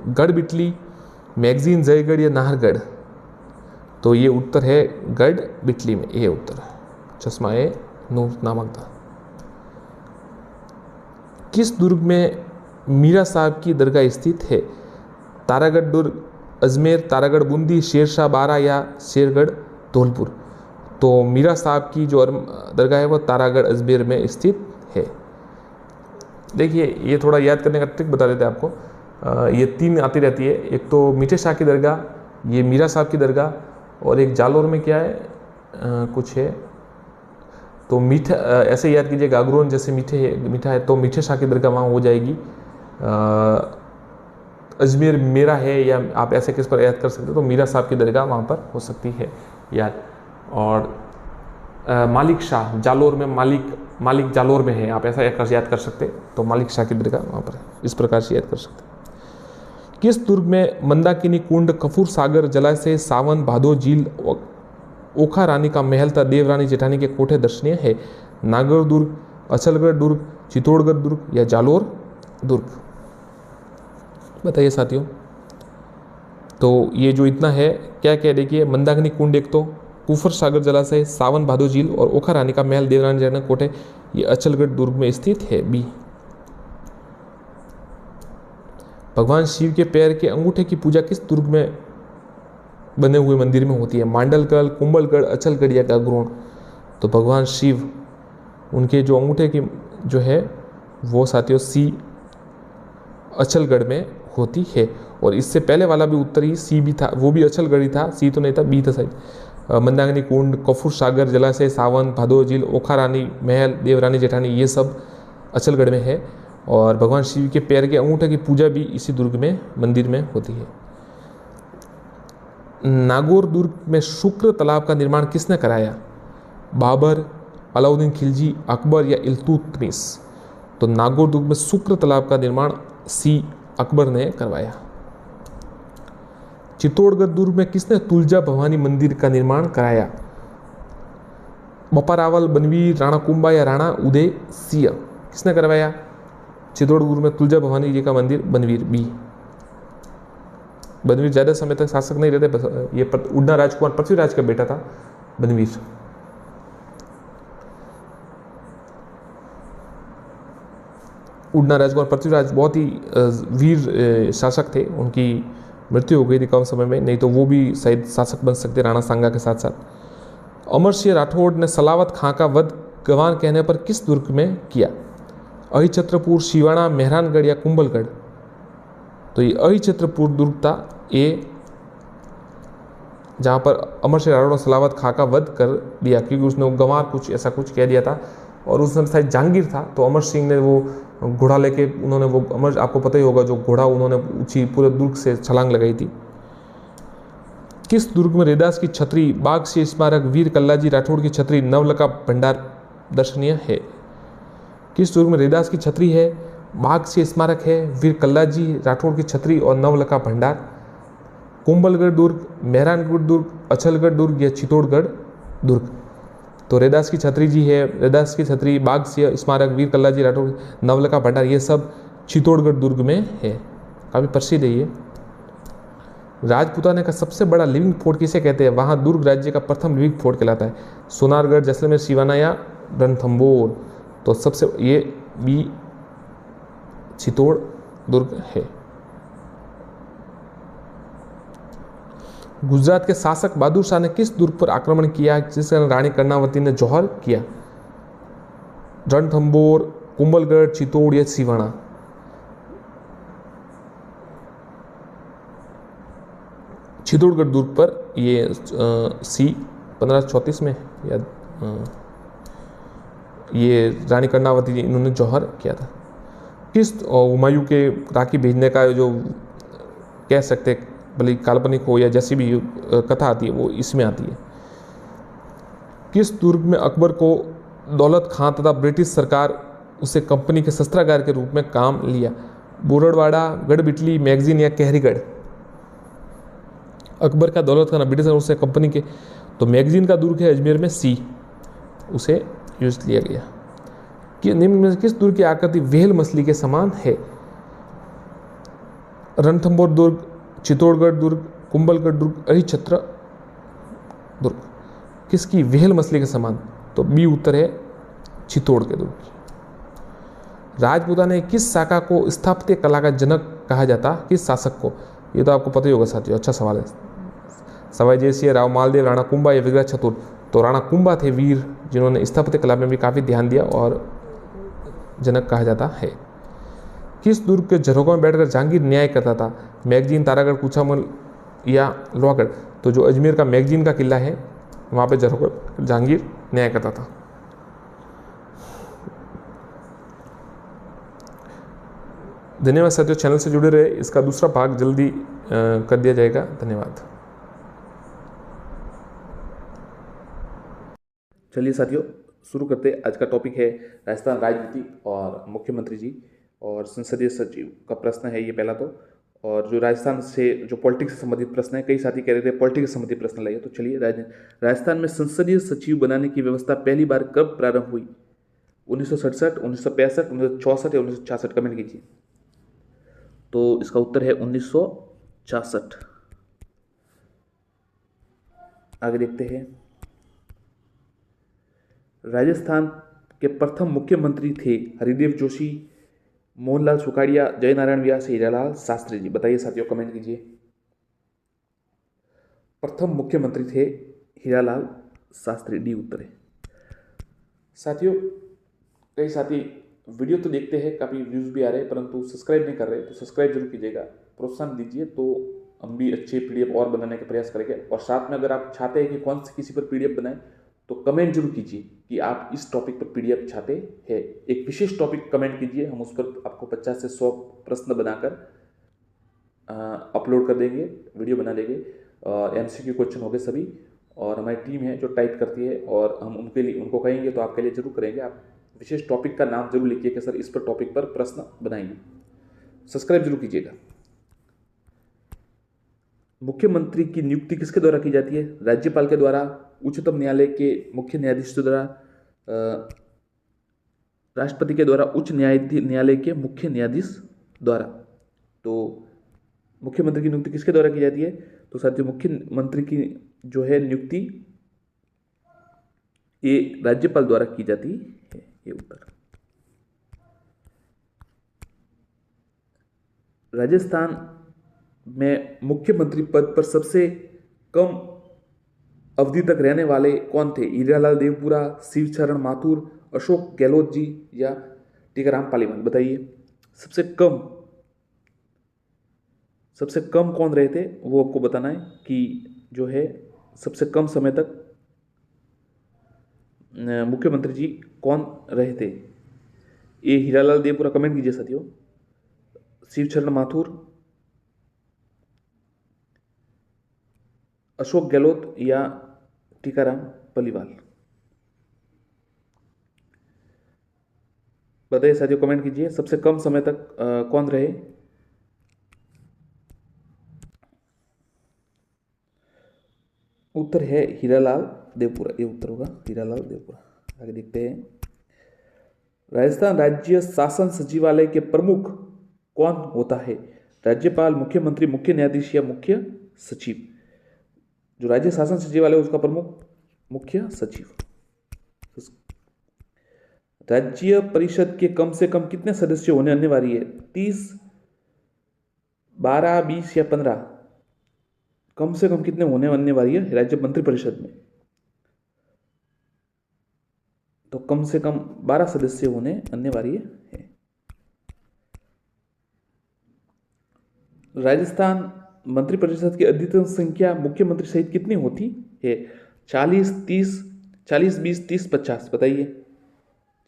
गढ़ बिटली, मैगजीन, जयगढ़ या नाहरगढ़? तो ये उत्तर है गढ़ बिटली में, ये उत्तर है। चश्मा ए नूर नामक था। किस दुर्ग में मीरा साहब की दरगाह स्थित है? तारागढ़ दुर्ग, अजमेर, तारागढ़ बूंदी, शेरशाह बारा या शेरगढ़ धौलपुर? तो मीरा साहब की जो दरगाह है वो तारागढ़ अजमेर में स्थित है। देखिए ये थोड़ा याद करने का ट्रिक बता देते हैं आपको। ये तीन आती रहती है, एक तो मीठे शाह की दरगाह, ये मीरा साहब की दरगाह, और एक जालौर में क्या है कुछ है, तो मीठा ऐसे याद कीजिए, गागरोन जैसे मीठा है तो मीठे शाह की दरगाह वहाँ हो जाएगी। अजमेर मेरा है, या आप ऐसे किस पर याद कर सकते हो तो मीरा साहब की दरगाह वहाँ पर हो सकती है याद। और मालिक शाह जालौर में, मालिक जालौर में है, आप ऐसा याद कर सकते तो मालिक शाह की दरगाह वहाँ पर है, इस प्रकार से याद कर सकते। किस दुर्ग में मंदाकिनी कुंड, कपूर सागर जलाशय, सावन भादो झील, ओखा रानी का महल तथा देवरानी जेठानी के कोठे दर्शनीय है? नागौर दुर्ग, अचलगढ़ दुर्ग, चित्तौड़गढ़ दुर्ग या जालौर दुर्ग? बताइए साथियों। तो ये जो इतना है क्या क्या देखिए, मंदाकिनी कुंड एक तो, कुफर सागर जलाशय, सावन भादो झील और ओखा रानी का महल देवरानी जेठानी के कोठे, ये अचलगढ़ दुर्ग में स्थित है, बी। भगवान शिव के पैर के अंगूठे की पूजा किस दुर्ग में बने हुए मंदिर में होती है? मांडलगढ़, कुंभलगढ़, अचलगढ़ या गागरोन? तो भगवान शिव उनके जो अंगूठे की जो है वो साथियों सी अचलगढ़ में होती है। और इससे पहले वाला भी उत्तर ही सी भी था, वो भी अचलगढ़ ही था, सी तो नहीं था, बी था शायद। मंदाकिनी कुंड, कपूर सागर जलाशय, सावन भादो झील, ओखा रानी महल, देवरानी जेठानी, ये सब अचलगढ़ में है। और भगवान शिव के पैर के अंगूठे की पूजा भी इसी दुर्ग में मंदिर में होती है। नागौर दुर्ग में शुक्र तालाब का निर्माण किसने कराया? बाबर, अलाउद्दीन खिलजी, अकबर या इल्तुतमिश? तो नागौर दुर्ग में शुक्र तालाब का निर्माण सी अकबर ने करवाया। चित्तौड़गढ़ दुर्ग में किसने तुलजा भवानी मंदिर का निर्माण कराया? बप्पा रावल, बनवीर, राणा कुंभा या राणा उदय सिंह? किसने करवाया चित्तौड़गढ़ में तुलजा भवानी जी का मंदिर? बनवीर, बी। बनवीर ज़्यादा समय तक शासक नहीं रहते, ये उड़ना राजकुमार पृथ्वीराज का बेटा था बनवीर। उड़ना राजकुमार पृथ्वीराज बहुत ही वीर शासक थे, उनकी मृत्यु हो गई थी कम समय में, नहीं तो वो भी शायद शासक बन सकते राणा सांगा के साथ साथ। अमर सिंह राठौड़ ने सलावत खां का वध गंवार कहने पर किस दुर्ग में किया? अहिछत्रपुर, शिवाणा, मेहरानगढ़ या कुंभलगढ़? तो ये अहिछत्रपुर दुर्ग था, ये जहाँ पर अमर सिंह राठौड़ ने सलावत खां का वध कर दिया, क्योंकि उसने वो गंवार कुछ ऐसा कुछ कह दिया था, और उस समय शायद जहांगीर था, तो अमर सिंह ने वो घोड़ा लेके उन्होंने वो अमर, आपको पता ही होगा, जो घोड़ा उन्होंने ऊंची पूरे दुर्ग से छलांग लगाई थी। किस दुर्ग में रैदास की छतरी, बाघ सिंह स्मारक, वीर कल्लाजी राठौड़ की छतरी, नवलखा भंडार दर्शनीय है? किस दुर्ग में रैदास की छतरी है, बाघ सिंह स्मारक है, वीर कल्लाजी राठौड़ की छतरी और नवलखा भंडार? कुंभलगढ़ दुर्ग, मेहरानगढ़ दुर्ग, अछलगढ़ दुर्ग या चित्तौड़गढ़ दुर्ग? तो रैदास की छतरी जी है, रैदास की छतरी, बाघ सिंह स्मारक, वीर कल्लाजी राठौड़, नवलखा भंडार, ये सब चित्तौड़गढ़ दुर्ग में है। काफ़ी प्रसिद्ध है ये। राजपूताना का सबसे बड़ा लिविंग फोर्ट किसे कहते हैं? वहाँ दुर्ग राज्य का प्रथम लिविंग फोर्ट कहलाता है। सोनारगढ़, जैसलमेर, सिवाना या रणथंबोर? तो सबसे ये बी चित्तौड़ दुर्ग है। गुजरात के शासक बहादुर शाह ने किस दुर्ग पर आक्रमण किया जिस कारण रानी कर्णावती ने जौहर किया? रणथंबोर, कुंभलगढ़, चित्तौड़ या सिवाना? चित्तौड़गढ़ दुर्ग पर ये सी 1534 में या ये रानी कर्णावती जी इन्होंने जौहर किया था। किस हुमायूं के राखी भेजने का जो कह सकते हैं, भले काल्पनिक हो या जैसी भी कथा आती है वो इसमें आती है। किस दुर्ग में अकबर को दौलत खां तथा ब्रिटिश सरकार उसे कंपनी के शस्त्रागार के रूप में काम लिया? बोरड़वाड़ा, गढ़बिटली, मैगजीन या कहरीगढ़? अकबर का दौलत खाना ब्रिटिश उसे कंपनी के, तो मैगजीन का दुर्ग है अजमेर में, सी उसे यूज लिया गया। कि निम्न में किस दुर्ग की आकृति व्हेल मछली के समान है? रणथंबोर दुर्ग, चित्तौड़गढ़ दुर्ग, कुंभलगढ़ दुर्ग, अहिछत्र दुर्ग? किसकी व्हेल मछली के समान? तो बी उत्तर है चित्तौड़ के दुर्ग की। राजपूताना ने किस शाखा को स्थापत्य कला का जनक कहा जाता? किस शासक को? ये तो आपको पता ही होगा साथियों, अच्छा सवाल है। सवाई जयसिंह, राव मालदेव, राणा कुंभा या विग्रह चतुर? तो राणा कुंभा थे वीर, जिन्होंने स्थापत्य कला में भी काफ़ी ध्यान दिया और जनक कहा जाता है। किस दुर्ग के झरोखों में बैठकर जहांगीर न्याय करता था? मैगजीन, तारागढ़, कुचामल या लोहागढ़? तो जो अजमेर का मैगजीन का किला है वहाँ पे झरोखों जहांगीर न्याय करता था। धन्यवाद साथियों, चैनल से जुड़े रहे। इसका दूसरा भाग जल्दी कर दिया जाएगा। धन्यवाद। चलिए साथियों शुरू करते हैं। आज का टॉपिक है राजस्थान राजनीति और मुख्यमंत्री जी और संसदीय सचिव का प्रश्न है ये पहला तो। और जो राजस्थान से जो पॉलिटिक्स से संबंधित प्रश्न है, कई साथी कह रहे थे पॉलिटिक्स से संबंधित प्रश्न लाइए, तो चलिए राजस्थान में संसदीय सचिव बनाने की व्यवस्था पहली बार कब प्रारंभ हुई? 1967, 1965, 1964 या 1966? कमेंट कीजिए। तो इसका उत्तर है 1966। आगे देखते हैं। राजस्थान के प्रथम मुख्यमंत्री थे हरिदेव जोशी, मोहनलाल सुखाड़िया, जयनारायण व्यास, हीरालाल शास्त्री जी? बताइए साथियों, कमेंट कीजिए। प्रथम मुख्यमंत्री थे हीरालाल शास्त्री, डी उत्तर है। साथियों कई साथी वीडियो तो देखते हैं, काफ़ी व्यूज़ भी आ रहे हैं, परंतु सब्सक्राइब नहीं कर रहे, तो सब्सक्राइब जरूर कीजिएगा, प्रोत्साहन दीजिए, तो हम भी अच्छे पीडीएफ और बनाने का प्रयास करेंगे। और साथ में अगर आप चाहते हैं कि कौन से किसी पर पीडीएफ बनाएं, तो कमेंट जरूर कीजिए कि आप इस टॉपिक पर पीडीएफ चाहते हैं। एक विशेष टॉपिक कमेंट कीजिए, हम उस पर आपको 50 से 100 प्रश्न बनाकर अपलोड कर देंगे, वीडियो बना देंगे। एमसीक्यू क्वेश्चन होंगे सभी, और हमारी टीम है जो टाइप करती है, और हम उनके लिए उनको कहेंगे तो आपके लिए जरूर करेंगे। आप विशेष टॉपिक का नाम जरूर लिखिए कि सर इस पर टॉपिक पर प्रश्न बनाइए। सब्सक्राइब जरूर कीजिएगा। मुख्यमंत्री की नियुक्ति किसके द्वारा की जाती है? राज्यपाल के द्वारा, उच्चतम न्यायालय के मुख्य न्यायाधीश के द्वारा, राष्ट्रपति के द्वारा, उच्च न्यायालय के मुख्य न्यायाधीश द्वारा? तो मुख्यमंत्री की नियुक्ति किसके द्वारा की जाती है? तो साथियों मुख्यमंत्री की जो है नियुक्ति ये राज्यपाल द्वारा की जाती है, ये उत्तर। राजस्थान में मुख्यमंत्री पद पर सबसे कम अवधि तक रहने वाले कौन थे? हीरालाल देवपुरा, शिवचरण माथुर, अशोक गहलोत जी या टीकाराम पालीवाल? बताइए। सबसे कम सबसे कम कौन रहे थे वो आपको बताना है कि जो है सबसे कम समय तक मुख्यमंत्री जी कौन रहे थे। ए हीरालाल देवपुरा, कमेंट कीजिए साथियों। शिवचरण माथुर, अशोक गहलोत या टीकाराम पलीवाल। बताइए साथियों, कमेंट कीजिए सबसे कम समय तक कौन रहे। उत्तर है हीरालाल देवपुरा, ये उत्तर होगा हीरालाल देवपुरा। आगे देखते हैं। राजस्थान राज्य शासन सचिवालय के प्रमुख कौन होता है? राज्यपाल, मुख्यमंत्री, मुख्य न्यायाधीश या मुख्य सचिव। जो राज्य शासन सचिवालय उसका प्रमुख मुख्य सचिव। राज्य परिषद के कम से कम कितने सदस्य होने अनिवार्य है? 30, 12, 20 या 15? कम से कम कितने होने अनिवार्य है राज्य मंत्रिपरिषद में? तो कम से कम 12 सदस्य होने अनिवार्य है। राजस्थान मंत्रिपरिषद की अधिकतम संख्या मुख्यमंत्री सहित कितनी होती है? 40, 30, 40, 20, 30, 50। बताइए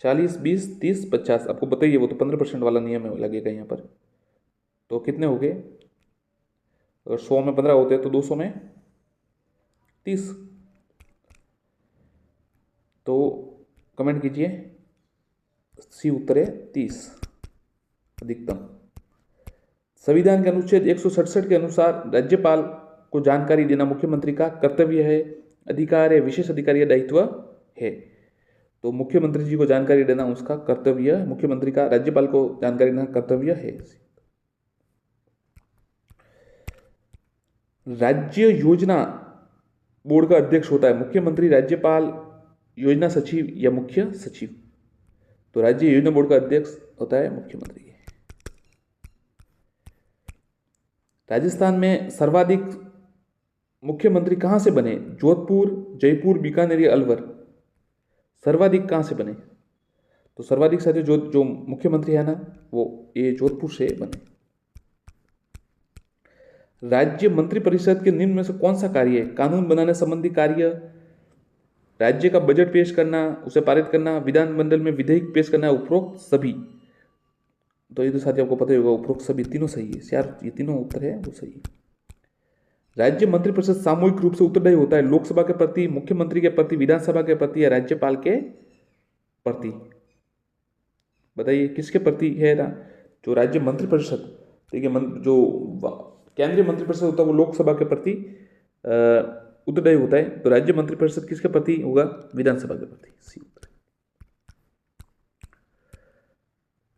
40, 20, 30, 50 आपको बताइए। वो तो 15% वाला नियम है लगेगा यहाँ पर। तो कितने हो गए? अगर 100 में 15 होते हैं तो 200 में 30। तो कमेंट कीजिए, सी उत्तर है 30 अधिकतम। संविधान के अनुच्छेद 167 के अनुसार राज्यपाल को जानकारी देना मुख्यमंत्री का कर्तव्य है, अधिकार है, विशेष अधिकार या दायित्व है? तो मुख्यमंत्री जी को जानकारी देना उसका कर्तव्य, मुख्यमंत्री का राज्यपाल को जानकारी देना कर्तव्य है। राज्य योजना बोर्ड का अध्यक्ष होता है मुख्यमंत्री, राज्यपाल, योजना सचिव या मुख्य सचिव? तो राज्य योजना बोर्ड का अध्यक्ष होता है मुख्यमंत्री। राजस्थान में सर्वाधिक मुख्यमंत्री कहां से बने? जोधपुर, जयपुर, बीकानेर या अलवर? सर्वाधिक कहां से बने? तो सर्वाधिक साथियों जो मुख्यमंत्री है ना वो ये जोधपुर से बने। राज्य मंत्रिपरिषद के निम्न में से कौन सा कार्य है? कानून बनाने संबंधी कार्य, राज्य का बजट पेश करना, उसे पारित करना, विधानमंडल में विधेयक पेश करना, उपरोक्त सभी? तो ये तो साथियों आपको पता ही होगा, उपरोक्त सभी तीनों सही है यार, ये तीनों उत्तर है वो सही है। राज्य मंत्रिपरिषद सामूहिक रूप से उत्तरदायी होता है लोकसभा के प्रति, मुख्यमंत्री के प्रति, विधानसभा के प्रति या राज्यपाल के प्रति? बताइए किसके प्रति है ना? जो राज्य मंत्रिपरिषद, ठीक है, जो केंद्रीय मंत्रिपरिषद होता है वो लोकसभा के प्रति उत्तरदायी होता है। तो राज्य मंत्रिपरिषद किसके प्रति होगा? विधानसभा के प्रति। सी उत्तर।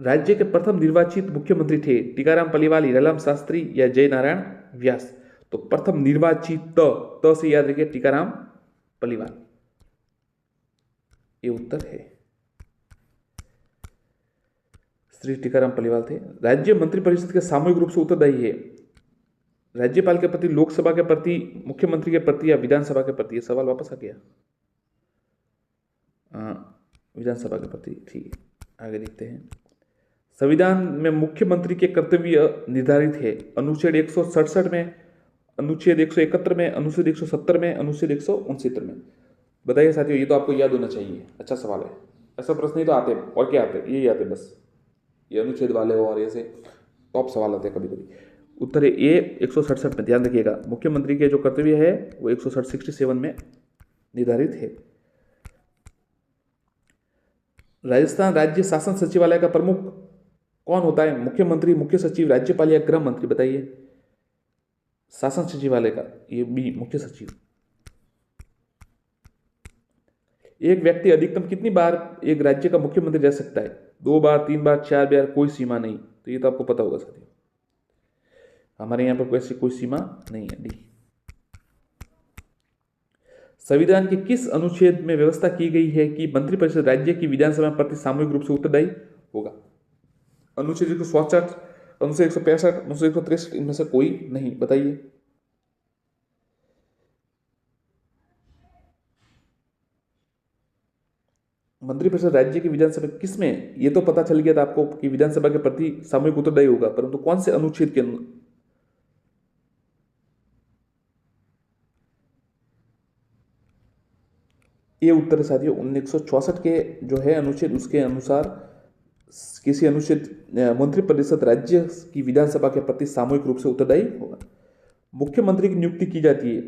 राज्य के प्रथम निर्वाचित मुख्यमंत्री थे टीकाराम पलीवाल, हीरालाल शास्त्री या जयनारायण व्यास? तो प्रथम निर्वाचित त से याद रखिए टीकाराम पलीवाल, ये उत्तर है। श्री टीकाराम पलीवाल थे। राज्य मंत्रिपरिषद के सामूहिक रूप से उत्तरदायी है राज्यपाल के प्रति, लोकसभा के प्रति, मुख्यमंत्री के प्रति या विधानसभा के प्रति? ये सवाल वापस आ गया। विधानसभा के प्रति, ठीक है। आगे देखते हैं। संविधान में मुख्यमंत्री के कर्तव्य निर्धारित है अनुच्छेद 167 में, अनुच्छेद 171 में, अनुच्छेद 170 में, अनुच्छेद 169 में? बताइए साथियों, ये तो आपको याद होना चाहिए। अच्छा सवाल है, ऐसा प्रश्न ही तो आते हैं और क्या आते हैं, यही आते हैं बस, ये अनुच्छेद वाले हो और ऐसे टॉप सवाल आते हैं कभी कभी। उत्तर है ए 167 में। ध्यान रखिएगा, मुख्यमंत्री के जो कर्तव्य है वो 167 में निर्धारित है। राजस्थान राज्य शासन सचिवालय का प्रमुख कौन होता है? मुख्यमंत्री, मुख्य सचिव, राज्यपाल या गृह मंत्री? बताइए। शासन सचिवालय का ये बी मुख्य सचिव। एक व्यक्ति अधिकतम कितनी बार एक राज्य का मुख्यमंत्री रह सकता है? 2 बार, 3 बार, 4 बार? कोई सीमा नहीं। तो ये तो आपको पता होगा साथियों, हमारे यहां पर वैसी कोई सीमा नहीं है। डी। संविधान के किस अनुच्छेद में व्यवस्था की गई है कि मंत्रिपरिषद राज्य की विधानसभा प्रति सामूहिक रूप से उत्तरदायी होगा? अनुच्छेद 167, अनुच्छेद 165, अनुच्छेद 163, इनमें से कोई नहीं। बताइए। मंत्रिपरिषद राज्य की विधानसभा किसमें? ये तो पता चल गया था आपको कि विधानसभा के प्रति सामूहिक उत्तरदायी होगा, परंतु कौन से अनुच्छेद के ये उत्तर है साथियों 1964 के जो है अनुच्छेद, उसके अनुसार किसी अनुच्छेद मंत्रिपरिषद राज्य की विधानसभा के प्रति सामूहिक रूप से उत्तरदायी होगा। मुख्यमंत्री की नियुक्ति की जाती है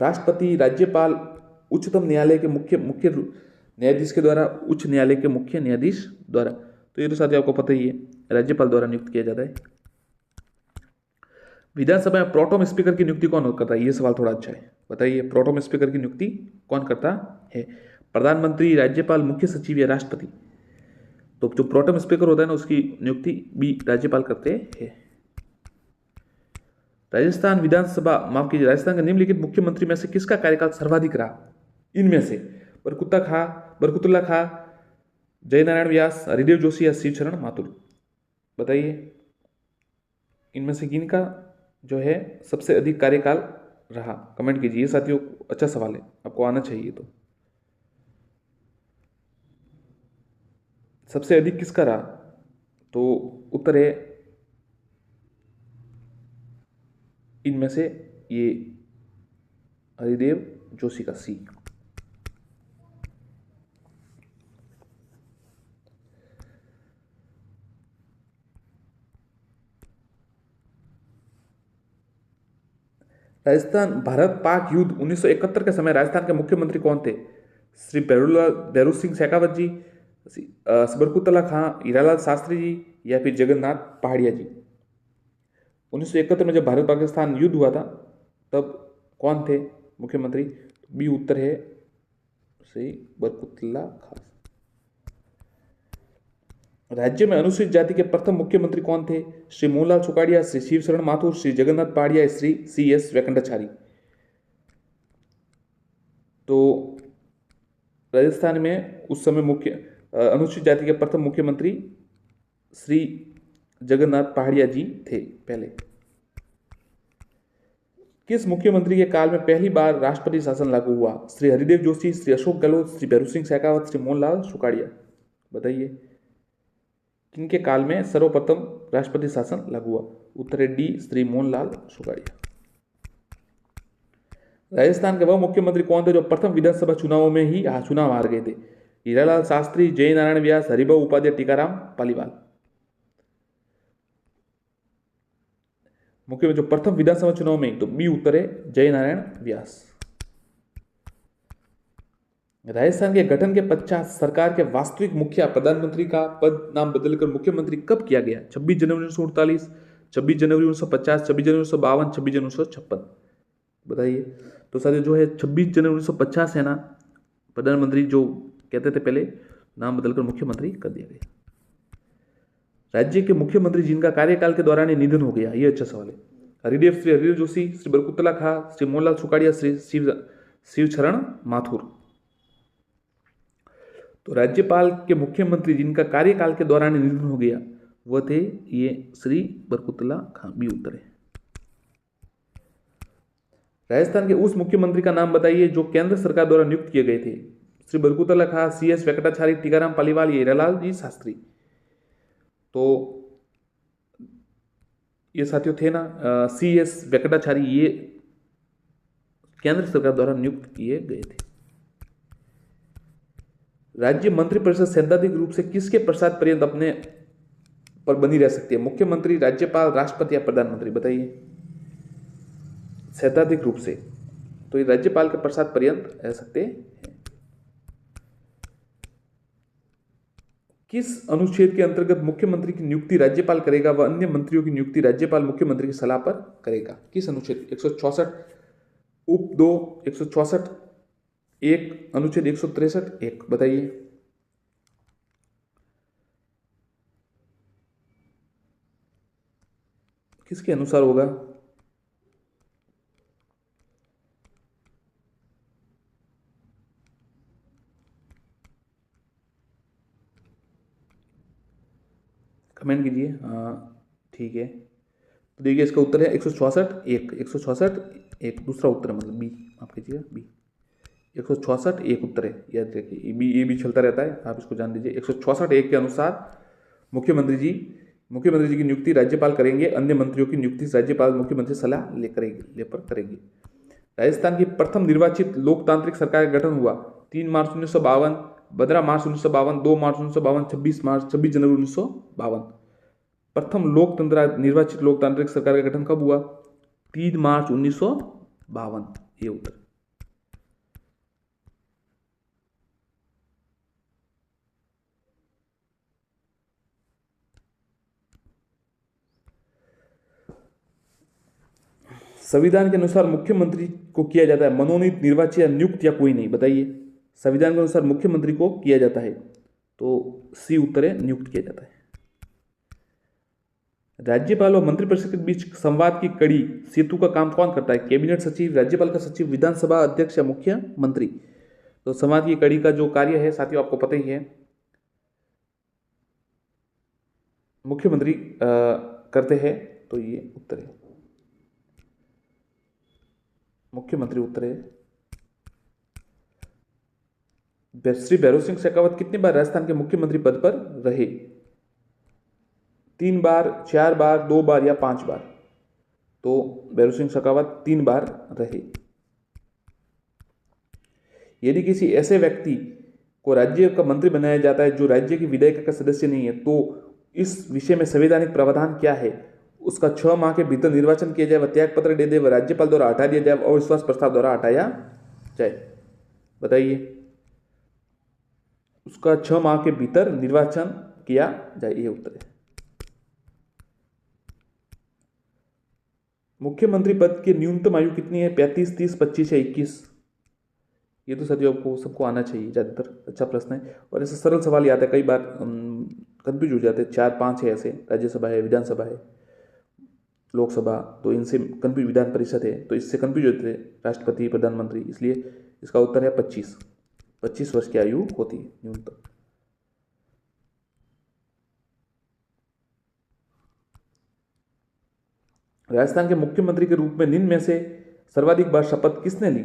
राष्ट्रपति, राज्यपाल, उच्चतम न्यायालय के मुख्य न्यायाधीश के द्वारा, उच्च न्यायालय के मुख्य न्यायाधीश द्वारा। तो ये तो साथियों आपको पता ही है, राज्यपाल द्वारा नियुक्त किया जाता है। विधानसभा में प्रोटेम स्पीकर की नियुक्ति कौन करता है? ये सवाल थोड़ा अच्छा है, बताइए प्रोटेम स्पीकर की नियुक्ति कौन करता है? प्रधानमंत्री, राज्यपाल, मुख्य सचिव या राष्ट्रपति? तो जो प्रोटेम स्पीकर होता है ना, उसकी नियुक्ति भी राज्यपाल करते हैं। राजस्थान विधानसभा, माफ कीजिए, राजस्थान का निम्नलिखित मुख्यमंत्री में से किसका कार्यकाल सर्वाधिक रहा? इनमें से बरकतुल्ला खां, जयनारायण व्यास, हरिदेव जोशी या शिवशरण माथुर? बताइए इनमें से किनका जो है सबसे अधिक कार्यकाल रहा? कमेंट कीजिए। ये साथियों अच्छा सवाल है, आपको आना चाहिए। तो सबसे अधिक किसका रहा? तो उत्तर है इनमें से ये हरिदेव जोशी का सी। राजस्थान भारत पाक युद्ध 1971 के समय राजस्थान के मुख्यमंत्री कौन थे? श्री भैरू सिंह शेखावत जी, बरकतुल्ला खां, हीरालाल शास्त्री जी या फिर जगन्नाथ पहाड़िया जी? 1971 में जब भारत पाकिस्तान युद्ध हुआ था तब कौन थे मुख्यमंत्री? बी उत्तर है श्री बरकतुल्ला खां। राज्य में अनुसूचित जाति के प्रथम मुख्यमंत्री कौन थे? श्री मोहनलाल सुखाड़िया, श्री शिवशरण माथुर, श्री जगन्नाथ पहाड़िया, श्री CS वेंकटाचारी? तो राजस्थान में उस समय अनुसूचित जाति के प्रथम मुख्यमंत्री श्री जगन्नाथ पहाड़िया जी थे पहले। किस मुख्यमंत्री के काल में पहली बार राष्ट्रपति शासन लागू हुआ? श्री हरिदेव जोशी, श्री अशोक गहलोत, श्री भैरू सिंह शेखावत, श्री मोहनलाल सुखाड़िया? बताइए किनके काल में सर्वप्रथम राष्ट्रपति शासन लागू हुआ? उत्तर है डी श्री मोहनलाल सुखाड़िया। राजस्थान के वह मुख्यमंत्री कौन थे जो प्रथम विधानसभा चुनावों में ही चुनाव हार गए थे? हीरालाल शास्त्री, जयनारायण व्यास, हरिभाऊ उपाध्याय, टीकाराम पालीवाल? मुख्यमंत्री जो प्रथम विधानसभा चुनाव में, तो बी उत्तर है जयनारायण व्यास। राजस्थान के गठन के पश्चात सरकार के वास्तविक मुखिया प्रधानमंत्री का पद नाम बदलकर मुख्यमंत्री कब किया गया? 26 जनवरी 1948, 26 जनवरी 1950, 26 जनवरी 1952, 26 जनवरी 1956? बताइए। तो साथियों जो है 26 जनवरी 1950 है ना, प्रधानमंत्री जो कहते थे पहले, नाम बदलकर मुख्यमंत्री कर दिया गया। राज्य के मुख्यमंत्री जिनका कार्यकाल के दौरान निधन हो गया, ये अच्छा सवाल है। श्री हरिदेव जोशी, श्री बरकतुल्ला खां, श्री मोहनलाल सुखाड़िया, श्री शिवशरण माथुर? तो राज्यपाल के मुख्यमंत्री जिनका कार्यकाल के दौरान निधन हो गया वह थे ये श्री बरकतुल्ला खां, बी उत्तर है। राजस्थान के उस मुख्यमंत्री का नाम बताइए जो केंद्र सरकार द्वारा नियुक्त किए गए थे? श्री बरकतुल्ला खां, CS वेंकटाचारी, टीकाराम पालीवाल, ये हीरालाल जी शास्त्री? तो ये साथियों थे ना CS वेंकटाचारी, ये केंद्र सरकार द्वारा नियुक्त किए गए थे। राज्य मंत्रिपरिषद सैद्धांतिक रूप से किसके प्रसाद पर्यंत अपने पर बनी रह सकती है? मुख्यमंत्री, राज्यपाल, राष्ट्रपति या प्रधानमंत्री? बताइए सैद्धांतिक रूप से, तो ये राज्यपाल के प्रसाद पर्यंत रह सकते हैं। किस अनुच्छेद के अंतर्गत मुख्यमंत्री की नियुक्ति राज्यपाल करेगा व अन्य मंत्रियों की नियुक्ति राज्यपाल मुख्यमंत्री की सलाह पर करेगा? किस अनुच्छेद? 164 उप 2, 164 1, अनुच्छेद 163 1? बताइए। किसके अनुसार होगा? कमेंट कीजिए। हाँ ठीक है, तो देखिए इसका उत्तर है 164 1, 164 1 दूसरा उत्तर है, मतलब बी, माफ कीजिएगा बी, 164 1 उत्तर है, याद रखिए। ये भी चलता रहता है, आप इसको जान दीजिए। 164 1 के अनुसार मुख्यमंत्री जी की नियुक्ति राज्यपाल करेंगे, अन्य मंत्रियों की नियुक्ति राज्यपाल मुख्यमंत्री सलाह ले पर करेंगे। राजस्थान की प्रथम निर्वाचित लोकतांत्रिक सरकार का गठन हुआ 3 मार्च 1952, 15 मार्च 1952, 2 मार्च 1952, 26 जनवरी 1952। प्रथम लोकतंत्र निर्वाचित लोकतांत्रिक सरकार का गठन कब हुआ? 3 मार्च 1952, ये उत्तर। संविधान के अनुसार मुख्यमंत्री को किया जाता है मनोनीत, निर्वाचित या नियुक्त या कोई नहीं? बताइए। संविधान के अनुसार मुख्यमंत्री को किया जाता है, तो सी उत्तर है, नियुक्त किया जाता है। राज्यपाल और मंत्रिपरिषद के बीच संवाद की कड़ी सेतु का काम कौन करता है? कैबिनेट सचिव, राज्यपाल का सचिव, विधानसभा अध्यक्ष या मुख्यमंत्री? तो संवाद की कड़ी का जो कार्य है साथियों आपको पता ही है, मुख्यमंत्री करते हैं, तो ये उत्तर है, मुख्यमंत्री उत्तर है। श्री भैरव सिंह शेखावत कितनी बार राजस्थान के मुख्यमंत्री पद पर रहे? 3 बार, 4 बार, 2 बार या 5 बार? तो भैरव सिंह शेखावत 3 बार रहे। यदि किसी ऐसे व्यक्ति को राज्य का मंत्री बनाया जाता है जो राज्य की विधायिका का सदस्य नहीं है, तो इस विषय में संवैधानिक प्रावधान क्या है? उसका 6 माह के भीतर निर्वाचन किया जाए, वह त्याग पत्र दे दे, वह राज्यपाल द्वारा हटा दिया जाए, अविश्वास प्रस्ताव द्वारा हटाया जाए? बताइए। उसका 6 माह के भीतर निर्वाचन किया जाए, ये उत्तर है। मुख्यमंत्री पद की न्यूनतम आयु कितनी है? 35, 30, 25 या 21? ये तो साथियों आपको सबको आना चाहिए, ज़्यादातर अच्छा प्रश्न है, और ऐसे सरल सवाल ही आता है, कई बार कंफ्यूज हो जाते हैं। 4-5 है ऐसे, राज्यसभा है, विधानसभा है, लोकसभा, तो इनसे कंफ्यूज, विधान परिषद है तो इससे कंफ्यूज होते हैं, राष्ट्रपति, प्रधानमंत्री, इसलिए इसका उत्तर है 25 वर्ष की आयु होती है न्यूनतम। राजस्थान के मुख्यमंत्री के रूप में निम्न में से सर्वाधिक बार शपथ किसने ली?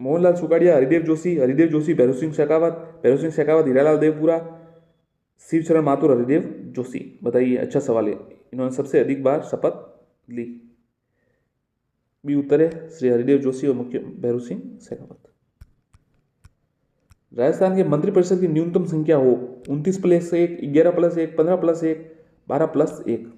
मोहनलाल सुगाड़िया, हरिदेव जोशी, भैरव सिंह शेखावत, हीरालाल देवपुरा, शिवचरण माथुर, हरिदेव जोशी? बताइए, अच्छा सवाल है। इन्होंने सबसे अधिक बार शपथ ली, बी उत्तर है, श्री हरिदेव जोशी और मुख्य भैरव सिंह शेखावत। राजस्थान के मंत्रिपरिषद की न्यूनतम संख्या हो? 29+1, 11+1, 15+1, 12+1?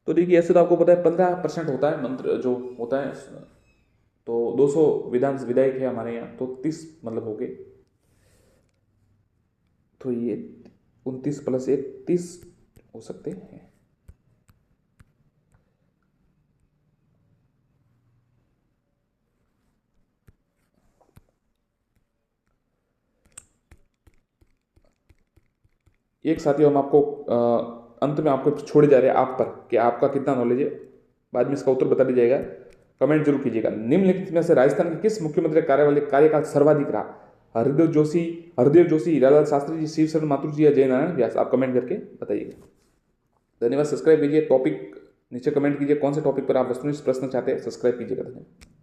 तो देखिए, ऐसे तो आपको पता है 15% होता है मंत्र जो होता है, तो 200 विधायक है हमारे यहाँ, तो 30 मतलब हो गए, तो ये 29+1 30 हो सकते हैं। एक साथियों हम आपको अंत में आपको छोड़े जा रहे हैं आप पर कि आपका कितना नॉलेज है, बाद में इसका उत्तर बता दिया जाएगा, कमेंट जरूर कीजिएगा। निम्नलिखित में से राजस्थान के किस मुख्यमंत्री का कार्यकाल सर्वाधिक रहा? हरदेव जोशी, हीरालाल शास्त्री जी, शिवशरण माथुर जी या जयनारायण व्यास? आप कमेंट करके बताइएगा। धन्यवाद। सब्सक्राइब कीजिए, टॉपिक नीचे कमेंट कीजिए, कौन से टॉपिक पर आप वस्तुनिष्ठ प्रश्न चाहते हैं, सब्सक्राइब कीजिएगा। धन्यवाद।